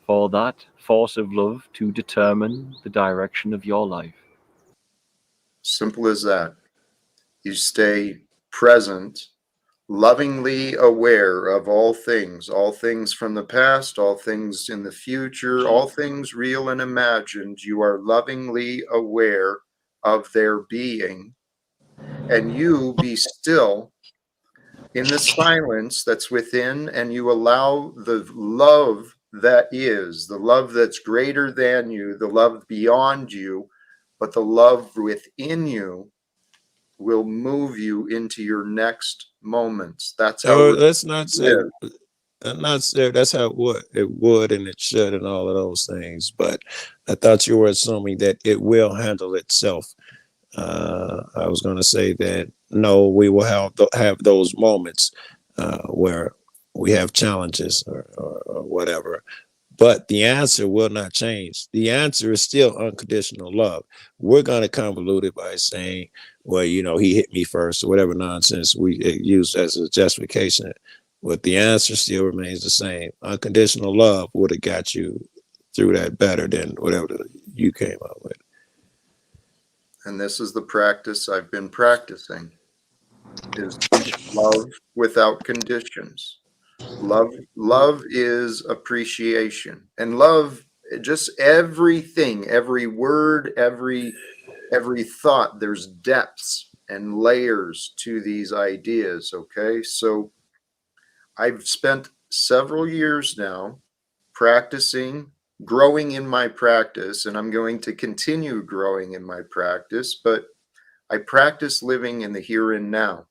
for that force of love to determine the direction of your life. Simple as that. You stay present, lovingly aware of all things from the past, all things in the future, all things real and imagined. You are lovingly aware of their being, and you be still in the silence that's within, and you allow the love that is, the love that's greater than you, the love beyond you, but the love within you will move you into your next moments. That's how let's not say that's how it would and it should and all of those things. But I thought you were assuming that it will handle itself. I was going to say that no, we will have those moments where we have challenges or whatever. But the answer will not change. The answer is still unconditional love. We're going to convolute it by saying, well, he hit me first or whatever nonsense we use as a justification. But the answer still remains the same. Unconditional love would have got you through that better than whatever you came up with. And this is the practice I've been practicing, is love without conditions. Love is appreciation, and love, just everything, every word, every thought, there's depths and layers to these ideas. Okay, so I've spent several years now practicing, growing in my practice, and I'm going to continue growing in my practice, but I practice living in the here and now.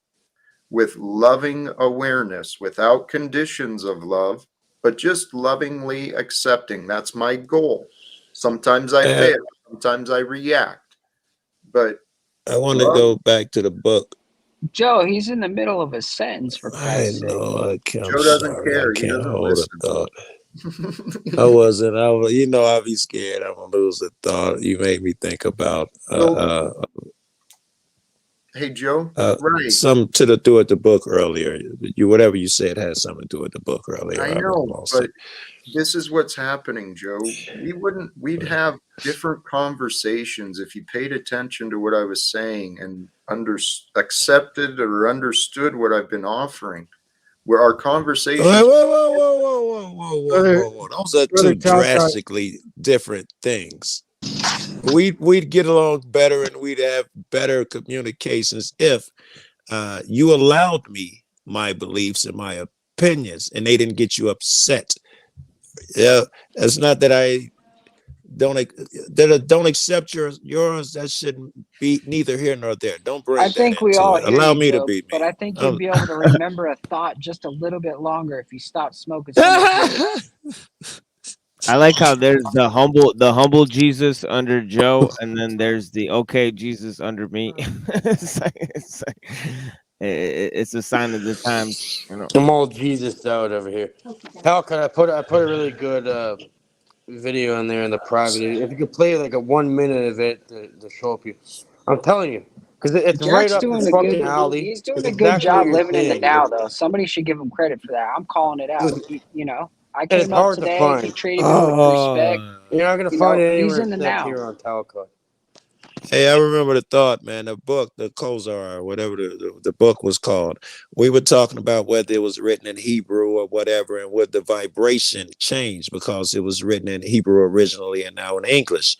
with loving awareness, without conditions of love, but just lovingly accepting. That's my goal. Sometimes I fail, sometimes I react, but I want to love. go back to the book. Joe, he's in the middle of a sentence, for I Christ's sake. know. I'm Joe doesn't sorry. I care. He can't doesn't hold a listen. thought. I wasn't. I was. You know, I'll be scared. I'm gonna lose a thought. You made me think about Hey, Joe. Right. something to do with the book earlier. You whatever you said had something to do with the book earlier. I know, but this is what's happening, Joe. We'd have different conversations if you paid attention to what I was saying and accepted or understood what I've been offering. Where our conversations. Whoa. Those are two drastically different things. We'd get along better and we'd have better communications if you allowed me my beliefs and my opinions and they didn't get you upset. Yeah, it's not that I don't accept yours. That shouldn't be neither here nor there. Don't bring I that think we into all it. hear Allow you, me Joe, to be me. but I think you'd be able to remember a thought just a little bit longer if you stopped smoking so much. I like how there's the humble Jesus under Joe, and then there's the okay Jesus under me. It's a sign of the times, you know. I'm all Jesus out over here. Talcott, I put a really good video in there in the private. If you could play like a 1 minute of it to show up you, I'm telling you, because it's right Jack's up doing this a fucking good. alley. He's doing It's a good exactly what job you're living in the saying. now, though. Somebody should give him credit for that. I'm calling it out. You know, I And it's came up hard to today. He find. treated me with respect. You're not gonna You find know, it he's anywhere in the except now. here on Talcott. Hey, I remember the thought, man. The book, the Kozar, or whatever the book was called. We were talking about whether it was written in Hebrew or whatever, and would the vibration change because it was written in Hebrew originally and now in English.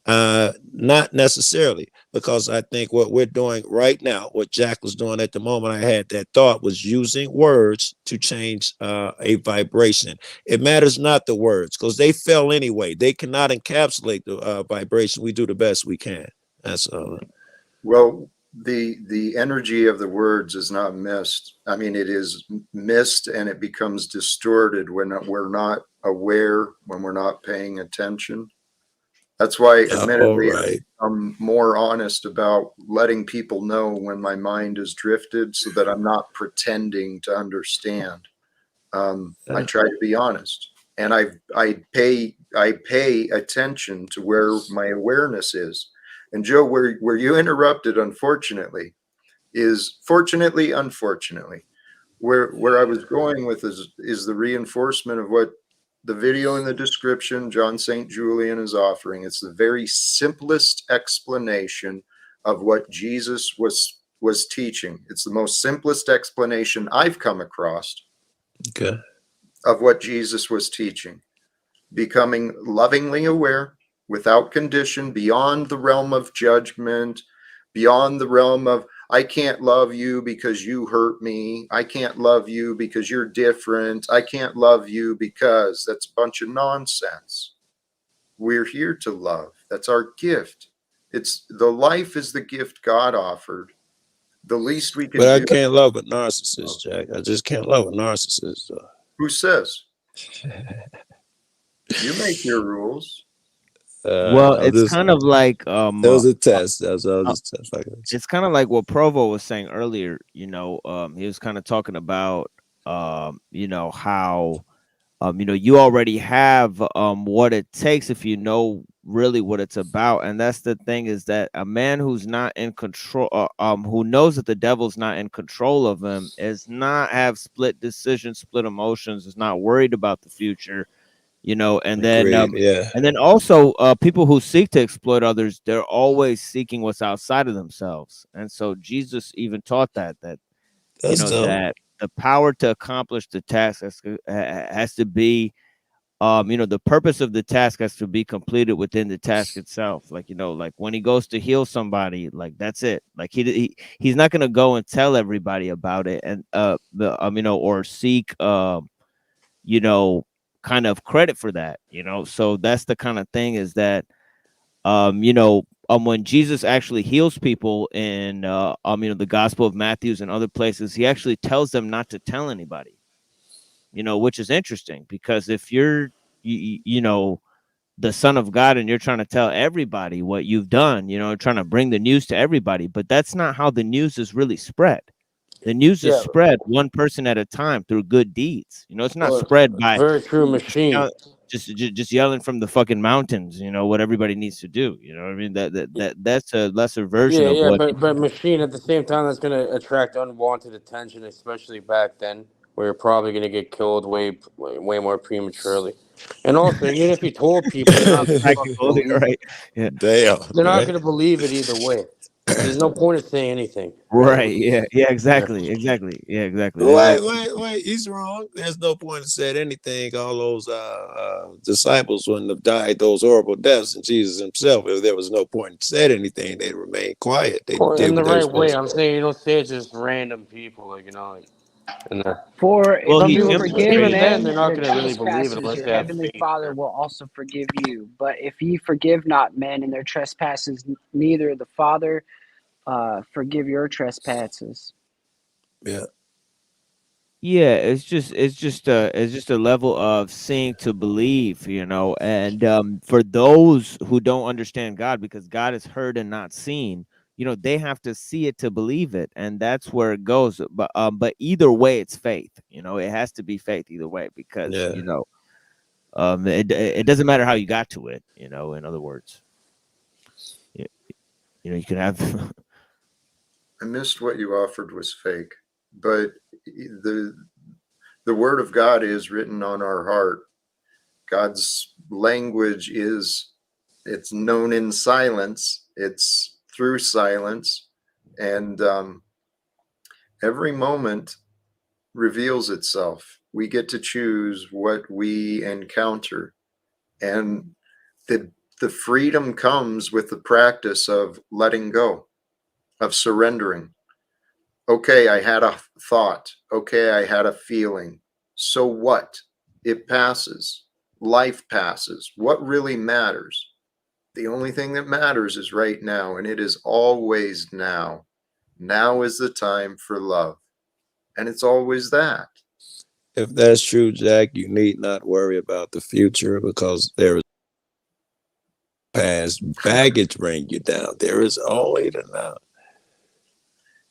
Not necessarily, because I think what we're doing right now, what Jack was doing at the moment I had that thought, was using words to change a vibration. It matters not the words, because they fell anyway. They cannot encapsulate the vibration. We do the best we can. That's Well, the energy of the words is not missed. I mean, it is missed and it becomes distorted when we're not aware, when we're not paying attention. That's why, admittedly, I'm more honest about letting people know when my mind is drifted, so that I'm not pretending to understand. I try to be honest, and I pay attention to where my awareness is. And Joe, where you interrupted, unfortunately, is fortunately, unfortunately, where I was going with is the reinforcement of what the video in the description John St. Julian is offering. It's the very simplest explanation of what Jesus was teaching. It's the most simplest explanation I've come across of what Jesus was teaching. Becoming lovingly aware, without condition, beyond the realm of judgment, beyond the realm of, I can't love you because you hurt me. I can't love you because you're different. I can't love you because that's a bunch of nonsense. We're here to love. That's our gift. It's the life is the gift God offered. The least we can do. But I can't love a narcissist, Jack. I just can't love a narcissist. Who says? You make your rules. Well, it's kind of like that was a test. That was a test. It's kind of like what Provo was saying earlier. You know, he was kind of talking about, you know, how, you know, you already have what it takes if you know really what it's about. And that's the thing, is that a man who's not in control, who knows that the devil's not in control of him, is not have split decisions, split emotions, is not worried about the future. You know, and then and then also people who seek to exploit others, they're always seeking what's outside of themselves. And so Jesus even taught that you know, that the power to accomplish the task has to be, you know, the purpose of the task has to be completed within the task itself. Like, you know, like when he goes to heal somebody, like that's it. Like he's not gonna go and tell everybody about it, and you know, or seek you know, kind of credit for that, you know. So that's the kind of thing, is that you know, when Jesus actually heals people in the Gospel of Matthew and other places, he actually tells them not to tell anybody, which is interesting, because if you're the Son of God and you're trying to tell everybody what you've done, trying to bring the news to everybody, but that's not how the news is really spread. The news is Yeah, spread one person at a time through good deeds. It's not well, spread by very true machine. just yelling from the fucking mountains, what everybody needs to do. You know what I mean? That's a lesser version Yeah, of yeah, what. but machine at the same time that's gonna attract unwanted attention, especially back then, where you're probably gonna get killed way more prematurely. And also, even if you told people, they're not gonna fucking believe it. Right? Yeah. Damn, They're not right? gonna believe it either way. So there's no point of saying anything, right? Right. Yeah. Yeah. Yeah. Exactly. Yeah. Exactly. Wait. He's wrong. There's no point in saying anything. All those disciples wouldn't have died those horrible deaths, and Jesus himself, if there was no point in saying anything, they'd remain quiet. They Well, did in what the they were right way. supposed I'm saying you don't say it just random people, in there. For if Well, Some he you people, forgive even demonstrated. then, they're men not their gonna really believe it trespasses, unless your they have heavenly faith. Father will also forgive you. But if ye forgive not men in their trespasses, neither the Father forgive your trespasses. yeah. Yeah, it's just a level of seeing to believe, and for those who don't understand God, because God is heard and not seen, they have to see it to believe it, and that's where it goes. But either way, it's faith. It has to be faith either way, because Yeah. it doesn't matter how you got to it. In other words, you, you can have. I missed what you offered was fake, but the word of God is written on our heart. God's language it's known in silence. It's through silence, and every moment reveals itself. We get to choose what we encounter, and the freedom comes with the practice of letting go, of surrendering. Okay, I had a thought. Okay, I had a feeling. So what? It passes. Life passes. What really matters? The only thing that matters is right now, and it is always now. Now is the time for love. And it's always that. If that's true, Jack, you need not worry about the future, because there is past baggage bring you down. There is only the now.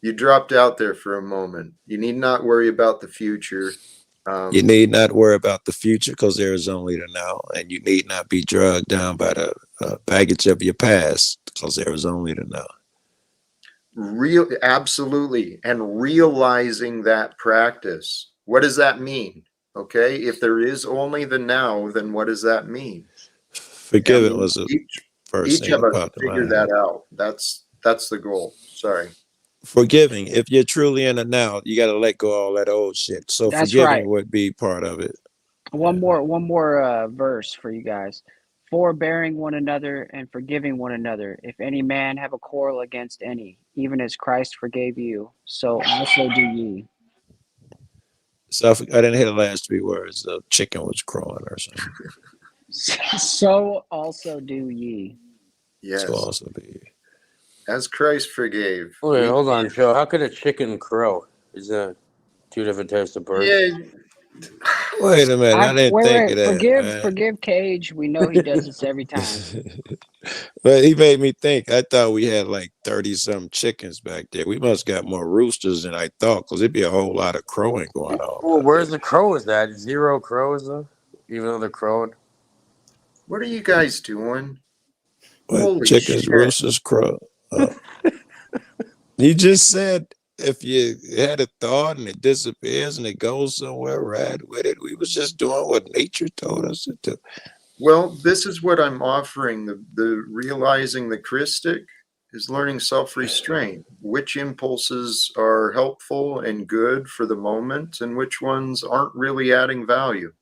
You dropped out there for a moment. You need not worry about the future. You need not worry about the future, because there is only the now, and you need not be dragged down by the baggage of your past, because there is only the now. Absolutely. And realizing that practice. What does that mean? Okay. If there is only the now, then what does that mean? Forgiving was the first Each thing of that us popped in my figure head. that out. That's the goal. Sorry. Forgiving. If you're truly in the now, you got to let go of all that old shit. So That's right. forgiving would be part of it. One more verse for you guys. Forbearing one another and forgiving one another. If any man have a quarrel against any, even as Christ forgave you, so also do ye. So I didn't hear the last three words. The chicken was crowing or something. So also do ye. Yes. So also do ye. As Christ forgave. Wait, hold on, Joe. How could a chicken crow? Is that two different types of birds? Yeah. Wait a minute. I didn't think of that. Forgive Cage. We know he does this every time. But he made me think. I thought we had like 30-some chickens back there. We must got more roosters than I thought, because it'd be a whole lot of crowing going on. Well, where's the crows at? 0 crows, though? Even though they're crowing? What are you guys doing? What, Holy chickens, shit. roosters, crow. You just said if you had a thought and it disappears and it goes somewhere, ride with it. We was just doing what nature told us to do. Well, this is what I'm offering. The realizing the Christic is learning self-restraint. Which impulses are helpful and good for the moment, and which ones aren't really adding value.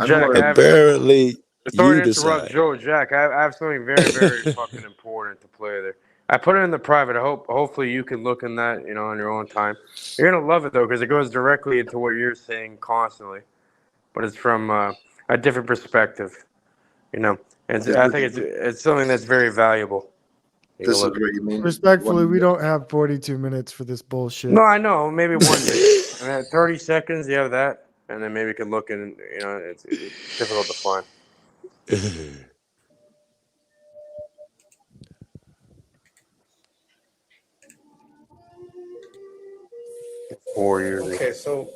Jack, apparently, sorry you to interrupt, decide. Joe. Jack, I have something very, very fucking important to play there. I put it in the private. Hopefully you can look in that, on your own time. You're gonna love it though, because it goes directly into what you're saying constantly, but it's from a different perspective, and I think it's something that's very valuable. This is what you mean. Respectfully, we don't have 42 minutes for this bullshit. No, I know. Maybe 1 minute. 30 seconds. You have that, and then maybe we can look and it's difficult to find. It's 4 years. Okay, so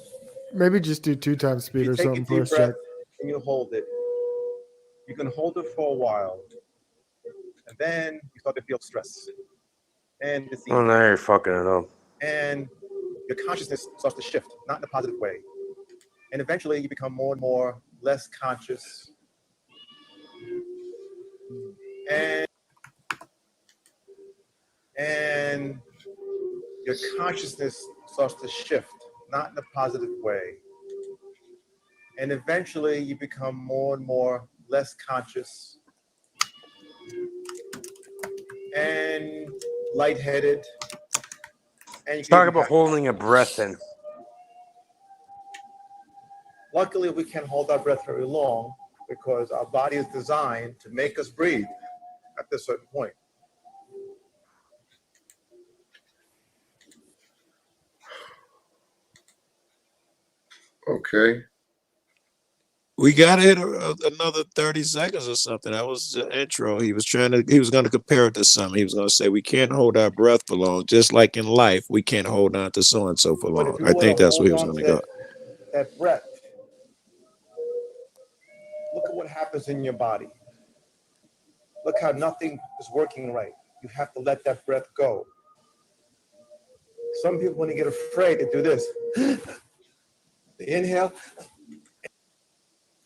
Maybe just do 2 times speed you or take a something deep first, breath Jack. and you hold it. You can hold it for a while, and then you start to feel stress. And it's Oh, now you're fucking it up. and your consciousness starts to shift, not in a positive way. And eventually you become more and more less conscious. And your consciousness starts to shift, not in a positive way. And eventually you become more and more less conscious and lightheaded. And you Talk about holding a breath in. Luckily, we can't hold our breath very long because our body is designed to make us breathe at this certain point. Okay. We got to hit another 30 seconds or something. That was the intro. He was going to compare it to something. He was going to say, we can't hold our breath for long. Just like in life, we can't hold on to so-and-so for long. I think that's where he was going to go. That breath, look at what happens in your body. Look how nothing is working right. You have to let that breath go. Some people, when they get afraid, they do this. They inhale.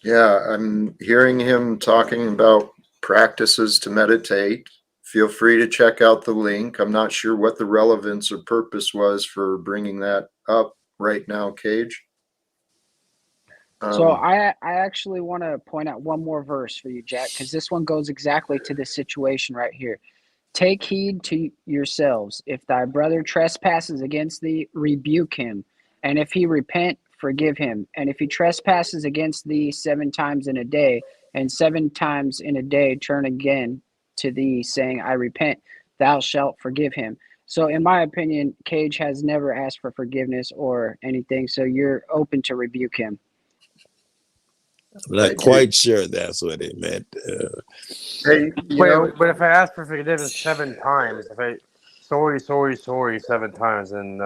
Yeah, I'm hearing him talking about practices to meditate. Feel free to check out the link. I'm not sure what the relevance or purpose was for bringing that up right now, Cage. So I actually want to point out one more verse for you, Jack, because this one goes exactly to this situation right here. Take heed to yourselves. If thy brother trespasses against thee, rebuke him. And if he repent, forgive him. And if he trespasses against thee 7 times in a day, and 7 times in a day turn again to thee, saying, I repent, thou shalt forgive him. So in my opinion, Cage has never asked for forgiveness or anything, so you're open to rebuke him. I'm not quite sure that's what it meant. Hey, but if I ask for forgiveness 7 times, if I sorry 7 times, then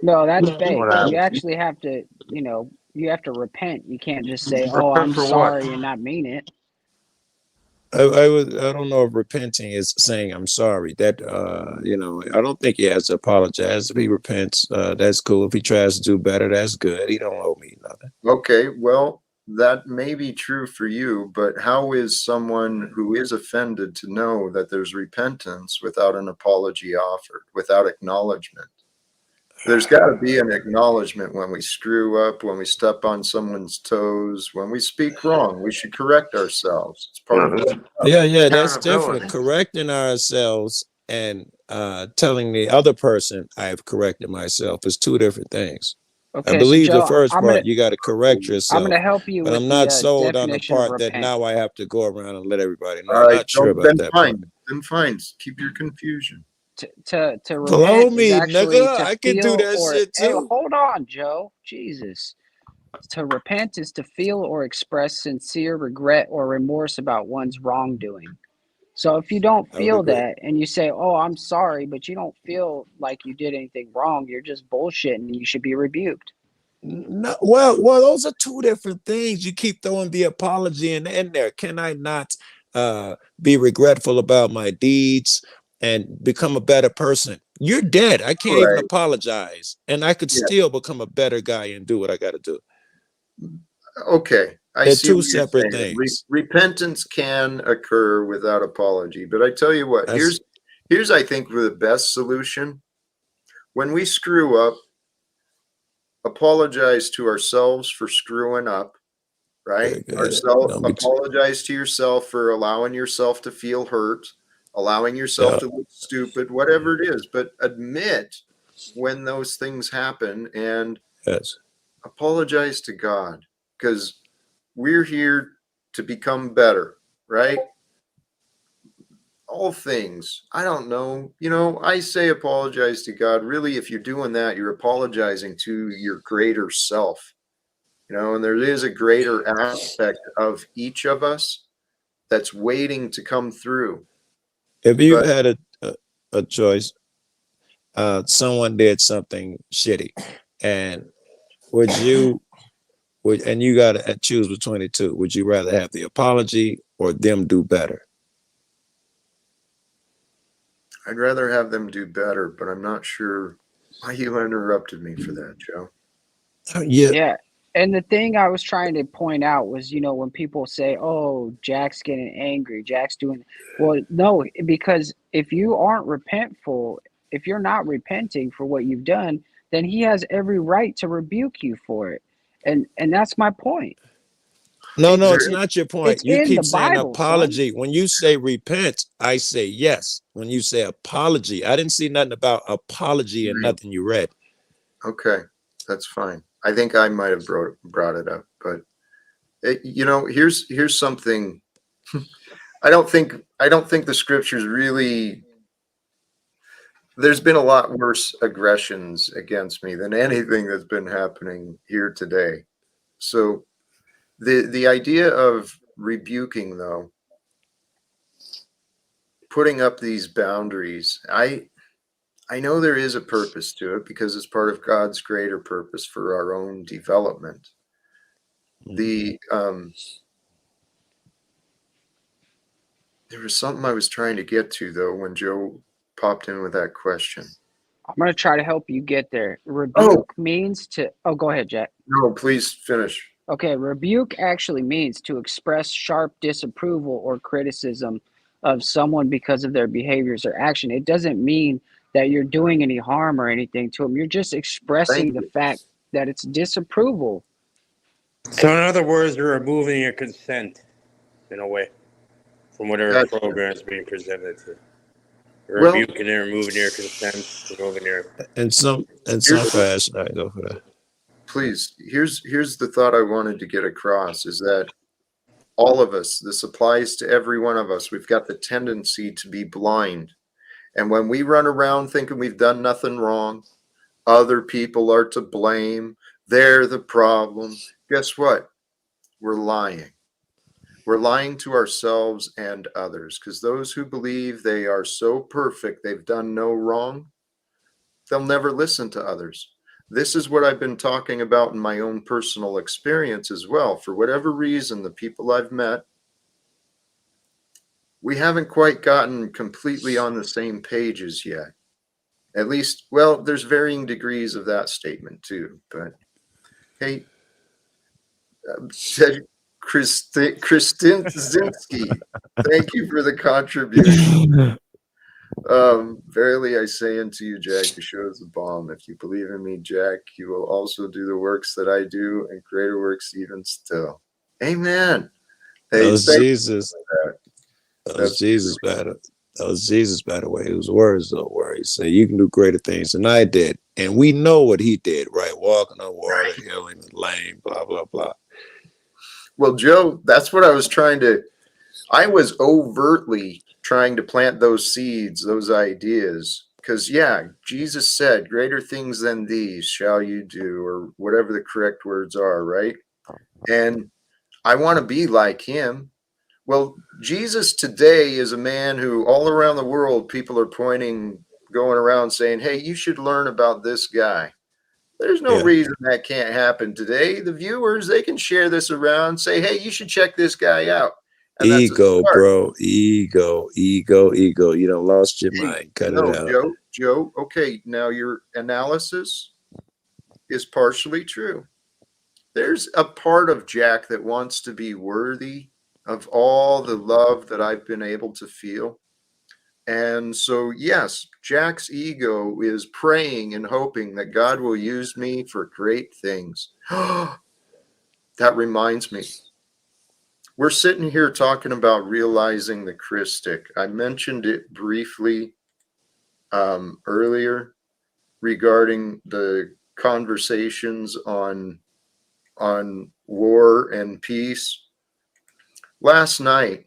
no, that's fake. what happens? You actually have to, you have to repent. You can't just say, "Oh, Repent I'm for what? sorry," and not mean it. I don't know if repenting is saying I'm sorry. That I don't think he has to apologize. If he repents, that's cool. If he tries to do better, that's good. He don't owe me nothing. Okay, well, that may be true for you, but how is someone who is offended to know that there's repentance without an apology offered, without acknowledgement? There's got to be an acknowledgement when we screw up, when we step on someone's toes, when we speak wrong. We should correct ourselves. It's part of it. Yeah, that's different. Correcting ourselves and telling the other person I've corrected myself is 2 different things. Okay, I believe so the first I'm part, gonna, you got to correct yourself. I'm going to help you but with I'm not the sold on the definition of part that repent. now I have to go around and let everybody know. All I'm right, not sure about then that fine. part. Then fine. Keep your confusion. To Blow repent me, is actually nigga. to I can do feel that or shit hey, too. hold on, Joe. Jesus. To repent is to feel or express sincere regret or remorse about one's wrongdoing. So if you don't I would feel agree. that and you say, "Oh, I'm sorry," but you don't feel like you did anything wrong, you're just bullshitting and you should be rebuked. No, well, those are 2 different things. You keep throwing the apology in there. Can I not be regretful about my deeds and become a better person? You're dead. I can't even apologize, and I could still become a better guy and do what I got to do. Okay, I They're see 2 what you're separate saying. things. Repentance can occur without apology, but I tell you what, here's I think the best solution. When we screw up, apologize to ourselves for screwing up, right? Apologize to yourself for allowing yourself to feel hurt, allowing yourself to look stupid, whatever it is, but admit when those things happen and apologize to God, because we're here to become better, right? all things. I don't know. You know, I say apologize to God. Really, if you're doing that, you're apologizing to your greater self. You know, and there is a greater aspect of each of us that's waiting to come through. If you But had a choice, someone did something shitty, and would you and you got to choose between the two? Would you rather have the apology or them do better? I'd rather have them do better, but I'm not sure why you interrupted me for that, Joe. Yeah. Yeah. And the thing I was trying to point out was, when people say, "Oh, Jack's getting angry, Jack's doing," well, no, because if you aren't repentful, if you're not repenting for what you've done, then he has every right to rebuke you for it. And that's my point. No, It's it's it, not your it's point. You in the keep saying Bible, son. apology. When you say repent, I say yes. When you say apology, I didn't see nothing about apology and nothing you read. Okay, that's fine. I think I might have brought it up, but here's something. I don't think the scriptures really. There's been a lot worse aggressions against me than anything that's been happening here today. So the idea of rebuking, though, putting up these boundaries, I know there is a purpose to it because it's part of God's greater purpose for our own development. There was something I was trying to get to, though, when Joe popped in with that question. I'm going to try to help you get there. Rebuke means to. Oh, go ahead, Jack. No, please finish. Okay, rebuke actually means to express sharp disapproval or criticism of someone because of their behaviors or action. It doesn't mean that you're doing any harm or anything to them. You're just expressing the fact that it's disapproval. So, in other words, you're removing your consent, in a way, from whatever program is being presented to. You're rebuking and removing your consent, removing your. In some fashion, I go for that. Please, here's the thought I wanted to get across is that all of us, this applies to every one of us, we've got the tendency to be blind. And when we run around thinking we've done nothing wrong, other people are to blame, they're the problem, guess what? We're lying. We're lying to ourselves and others, because those who believe they are so perfect, they've done no wrong, they'll never listen to others. This is what I've been talking about in my own personal experience as well. For whatever reason, the people I've met, we haven't quite gotten completely on the same pages yet. At least, well, there's varying degrees of that statement too. But hey, Christinski, thank you for the contribution. Verily I say unto you, Jack, the show is a bomb. If you believe in me, Jack, you will also do the works that I do, and greater works even still. Amen. Hey, that was Jesus. That was Jesus better. That was Jesus, by the way. His words, though, where he said, "You can do greater things than I did," and we know what he did, right? Walking on water, healing the lame, blah blah blah. Well, Joe, that's what I was trying to. I was overtly trying to plant those seeds, those ideas, because Jesus said, "Greater things than these shall you do," or whatever the correct words are, right? And I want to be like him. Well, Jesus today is a man who all around the world, people are going around saying, "Hey, you should learn about this guy." There's no reason that can't happen today. The viewers, they can share this around, say, "Hey, you should check this guy out." And that's a Ego, start. bro. Ego. You done lost your mind. Cut it out. Joe. Okay, now your analysis is partially true. There's a part of Jack that wants to be worthy of all the love that I've been able to feel. And so, yes, Jack's ego is praying and hoping that God will use me for great things. That reminds me. We're sitting here talking about realizing the Christic. I mentioned it briefly earlier regarding the conversations on war and peace. Last night,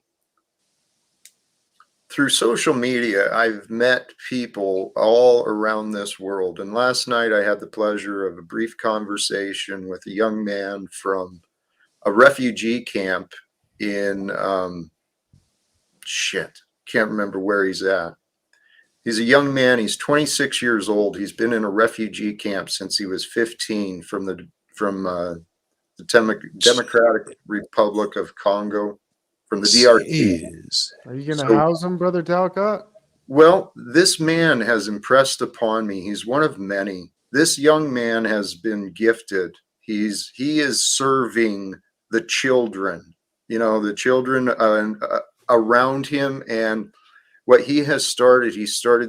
through social media, I've met people all around this world. And last night I had the pleasure of a brief conversation with a young man from a refugee camp in, can't remember where he's at. He's a young man. He's 26 years old. He's been in a refugee camp since he was 15 from the Democratic Republic of Congo, from the DRC. Jeez. Are you gonna So, house him, Brother Talcott? well, this man has impressed upon me. He's one of many. This young man has been gifted. He is serving the children, the children around him. And what he started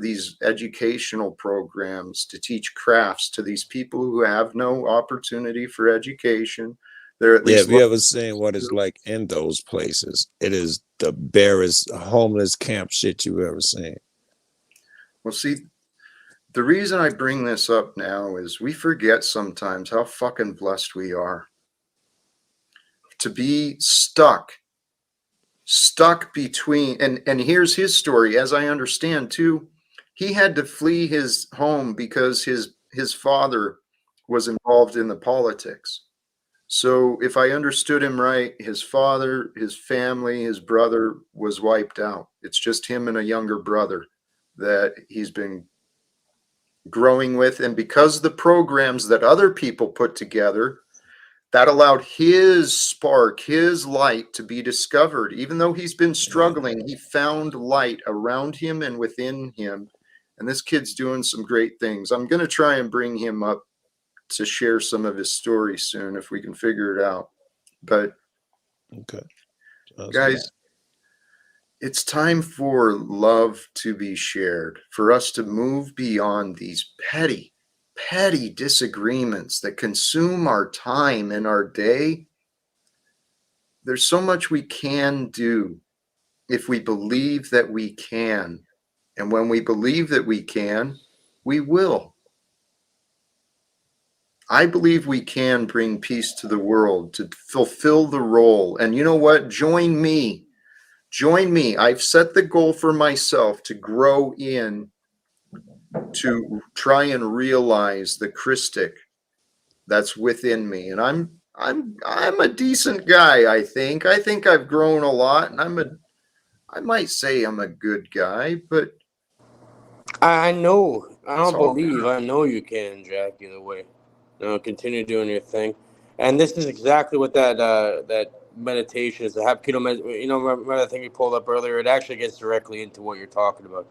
these educational programs to teach crafts to these people who have no opportunity for education. They're at Yeah, least have you ever seen what it's like in those places? It is the barest homeless camp shit you've ever seen. well, see, the reason I bring this up now is we forget sometimes how fucking blessed we are to be stuck between, and here's his story, as I understand too. He had to flee his home because his father was involved in the politics. So if I understood him right, his father, his family, his brother was wiped out. It's just him and a younger brother that he's been growing with. And because the programs that other people put together, that allowed his spark, his light to be discovered. Even though he's been struggling, he found light around him and within him. And this kid's doing some great things. I'm going to try and bring him up to share some of his story soon if we can figure it out. But Okay. guys, it's time for love to be shared, for us to move beyond these petty disagreements that consume our time and our day. There's so much we can do if we believe that we can. And when we believe that we can, we will. I believe we can bring peace to the world, to fulfill the role. And you know what? Join me. I've set the goal for myself to grow in, to try and realize the Christic that's within me. And I'm a decent guy, I think. I think I've grown a lot, and I might say I'm a good guy, but I know. I it's don't all believe. I know you can, Jack. Either way, continue doing your thing. And this is exactly what that meditation is. The Hapkido remember that thing you pulled up earlier? It actually gets directly into what you're talking about.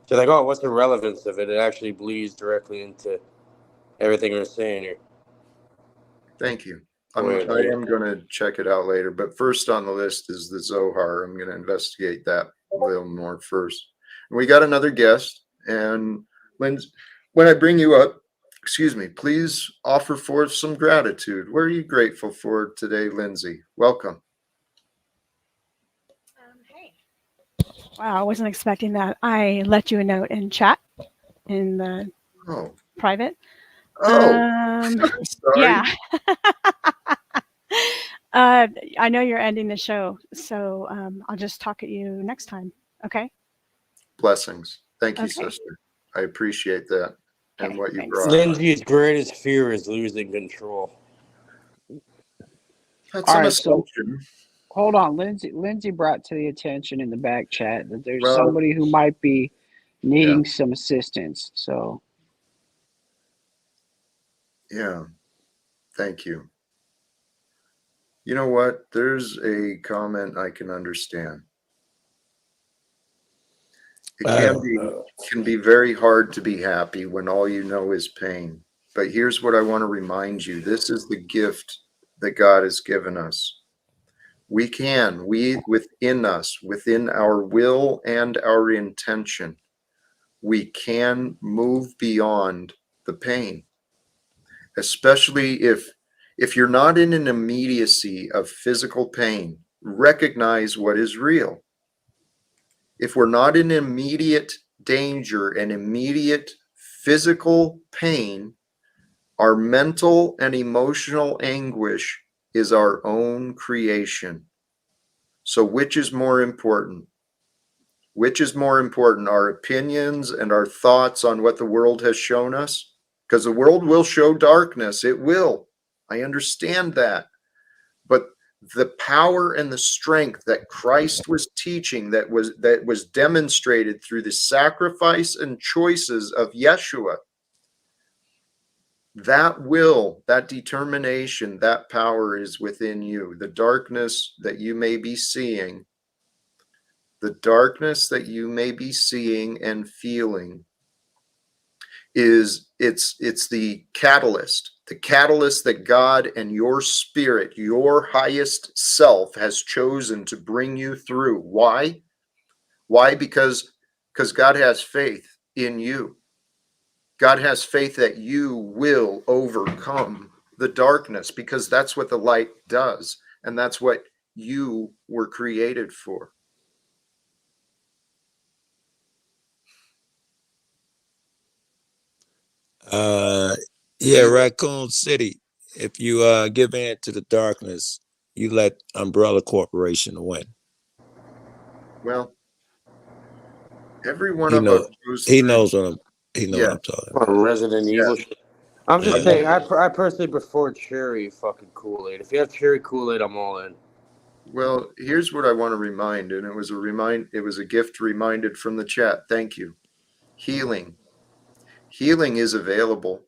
So like, oh, what's the relevance of it? It actually bleeds directly into everything we're saying here. Thank you. I am going to check it out later, but first on the list is the Zohar. I'm going to investigate that a little more first. And we got another guest, and when I bring you up, please offer forth some gratitude. What are you grateful for today, Lindsay? Welcome. Hey. Wow, I wasn't expecting that. I let you a note in chat in the private. Sorry. Yeah. I know you're ending the show, so I'll just talk at you next time. Okay. Blessings. Thank you, sister. I appreciate that and what you brought. Lindsay's greatest fear is losing control. That's All an right, assumption. So hold on, Lindsay brought to the attention in the back chat that there's somebody who might be needing some assistance. So yeah, thank you. You know what? There's a comment I can understand. It can be very hard to be happy when all you know is pain. But here's what I want to remind you. This is the gift that God has given us. We within us, within our will and our intention, we can move beyond the pain. Especially if you're not in an immediacy of physical pain, recognize what is real. If we're not in immediate danger and immediate physical pain, our mental and emotional anguish is our own creation. So which is more important? Which is more important, our opinions and our thoughts on what the world has shown us? Because the world will show darkness. It will. I understand that. But the power and the strength that Christ was teaching, that was demonstrated through the sacrifice and choices of Yeshua, that will, that determination, that power is within you. The darkness that you may be seeing, and feeling is it's the catalyst that God and your spirit, your highest self, has chosen to bring you through. Why? Because God has faith in you. God has faith that you will overcome the darkness, because that's what the light does, and that's what you were created for. Yeah, Raccoon City. If you give in to the darkness, you let Umbrella Corporation win. Well, every one He of us know goes he through. knows what I'm talking about. Resident Evil shit. I'm just Yeah. saying, I personally prefer cherry fucking Kool-Aid. If you have cherry Kool-Aid, I'm all in. Well, here's what I want to remind, and it was a gift reminded from the chat. Thank you. Healing is available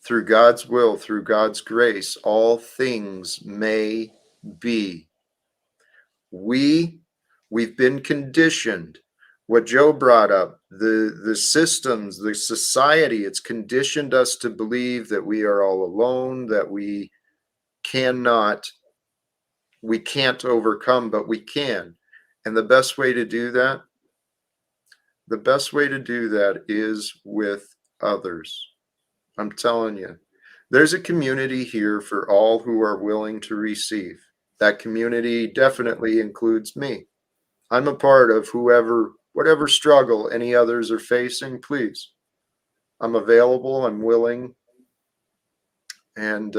through God's will, through God's grace. All things may be. We've been conditioned. What Joe brought up, the systems, the society, it's conditioned us to believe that we are all alone, that we can't overcome, but we can. And the best way to do that is with others. I'm telling you, there's a community here for all who are willing to receive. That community definitely includes me. I'm a part of whatever struggle any others are facing, please. I'm available, I'm willing, and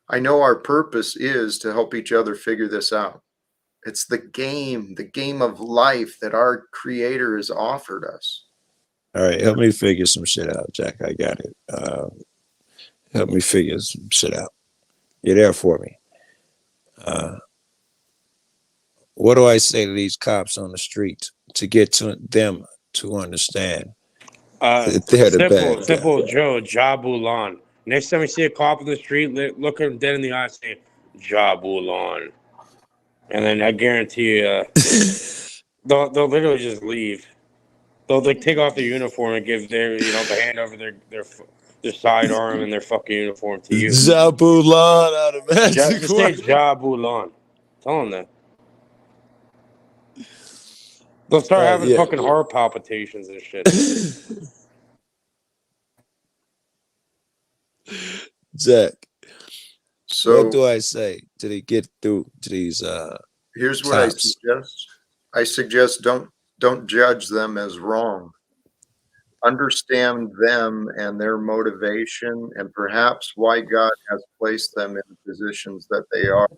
I know our purpose is to help each other figure this out. It's the game of life that our Creator has offered us. All right, help me figure some shit out, Jack. I got it. Help me figure some shit out. You're there for me. What do I say to these cops on the street to get to them to understand that they're the bad guy? Simple Joe, Jabulan. Next time you see a cop in the street, look him dead in the eye and say, Jabulan. And then I guarantee you, they'll literally just leave. They'll take off their uniform and give their the hand over their sidearm and their fucking uniform to you. Jabulan out of Magic. Just say Jabulan. Tell them that. They'll start having fucking heart palpitations and shit. Jack, So what do I say to they get through to these here's what cops? I suggest don't judge them as wrong. Understand them and their motivation, and perhaps why God has placed them in the positions that they are.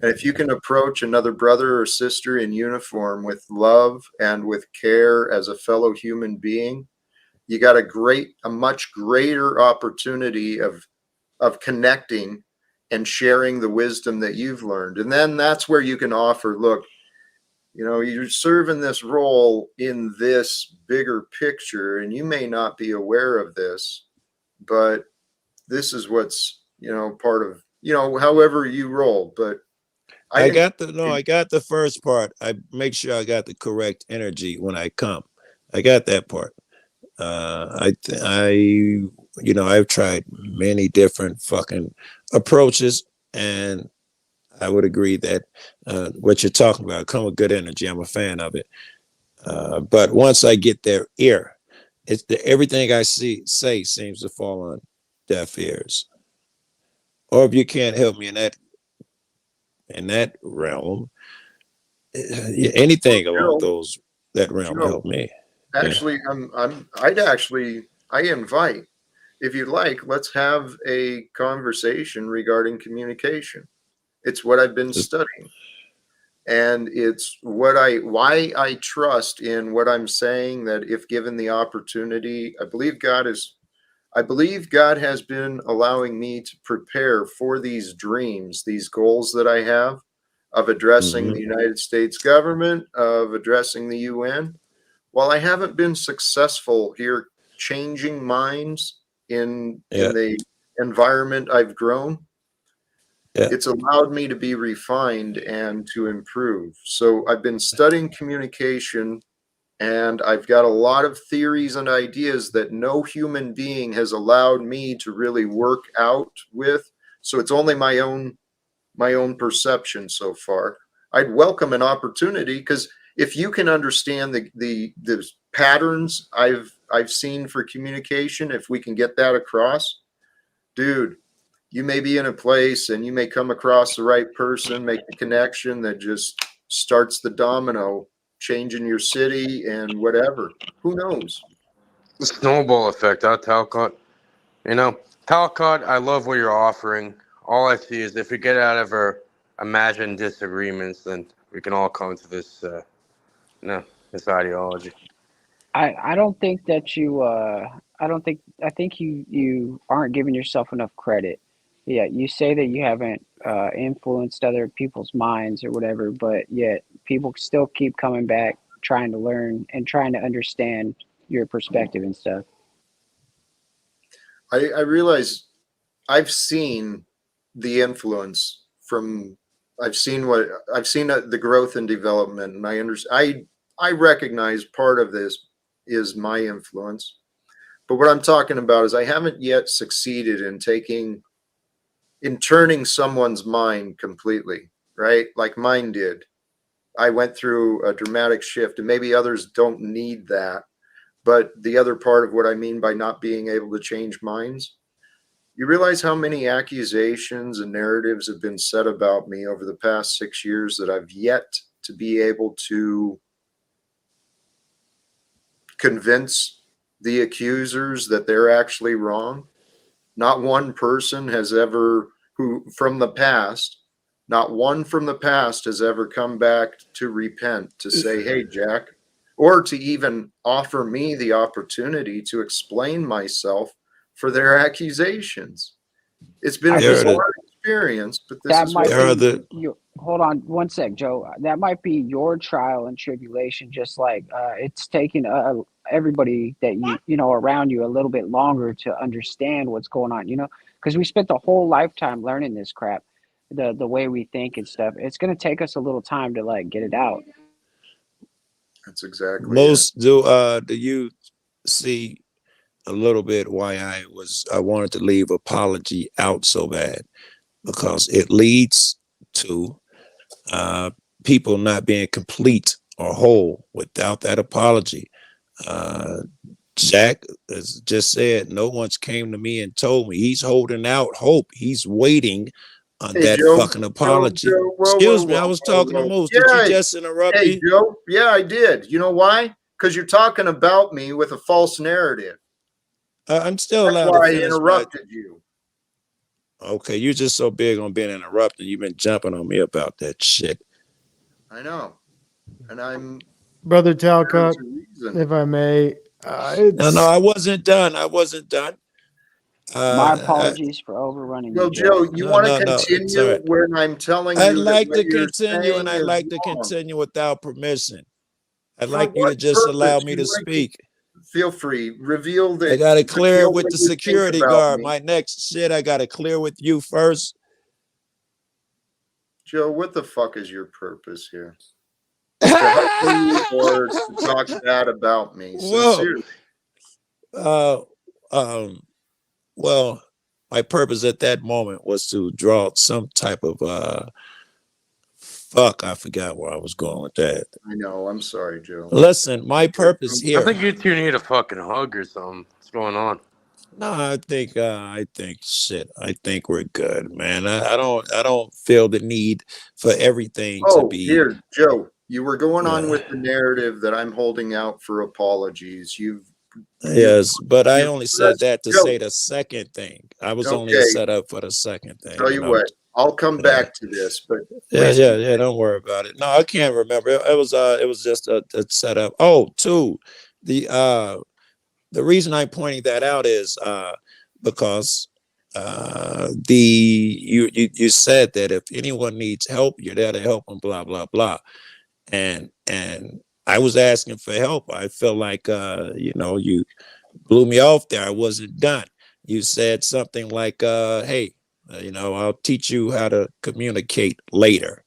And if you can approach another brother or sister in uniform with love and with care as a fellow human being, you got a much greater opportunity of connecting and sharing the wisdom that you've learned. And then that's where you can offer, look, you're serving this role in this bigger picture, and you may not be aware of this, but this is what's, part of, however you roll. But I got the first part. I make sure I got the correct energy when I come. I got that part. I've tried many different fucking approaches, and I would agree that what you're talking about, come with good energy. I'm a fan of it. But once I get their ear, everything I say seems to fall on deaf ears. Or if you can't help me in that realm, anything along that realm help me. Actually, I invite, if you'd like, let's have a conversation regarding communication. It's what I've been studying. And it's why I trust in what I'm saying, that if given the opportunity, I believe God has been allowing me to prepare for these dreams, these goals that I have of addressing the United States government, of addressing the UN. While I haven't been successful here changing minds in the environment I've grown, it's allowed me to be refined and to improve. So I've been studying communication, and I've got a lot of theories and ideas that no human being has allowed me to really work out with. So it's only my own perception so far. I'd welcome an opportunity, because if you can understand the patterns I've seen for communication, if we can get that across, dude, you may be in a place and you may come across the right person, make the connection that just starts the domino, changing your city and whatever. Who knows? The snowball effect, huh, Talcott? You know, Talcott, I love what you're offering. All I see is if we get out of our imagined disagreements, then we can all come to this, this ideology. I don't think that you I think you aren't giving yourself enough credit. Yeah, you say that you haven't influenced other people's minds or whatever, but yet people still keep coming back trying to learn and trying to understand your perspective and stuff. I realize I've seen the influence from, I've seen the growth and development, and I recognize part of this is my influence. But what I'm talking about is I haven't yet succeeded in turning someone's mind completely, right? Like mine did. I went through a dramatic shift, and maybe others don't need that. But the other part of what I mean by not being able to change minds, you realize how many accusations and narratives have been said about me over the past 6 years that I've yet to be able to convince the accusers that they're actually wrong. Not one person has ever, not one from the past has ever come back to repent, to say, hey, Jack, or to even offer me the opportunity to explain myself for their accusations. It's been a bizarre experience, but this is what hold on one sec, Joe. That might be your trial and tribulation, just like it's taking everybody that you know around you a little bit longer to understand what's going on, because we spent the whole lifetime learning this crap, the way we think and stuff. It's going to take us a little time to like get it out. That's exactly most do you see a little bit why I wanted to leave apology out so bad, because it leads to people not being complete or whole without that apology. Jack has just said no one's came to me and told me. He's holding out hope. He's waiting on that fucking apology. Excuse me, I was talking to Moose. Did you just interrupt me? Hey, Joe. Yeah, I did. You know why? Because you're talking about me with a false narrative. I'm still allowed to finish. I interrupted you. Okay, you're just so big on being interrupted. You've been jumping on me about that shit. I know. And I'm Brother Talcott, if I may. No, I wasn't done. My apologies for overrunning. Well, Joe, you want to continue when I'm telling you? I'd like to continue, and I'd like to continue without permission. I'd like you to just allow me to speak. Feel free. Reveal that. I got to clear with the security guard. My next shit, I got to clear with you first. Joe, what the fuck is your purpose here? Or to talk bad about me? Sincerely. Well, my purpose at that moment was to draw some type of I forgot where I was going with that. I know. I'm sorry, Joe. Listen, my purpose here. I think you two need a fucking hug or something. What's going on? No, I think we're good, man. I don't feel the need for everything to be. Here, Joe, you were going on with the narrative that I'm holding out for apologies. Yes, but I only said that to say the second thing. I was only set up for the second thing. Tell you what, I'll come back to this, but Yeah. Don't worry about it. No, I can't remember. It was just a setup. Oh, two, the reason I'm pointing that out is because you said that if anyone needs help, you're there to help them. Blah blah blah. And I was asking for help. I felt like you blew me off there. I wasn't done. You said something like, hey, I'll teach you how to communicate later.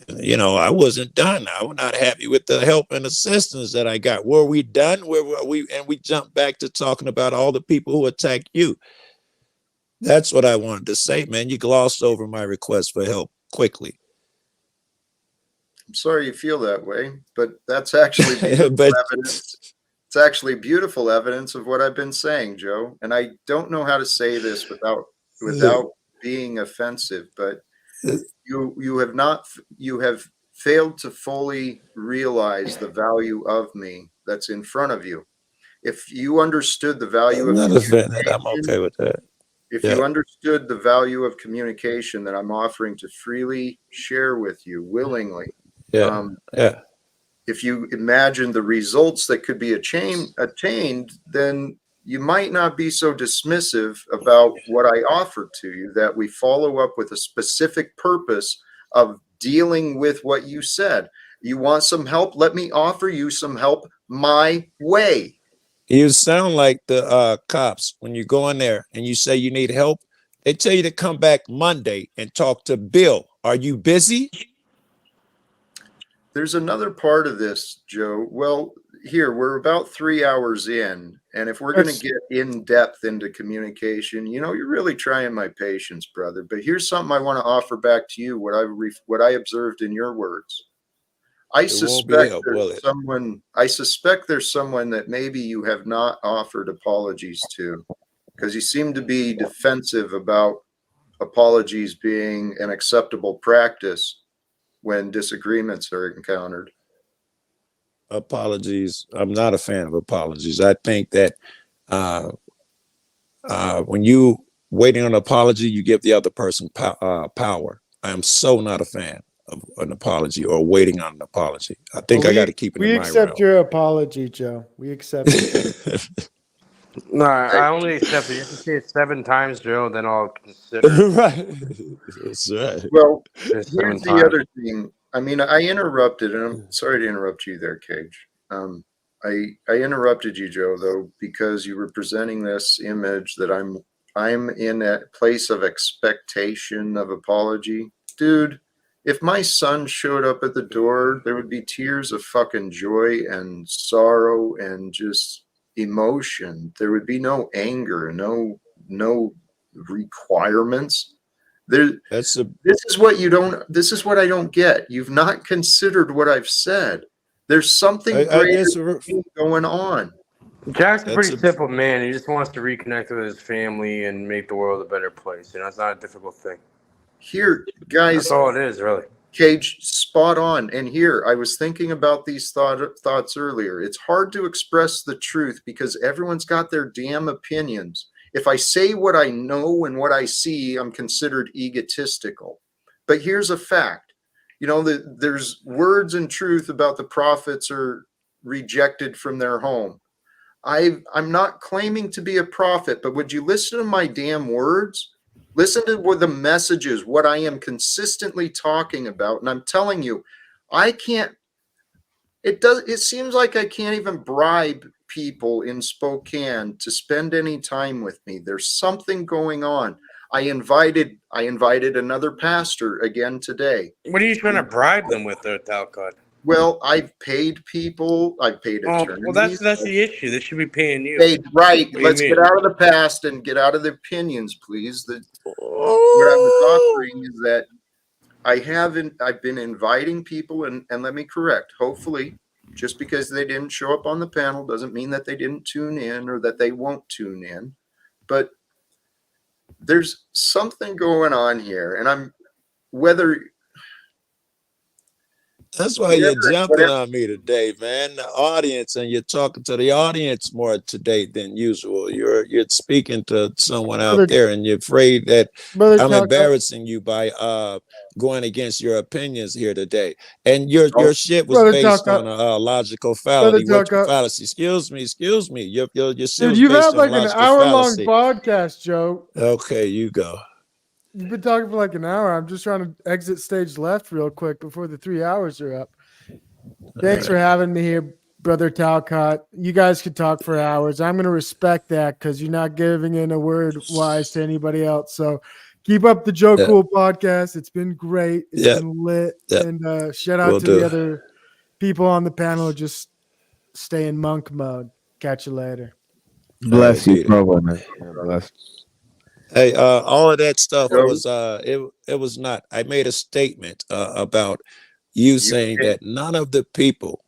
I wasn't done. I was not happy with the help and assistance that I got. Were we done? Where were we? And we jumped back to talking about all the people who attacked you. That's what I wanted to say, man. You glossed over my request for help quickly. I'm sorry you feel that way, but that's actually beautiful evidence. It's actually beautiful evidence of what I've been saying, Joe. And I don't know how to say this without being offensive, but you have failed to fully realize the value of me that's in front of you. If you understood the value of communication, I'm okay with that. If you understood the value of communication that I'm offering to freely share with you willingly, if you imagine the results that could be attained, then you might not be so dismissive about what I offer to you, that we follow up with a specific purpose of dealing with what you said. You want some help? Let me offer you some help my way. You sound like the cops when you go in there and you say you need help. They tell you to come back Monday and talk to Bill. Are you busy? There's another part of this, Joe. Well, here we're about 3 hours in, and if we're going to get in depth into communication, you're really trying my patience, brother. But here's something I want to offer back to you. What I observed in your words. I suspect there's someone that maybe you have not offered apologies to, because you seem to be defensive about apologies being an acceptable practice when disagreements are encountered. Apologies. I'm not a fan of apologies. I think that when you waiting on an apology, you give the other person power. I am so not a fan of an apology or waiting on an apology. I think I got to keep it in my realm. We accept your apology, Joe. We accept it. No, I only accept it. You have to say it 7 times, Joe, then I'll consider. Right. That's right. Well, here's the other thing. I mean, I interrupted, and I'm sorry to interrupt you there, Cage. I interrupted you, Joe, though, because you were presenting this image that I'm in a place of expectation of apology. Dude, if my son showed up at the door, there would be tears of fucking joy and sorrow and just emotion. There would be no anger, no requirements. This is what I don't get. You've not considered what I've said. There's something greater going on. Jack's a pretty simple man. He just wants to reconnect with his family and make the world a better place. It's not a difficult thing. Here, guys. That's all it is, really. Cage, spot on. And here, I was thinking about these thoughts earlier. It's hard to express the truth because everyone's got their damn opinions. If I say what I know and what I see, I'm considered egotistical. But here's a fact. There's words and truth about the prophets are rejected from their home. I'm not claiming to be a prophet, but would you listen to my damn words? Listen to what the messages, what I am consistently talking about. And I'm telling you, it seems like I can't even bribe people in Spokane to spend any time with me. There's something going on. I invited another pastor again today. What are you trying to bribe them with, though, Talcott? Well, I've paid people. I've paid attorneys. Well, that's the issue. They should be paying you. Right. Let's get out of the past and get out of the opinions, please. What I was offering is that I've been inviting people, and let me correct. Hopefully, just because they didn't show up on the panel doesn't mean that they didn't tune in or that they won't tune in. But there's something going on here, and That's why you're jumping on me today, man. The audience, and you're talking to the audience more today than usual. You're speaking to someone out there, and you're afraid that I'm embarrassing you by going against your opinions here today. And your shit was based on a logical fallacy. Fallacy. Excuse me. Your shit Dude, was you've based had on like an logical hour-long fallacy. podcast, Joe. Okay, you go. You've been talking for like an hour. I'm just trying to exit stage left real quick before the 3 hours are up. Thanks for having me here, Brother Talcott. You guys could talk for hours. I'm going to respect that because you're not giving in a word wise to anybody else. So keep up the Joe Cool podcast. It's been great. It's been lit. And shout out to the other people on the panel just stay in monk mode. Catch you later. Bless you, brother. Bless. Hey, all of that stuff was it was not. I made a statement about you saying that none of the people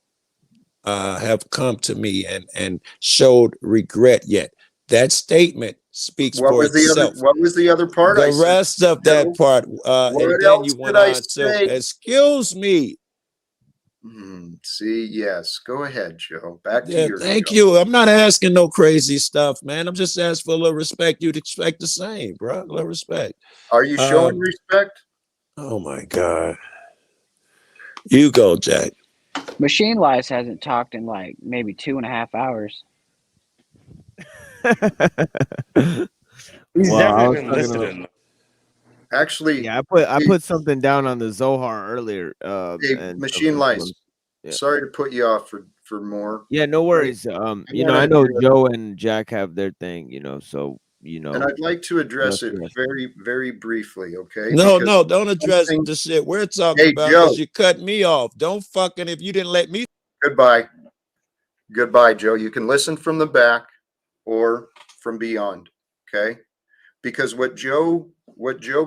have come to me and showed regret yet. That statement speaks for itself. What was the other part? The rest of that part, and then you went on to, excuse me. See, yes. Go ahead, Joe. Back to your thank you. I'm not asking no crazy stuff, man. I'm just asking for a little respect. You'd expect the same, bro. A little respect. Are you showing respect? Oh my God. You go, Jack. Machine Lice hasn't talked in like maybe 2.5 hours. He's definitely been listening. listening. Actually, yeah, I put something down on the Zohar earlier. And Machine Lice. Yeah. Sorry to put you off for more. Yeah, no worries. I know Joe and Jack have their thing, so And I'd like to address it very, very briefly, okay? No, don't address the shit we're talking about because you cut me off. Don't fucking if you didn't let me. Goodbye. Goodbye, Joe. You can listen from the back or from beyond, okay? Because what Joe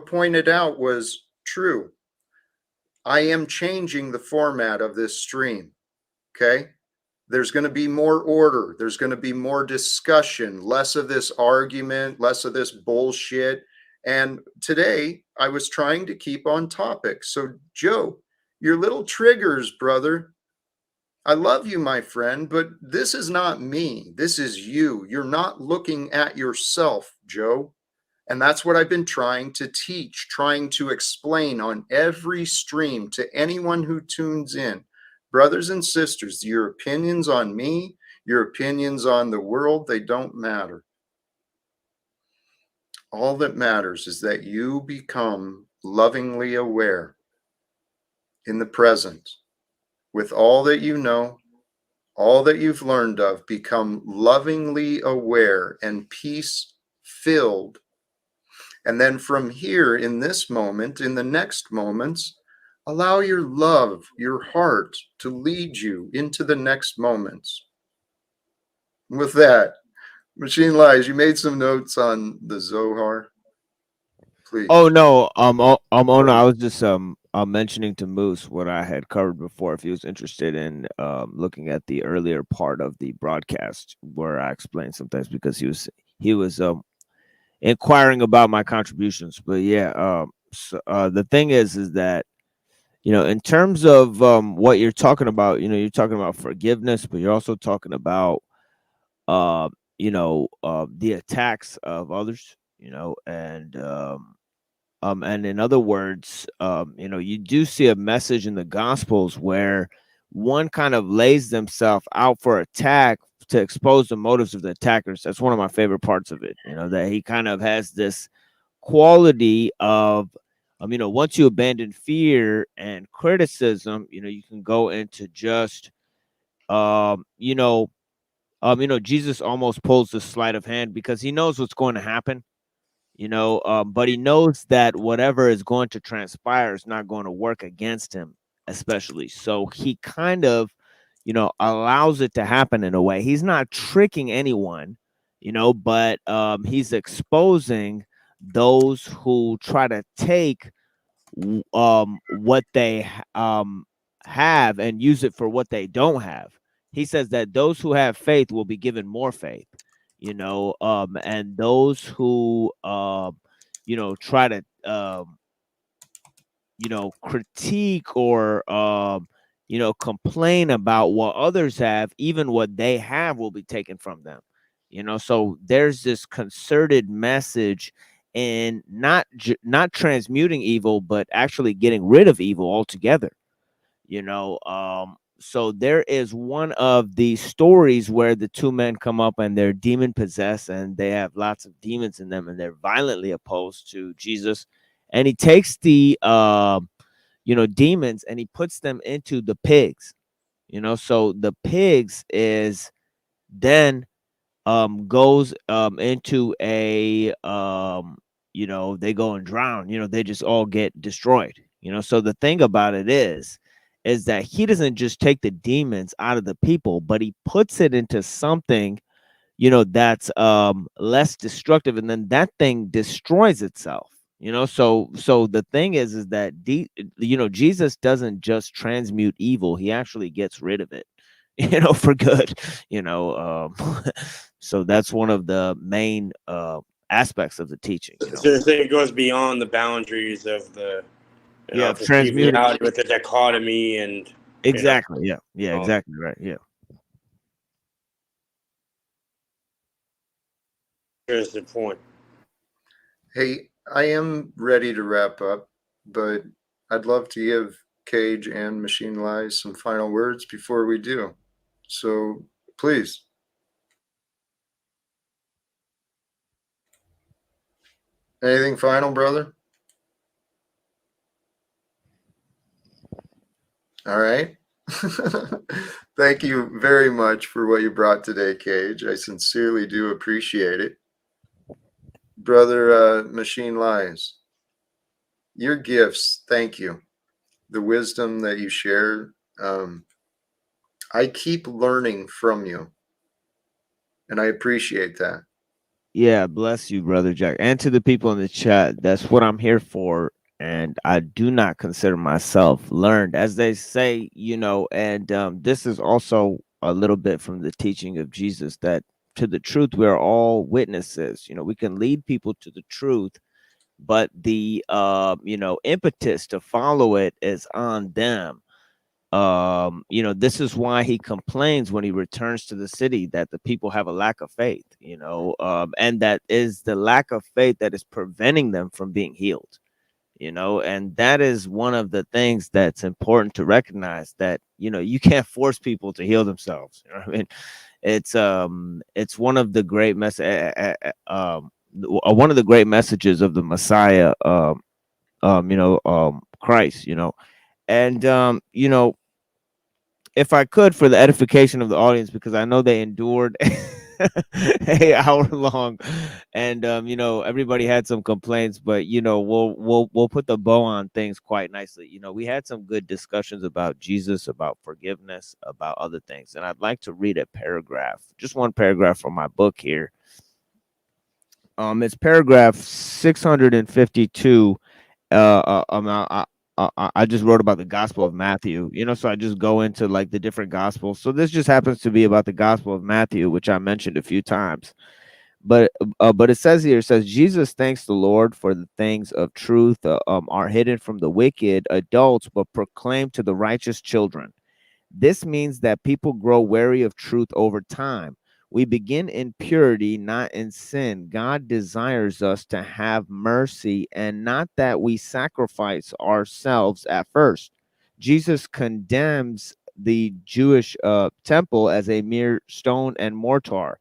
pointed out was true. I am changing the format of this stream, okay? There's going to be more order. There's going to be more discussion, less of this argument, less of this bullshit. And today I was trying to keep on topic. So Joe, your little triggers, brother, I love you, my friend, but this is not me. This is you. You're not looking at yourself, Joe. And that's what I've been trying to teach, trying to explain on every stream to anyone who tunes in. Brothers and sisters, your opinions on me, your opinions on the world, they don't matter. All that matters is that you become lovingly aware in the present with all that you know, all that you've learned of, become lovingly aware and peace-filled. And then from here, in this moment, in the next moments, allow your love, your heart to lead you into the next moments. With that, Machine Lies, you made some notes on the Zohar. Please. Oh no, no, I was just mentioning to Moose what I had covered before. If he was interested in looking at the earlier part of the broadcast where I explained some things, because he was inquiring about my contributions. But yeah, the thing is that in terms of what you're talking about, you're talking about forgiveness, but you're also talking about the attacks of others, and in other words, you do see a message in the Gospels where one kind of lays themselves out for attack to expose the motives of the attackers. That's one of my favorite parts of it, that he kind of has this quality of, once you abandon fear and criticism, you can go into just, Jesus almost pulls the sleight of hand because he knows what's going to happen. But he knows that whatever is going to transpire is not going to work against him, especially. So he kind of, allows it to happen in a way. He's not tricking anyone, but he's exposing those who try to take what they have and use it for what they don't have. He says that those who have faith will be given more faith. And those who, try to, critique or, complain about what others have, even what they have will be taken from them. So there's this concerted message in not transmuting evil, but actually getting rid of evil altogether. So there is one of the stories where the two men come up and they're demon possessed and they have lots of demons in them and they're violently opposed to Jesus, and he takes the demons and he puts them into the pigs. So the pigs is then goes into a they go and drown. They just all get destroyed. So the thing about it is that he doesn't just take the demons out of the people, but he puts it into something that's less destructive, and then that thing destroys itself. So the thing is that Jesus doesn't just transmute evil, he actually gets rid of it for good. So that's one of the main aspects of the teaching. So you're saying it goes beyond the boundaries of the Transmuting reality with the dichotomy and exactly. Yeah, exactly right. Yeah. Here's the point. Hey, I am ready to wrap up, but I'd love to give Cage and Machine Lies some final words before we do. So please. Anything final, brother? All right. Thank you very much for what you brought today, Cage. I sincerely do appreciate it. Brother Machine Lies, your gifts, thank you. The wisdom that you share, I keep learning from you, and I appreciate that. Yeah, bless you, brother Jack, and to the people in the chat. That's what I'm here for, and I do not consider myself learned, as they say. And this is also a little bit from the teaching of Jesus, that to the truth we are all witnesses. We can lead people to the truth, but the impetus to follow it is on them. This is why he complains when he returns to the city, that the people have a lack of faith, and that is the lack of faith that is preventing them from being healed. And that is one of the things that's important to recognize, that you can't force people to heal themselves. I mean, it's one of the great one of the great messages of the Messiah, Christ. And if I could, for the edification of the audience, because I know they endured a hour long, and everybody had some complaints, but we'll put the bow on things quite nicely. We had some good discussions about Jesus, about forgiveness, about other things, and I'd like to read a paragraph, just one paragraph from my book here. It's paragraph 652. I just wrote about the Gospel of Matthew, so I just go into like the different Gospels. So this just happens to be about the Gospel of Matthew, which I mentioned a few times. But it says here, Jesus thanks the Lord for the things of truth are hidden from the wicked adults, but proclaimed to the righteous children. This means that people grow wary of truth over time. We begin in purity, not in sin. God desires us to have mercy, and not that we sacrifice ourselves at first. Jesus condemns the Jewish temple as a mere stone and mortar.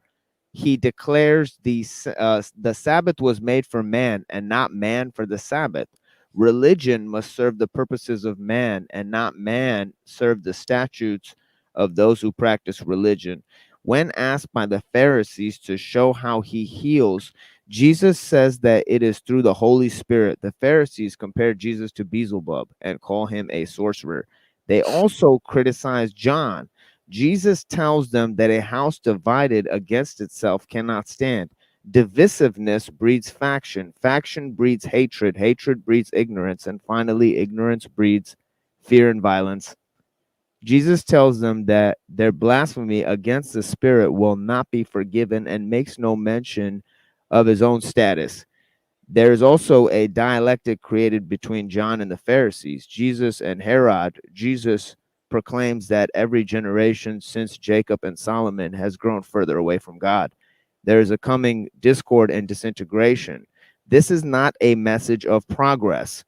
He declares the Sabbath was made for man, and not man for the Sabbath. Religion must serve the purposes of man, and not man serve the statutes of those who practice religion. When asked by the Pharisees to show how he heals, Jesus says that it is through the Holy Spirit. The Pharisees compare Jesus to Beelzebub and call him a sorcerer. They also criticize John. Jesus tells them that a house divided against itself cannot stand. Divisiveness breeds faction. Faction breeds hatred. Hatred breeds ignorance. And finally, ignorance breeds fear and violence. Jesus tells them that their blasphemy against the Spirit will not be forgiven, and makes no mention of his own status. There is also a dialectic created between John and the Pharisees, Jesus and Herod. Jesus proclaims that every generation since Jacob and Solomon has grown further away from God. There is a coming discord and disintegration. This is not a message of progress.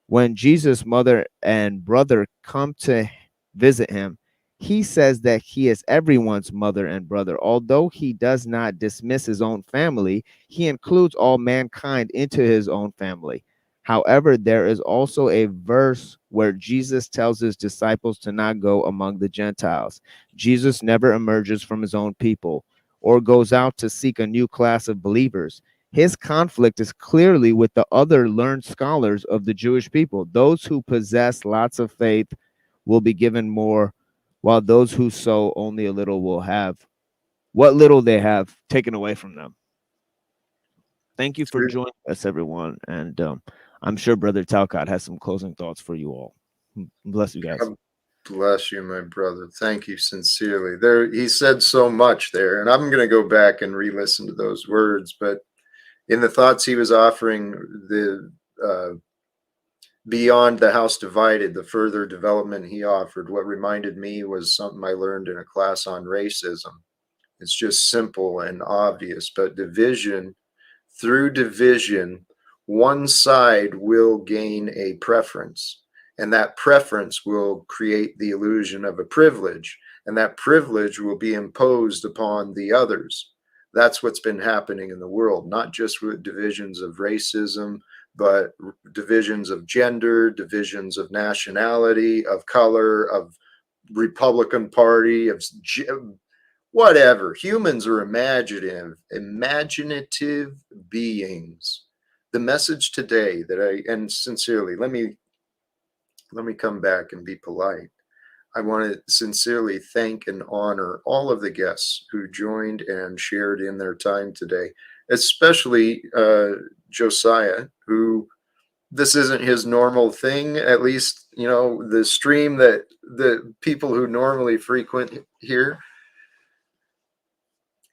When Jesus' mother and brother come to visit him, he says that he is everyone's mother and brother. Although he does not dismiss his own family, he includes all mankind into his own family. However, there is also a verse where Jesus tells his disciples to not go among the Gentiles. Jesus never emerges from his own people or goes out to seek a new class of believers. His conflict is clearly with the other learned scholars of the Jewish people. Those who possess lots of faith will be given more, while those who sow only a little will have what little they have taken away from them. Thank you for joining us, everyone. And I'm sure Brother Talcott has some closing thoughts for you all. Bless you guys. God bless you, my brother. Thank you sincerely. There, he said so much there, and I'm going to go back and re-listen to those words. But in the thoughts he was offering, the beyond the house divided, the further development he offered, what reminded me was something I learned in a class on racism. It's just simple and obvious, but through division, one side will gain a preference, and that preference will create the illusion of a privilege, and that privilege will be imposed upon the others. That's what's been happening in the world, not just with divisions of racism, but divisions of gender, divisions of nationality, of color, of Republican Party, of whatever. Humans are imaginative beings. The message today and sincerely, let me come back and be polite. I want to sincerely thank and honor all of the guests who joined and shared in their time today, especially Josiah, who this isn't his normal thing, at least, the stream that the people who normally frequent here.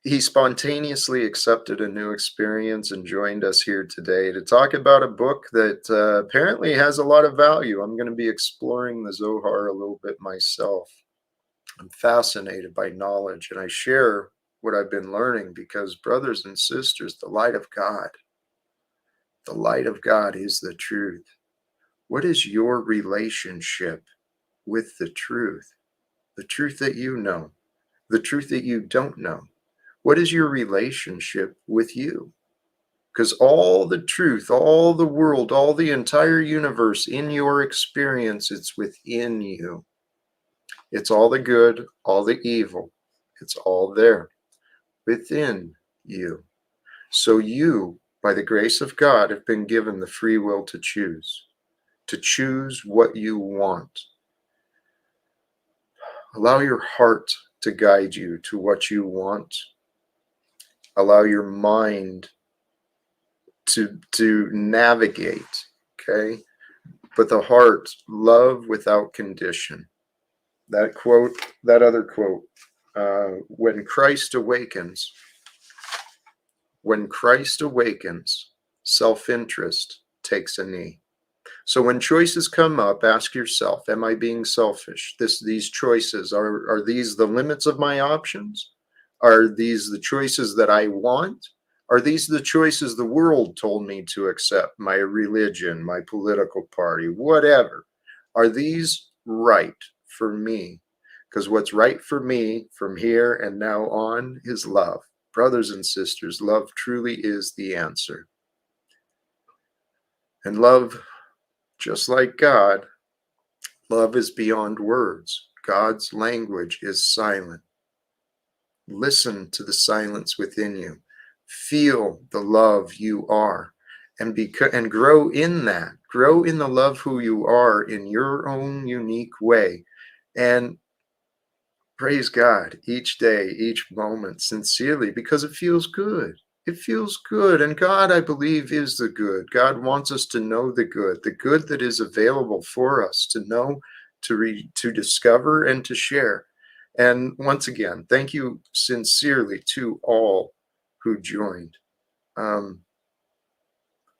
He spontaneously accepted a new experience and joined us here today to talk about a book that apparently has a lot of value. I'm going to be exploring the Zohar a little bit myself. I'm fascinated by knowledge, and I share what I've been learning because, brothers and sisters, the light of God is the truth. What is your relationship with the truth? The truth that you know, the truth that you don't know. What is your relationship with you? Because all the truth, all the world, all the entire universe in your experience, it's within you. It's all the good, all the evil. It's all there within you. So you, by the grace of God, have been given the free will to choose what you want. Allow your heart to guide you to what you want. Allow your mind to navigate, okay? But the heart, love without condition. That other quote, when Christ awakens, self-interest takes a knee. So when choices come up, ask yourself, am I being selfish? These choices, are these the limits of my options? Are these the choices that I want? Are these the choices the world told me to accept? My religion, my political party, whatever. Are these right for me? Because what's right for me from here and now on is love. Brothers and sisters, love truly is the answer. And love, just like God, love is beyond words. God's language is silent. Listen to the silence within you. Feel the love you are, and grow in that. Grow in the love who you are in your own unique way. And praise God each day, each moment, sincerely, because it feels good. It feels good. And God, I believe, is the good. God wants us to know the good that is available for us to know, to discover, and to share. And once again, thank you sincerely to all who joined.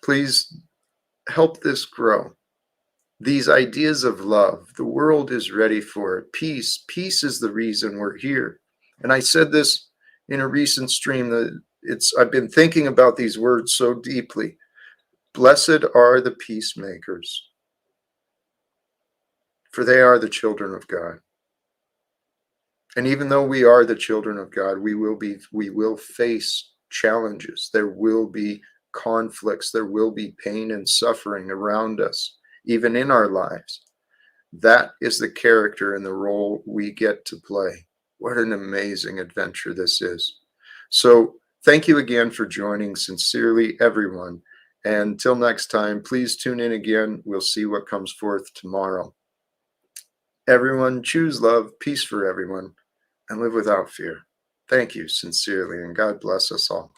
Please help this grow. These ideas of love, the world is ready for it. Peace is the reason we're here. And I said this in a recent stream that I've been thinking about these words so deeply. Blessed are the peacemakers, for they are the children of God. And even though we are the children of God, we will face challenges. There will be conflicts. There will be pain and suffering around us, even in our lives. That is the character and the role we get to play. What an amazing adventure this is. So thank you again for joining. Sincerely, everyone. And until next time, please tune in again. We'll see what comes forth tomorrow. Everyone, choose love, peace for everyone, and live without fear. Thank you sincerely, and God bless us all.